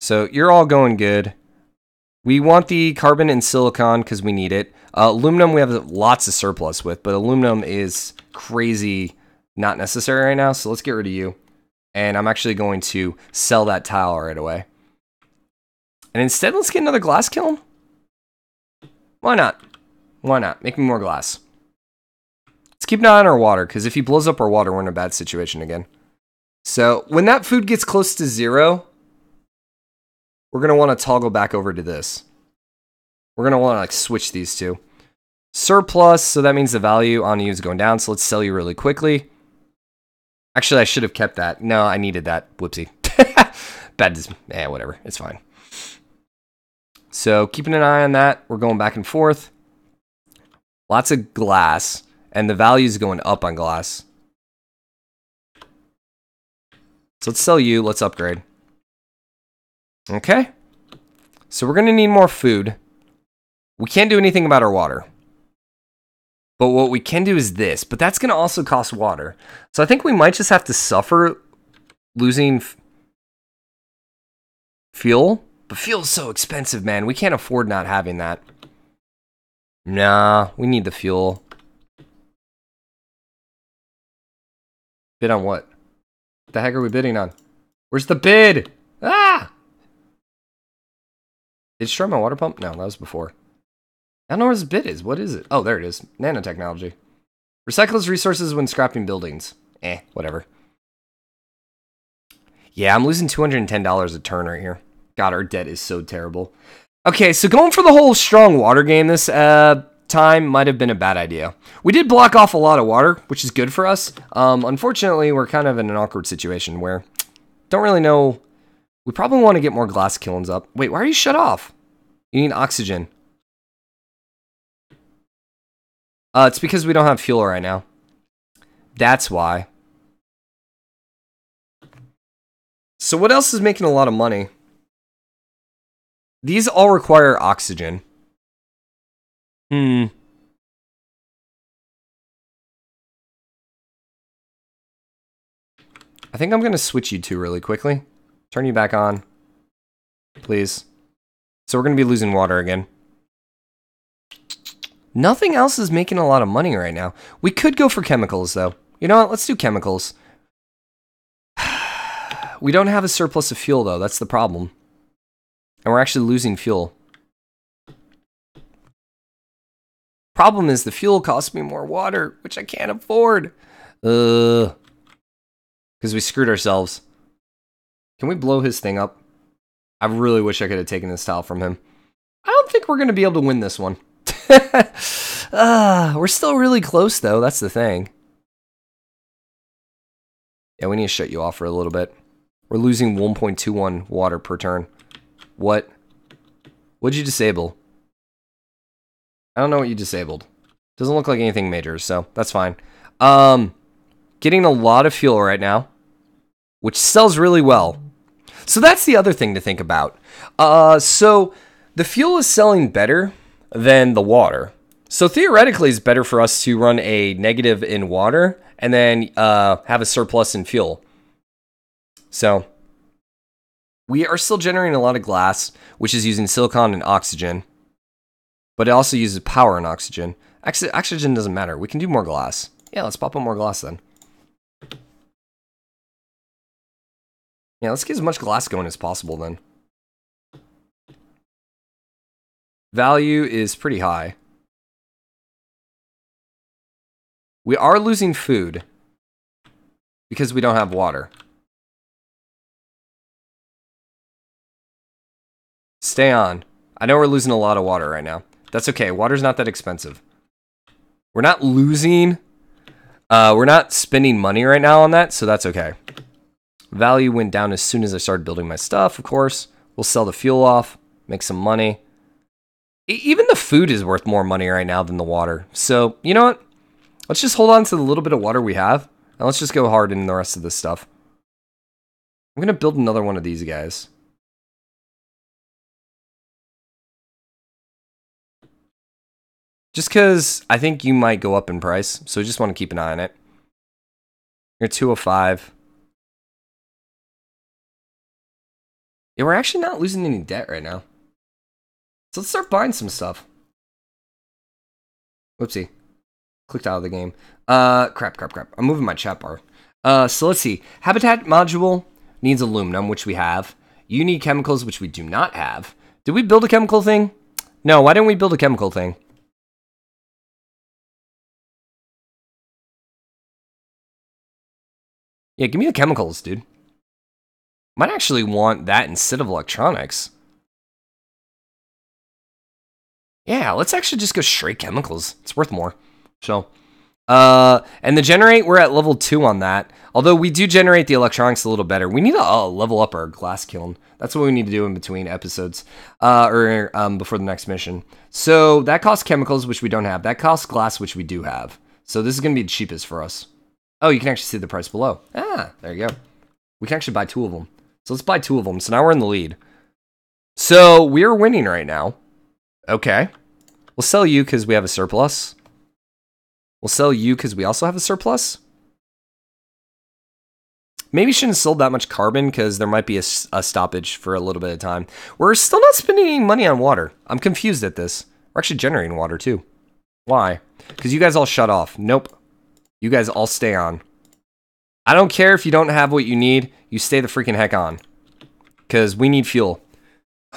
So you're all going good. We want the carbon and silicon because we need it. Aluminum we have lots of surplus with, but aluminum is crazy not necessary right now, so let's get rid of you. And I'm actually going to sell that tile right away. And instead, let's get another glass kiln. Why not? Why not? Make me more glass. Let's keep an eye on our water, because if he blows up our water, we're in a bad situation again. So when that food gets close to 0, we're going to want to toggle back over to this. We're going to want to like switch these two. Surplus, so that means the value on you is going down, so let's sell you really quickly. Actually, I should have kept that. No, I needed that. Whoopsie. Whatever. It's fine. So keeping an eye on that. We're going back and forth. Lots of glass, and the value is going up on glass. So let's sell you. Let's upgrade. Okay. So we're going to need more food. We can't do anything about our water. But what we can do is this. But that's going to also cost water. So I think we might just have to suffer losing fuel. But fuel is so expensive, man. We can't afford not having that. Nah, we need the fuel. Bid on what? What the heck are we bidding on? Where's the bid? Ah! Did it destroy my water pump? No, that was before. I don't know where this bid is. What is it? Oh, there it is. Nanotechnology. Recycles resources when scrapping buildings. Whatever. Yeah, I'm losing $210 a turn right here. God, our debt is so terrible. Okay, so going for the whole strong water game this time might have been a bad idea. We did block off a lot of water, which is good for us. Unfortunately, we're kind of in an awkward situation where don't really know. We probably want to get more glass kilns up. Wait, why are you shut off? You need oxygen. It's because we don't have fuel right now. That's why. So what else is making a lot of money? These all require oxygen. I think I'm going to switch you two really quickly. Turn you back on. Please. So we're going to be losing water again. Nothing else is making a lot of money right now. We could go for chemicals, though. You know what? Let's do chemicals. We don't have a surplus of fuel, though. That's the problem. And we're actually losing fuel. Problem is the fuel costs me more water, which I can't afford. Because we screwed ourselves. Can we blow his thing up? I really wish I could have taken this tile from him. I don't think we're going to be able to win this one. We're still really close, though. That's the thing. Yeah, we need to shut you off for a little bit. We're losing 1.21 water per turn. What? What'd you disable? I don't know what you disabled. Doesn't look like anything major, so that's fine. Getting a lot of fuel right now, which sells really well. So that's the other thing to think about. So the fuel is selling better than the water. So theoretically, it's better for us to run a negative in water and then have a surplus in fuel. So we are still generating a lot of glass, which is using silicon and oxygen. But it also uses power and oxygen. Actually, oxygen doesn't matter. We can do more glass. Yeah, let's pop up more glass then. Yeah, let's get as much glass going as possible then. Value is pretty high. We are losing food because we don't have water. Stay on. I know we're losing a lot of water right now. That's okay. Water's not that expensive. We're not losing. We're not spending money right now on that, so that's okay. Value went down as soon as I started building my stuff, of course. We'll sell the fuel off, make some money. Even the food is worth more money right now than the water. So, you know what? Let's just hold on to the little bit of water we have. And let's just go hard in the rest of this stuff. I'm going to build another one of these guys. Just because I think you might go up in price. So I just want to keep an eye on it. You're 205. Yeah, we're actually not losing any debt right now. So let's start buying some stuff. Whoopsie. Clicked out of the game. Crap. I'm moving my chat bar. So let's see. Habitat module needs aluminum, which we have. You need chemicals, which we do not have. Did we build a chemical thing? No, why didn't we build a chemical thing? Yeah, give me the chemicals, dude. Might actually want that instead of electronics. Yeah, let's actually just go straight chemicals. It's worth more. So, and the generate, we're at level 2 on that. Although we do generate the electronics a little better. We need to level up our glass kiln. That's what we need to do in between episodes, or before the next mission. So that costs chemicals, which we don't have. That costs glass, which we do have. So this is going to be the cheapest for us. Oh, you can actually see the price below. Ah, there you go. We can actually buy 2 of them. So let's buy 2 of them. So now we're in the lead. So we're winning right now. Okay. We'll sell you because we have a surplus. We'll sell you because we also have a surplus. Maybe shouldn't have sold that much carbon because there might be a stoppage for a little bit of time. We're still not spending any money on water. I'm confused at this. We're actually generating water too. Why? Because you guys all shut off. Nope. You guys all stay on. I don't care if you don't have what you need. You stay the freaking heck on. Because we need fuel.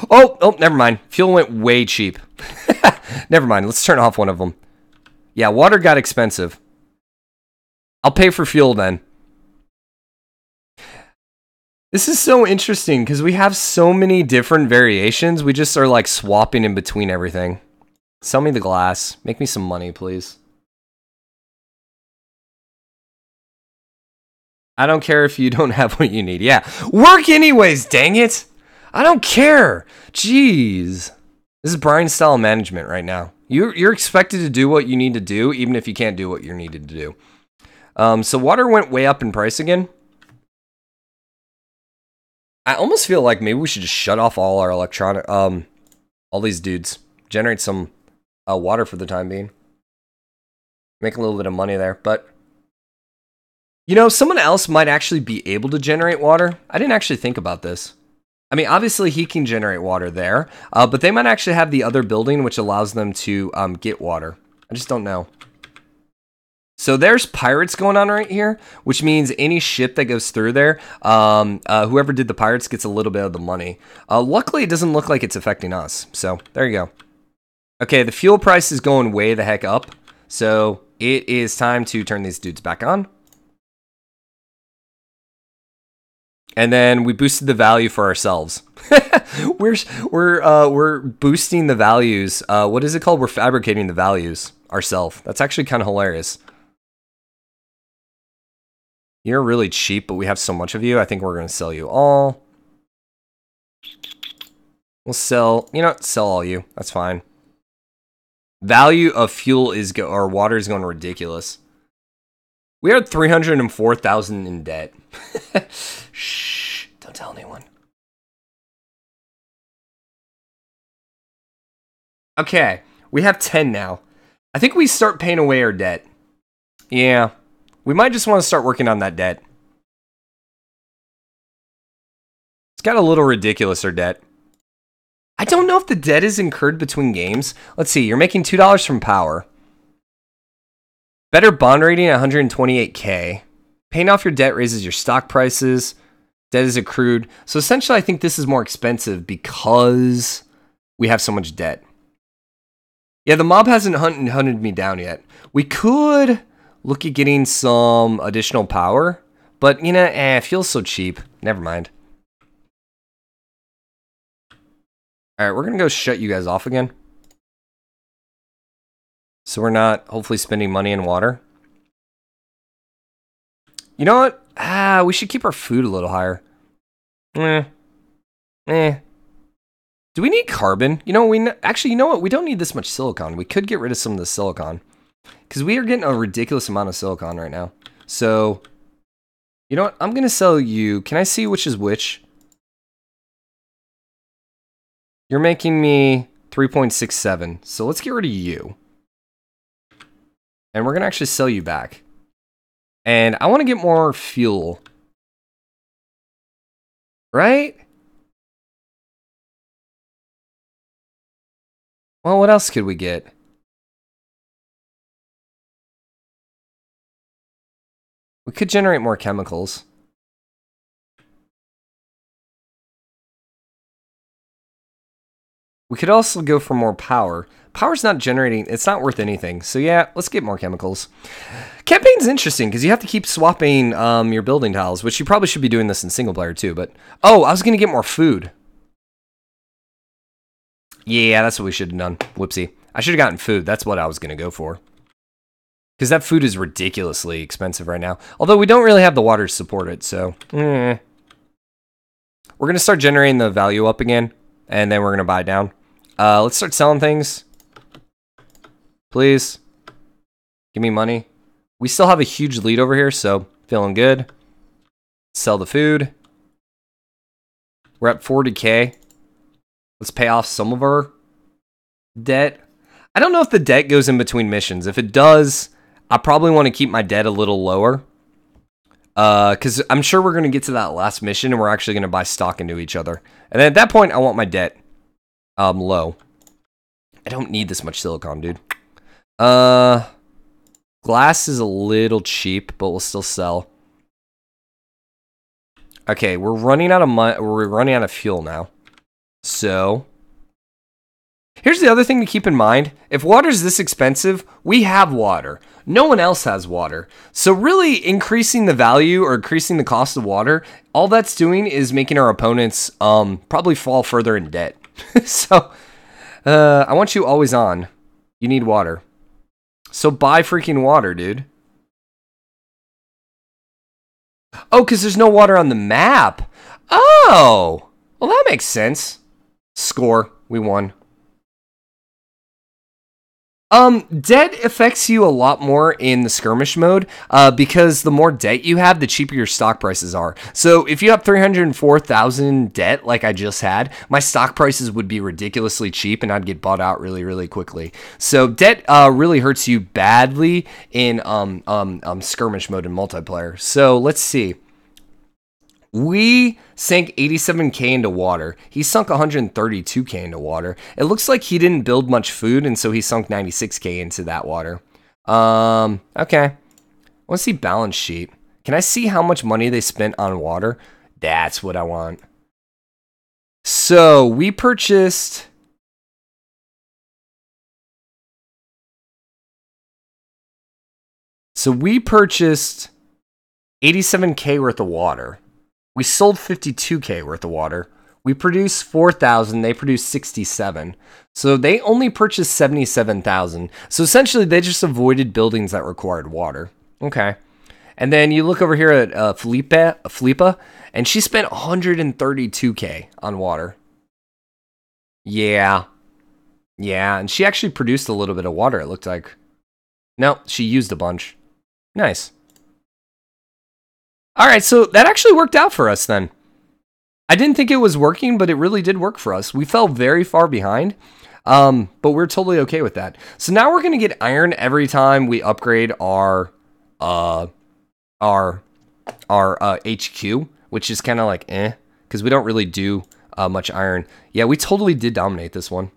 Oh, never mind. Fuel went way cheap. Never mind. Let's turn off one of them. Yeah, water got expensive. I'll pay for fuel then. This is so interesting because we have so many different variations. We just are like swapping in between everything. Sell me the glass. Make me some money, please. I don't care if you don't have what you need. Yeah, work anyways, dang it. I don't care. Jeez. This is Brian style management right now. You're expected to do what you need to do, even if you can't do what you're needed to do. So water went way up in price again. I almost feel like maybe we should just shut off all our electronic, all these dudes. Generate some water for the time being. Make a little bit of money there, but you know, someone else might actually be able to generate water. I didn't actually think about this. I mean, obviously he can generate water there, but they might actually have the other building which allows them to get water. I just don't know. So there's pirates going on right here, which means any ship that goes through there, whoever did the pirates gets a little bit of the money. Luckily, it doesn't look like it's affecting us. So there you go. Okay, the fuel price is going way the heck up. So it is time to turn these dudes back on. And then we boosted the value for ourselves. we're boosting the values. What is it called? We're fabricating the values ourselves. That's actually kind of hilarious. You're really cheap, but we have so much of you. I think we're going to sell you all. We'll sell, you know what? Sell all you. That's fine. Value of fuel is, or water is going ridiculous. We are 304,000 in debt. Shh, don't tell anyone. Okay, we have 10 now. I think we start paying away our debt. Yeah, we might just want to start working on that debt. It's got a little ridiculous, our debt. I don't know if the debt is incurred between games. Let's see, you're making $2 from power. Better bond rating at 128K. Paying off your debt raises your stock prices. Debt is accrued. So essentially, I think this is more expensive because we have so much debt. Yeah, the mob hasn't hunted me down yet. We could look at getting some additional power. But, you know, it feels so cheap. Never mind. Alright, we're going to go shut you guys off again. So we're not, hopefully, spending money in water. You know what? We should keep our food a little higher. Do we need carbon? You know, actually, you know what? We don't need this much silicon. We could get rid of some of the silicon because we are getting a ridiculous amount of silicon right now. So, you know what? I'm going to sell you. Can I see which is which? You're making me 3.67. So let's get rid of you. And we're going to actually sell you back. And I want to get more fuel. Right? Well, what else could we get? We could generate more chemicals. We could also go for more power. Power's not generating, it's not worth anything. So yeah, let's get more chemicals. Campaign's interesting because you have to keep swapping your building tiles, which you probably should be doing this in single player too, but... Oh, I was going to get more food. Yeah, that's what we should have done. Whoopsie. I should have gotten food. That's what I was going to go for. Because that food is ridiculously expensive right now. Although we don't really have the water to support it, so... We're going to start generating the value up again, and then we're going to buy it down. Let's start selling things. Please. Give me money. We still have a huge lead over here, so feeling good. Sell the food. We're at 40K. Let's pay off some of our debt. I don't know if the debt goes in between missions. If it does, I probably want to keep my debt a little lower. Because I'm sure we're going to get to that last mission and we're actually going to buy stock into each other. And then at that point, I want my debt low. I don't need this much silicon, dude. Glass is a little cheap, but we'll still sell. Okay, we're running out of we're running out of fuel now. So, here's the other thing to keep in mind. If water's this expensive, we have water. No one else has water. So really increasing the value or increasing the cost of water, all that's doing is making our opponents probably fall further in debt. So, I want you always on. You need water. So buy freaking water, dude. Oh, because there's no water on the map. Oh, well, that makes sense. Score. We won. Debt affects you a lot more in the skirmish mode, because the more debt you have, the cheaper your stock prices are. So if you have 304,000 debt, like I just had, my stock prices would be ridiculously cheap and I'd get bought out really, really quickly. So debt, really hurts you badly in, skirmish mode and multiplayer. So let's see. We sank 87K into water. He sunk 132K into water. It looks like he didn't build much food, and so he sunk 96K into that water. Okay. I want to see balance sheet. Can I see how much money they spent on water? That's what I want. So, we purchased... So, we purchased 87K worth of water. We sold 52K worth of water. We produced 4,000. They produced 67. So they only purchased 77,000. So essentially, they just avoided buildings that required water. Okay. And then you look over here at Felipa, and she spent 132K on water. Yeah. Yeah, and she actually produced a little bit of water, it looked like. No, she used a bunch. Nice. All right, so that actually worked out for us then. I didn't think it was working, but it really did work for us. We fell very far behind, but we're totally okay with that. So now we're going to get iron every time we upgrade our HQ, which is kind of like because we don't really do much iron. Yeah, we totally did dominate this one.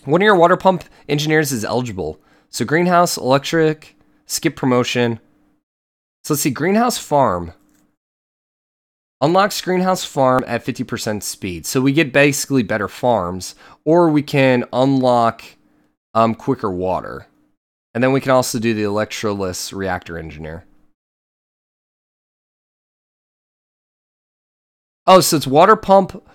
One of your water pump engineers is eligible. So greenhouse, electric, skip promotion. So let's see, greenhouse farm. Unlocks greenhouse farm at 50% speed. So we get basically better farms, or we can unlock quicker water. And then we can also do the electroless reactor engineer. Oh, so it's water pump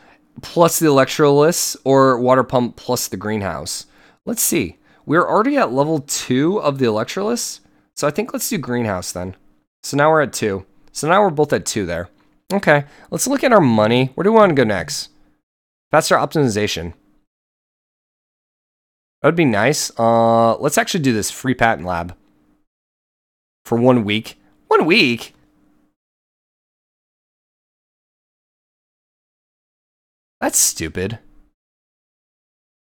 plus the electroless, or water pump plus the greenhouse. Let's see. We're already at level 2 of the electroless. So I think let's do greenhouse then. So now we're at 2. So now we're both at 2 there. Okay, let's look at our money. Where do we want to go next? Faster optimization. That would be nice. Let's actually do this free patent lab for 1 week. 1 week? That's stupid.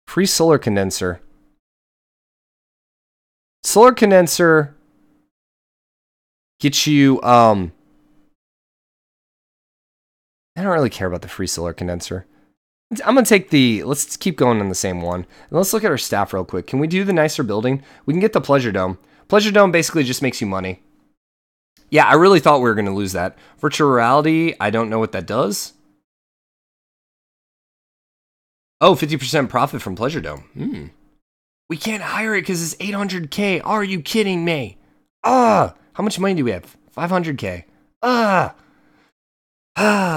Free solar condenser. Solar condenser gets you, I don't really care about the free solar condenser. I'm going to take let's keep going on the same one. And let's look at our staff real quick. Can we do the nicer building? We can get the Pleasure Dome. Pleasure Dome basically just makes you money. Yeah, I really thought we were going to lose that. Virtual reality, I don't know what that does. Oh, 50% profit from Pleasure Dome. We can't hire it because it's 800K. Are you kidding me? How much money do we have? 500K.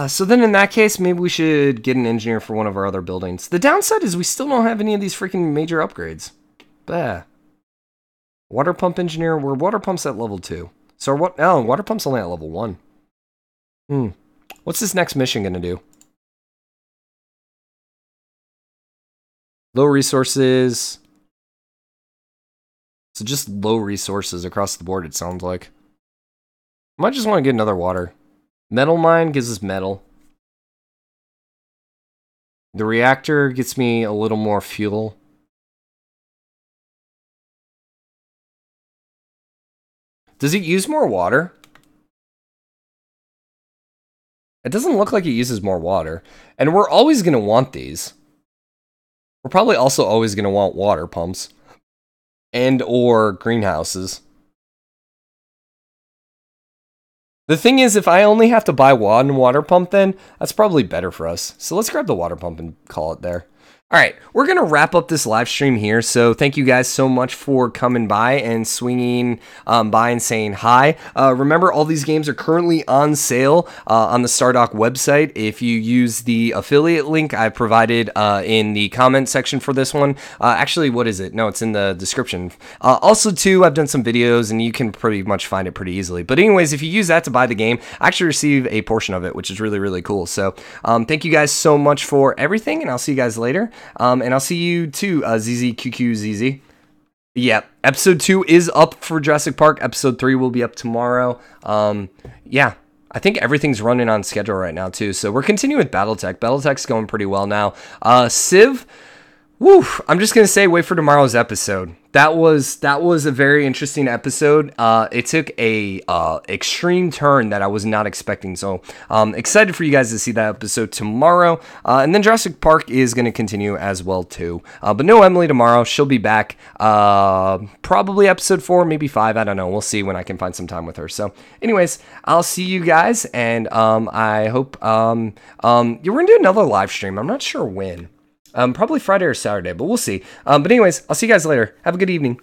So then in that case, maybe we should get an engineer for one of our other buildings. The downside is we still don't have any of these freaking major upgrades. Water pump engineer, we're water pumps at level 2. So water pump's only at level 1. What's this next mission gonna do? Low resources. So just low resources across the board, it sounds like. Might just want to get another water. Metal mine gives us metal. The reactor gets me a little more fuel. Does it use more water? It doesn't look like it uses more water. And we're always going to want these. We're probably also always going to want water pumps. And or greenhouses. The thing is, if I only have to buy one water pump then, that's probably better for us. So let's grab the water pump and call it there. All right, we're going to wrap up this live stream here. So thank you guys so much for coming by and swinging by and saying hi. Remember, all these games are currently on sale on the Stardock website. If you use the affiliate link I provided in the comment section for this one. Actually, what is it? No, it's in the description. Also, too, I've done some videos and you can pretty much find it pretty easily. But anyways, if you use that to buy the game, I actually receive a portion of it, which is really, really cool. So thank you guys so much for everything, and I'll see you guys later. And I'll see you too, ZZQQZZ. Yeah, episode 2 is up for Jurassic Park. Episode 3 will be up tomorrow. Yeah, I think everything's running on schedule right now too. So we're continuing with Battletech. Battletech's going pretty well now. Civ, woo! I'm just gonna say, wait for tomorrow's episode. That was a very interesting episode. It took a extreme turn that I was not expecting. So excited for you guys to see that episode tomorrow. And then Jurassic Park is going to continue as well too. But no Emily tomorrow. She'll be back probably episode 4, maybe 5. I don't know. We'll see when I can find some time with her. So anyways, I'll see you guys. And I hope we're going to do another live stream. I'm not sure when. Probably Friday or Saturday, but we'll see. But anyways, I'll see you guys later. Have a good evening.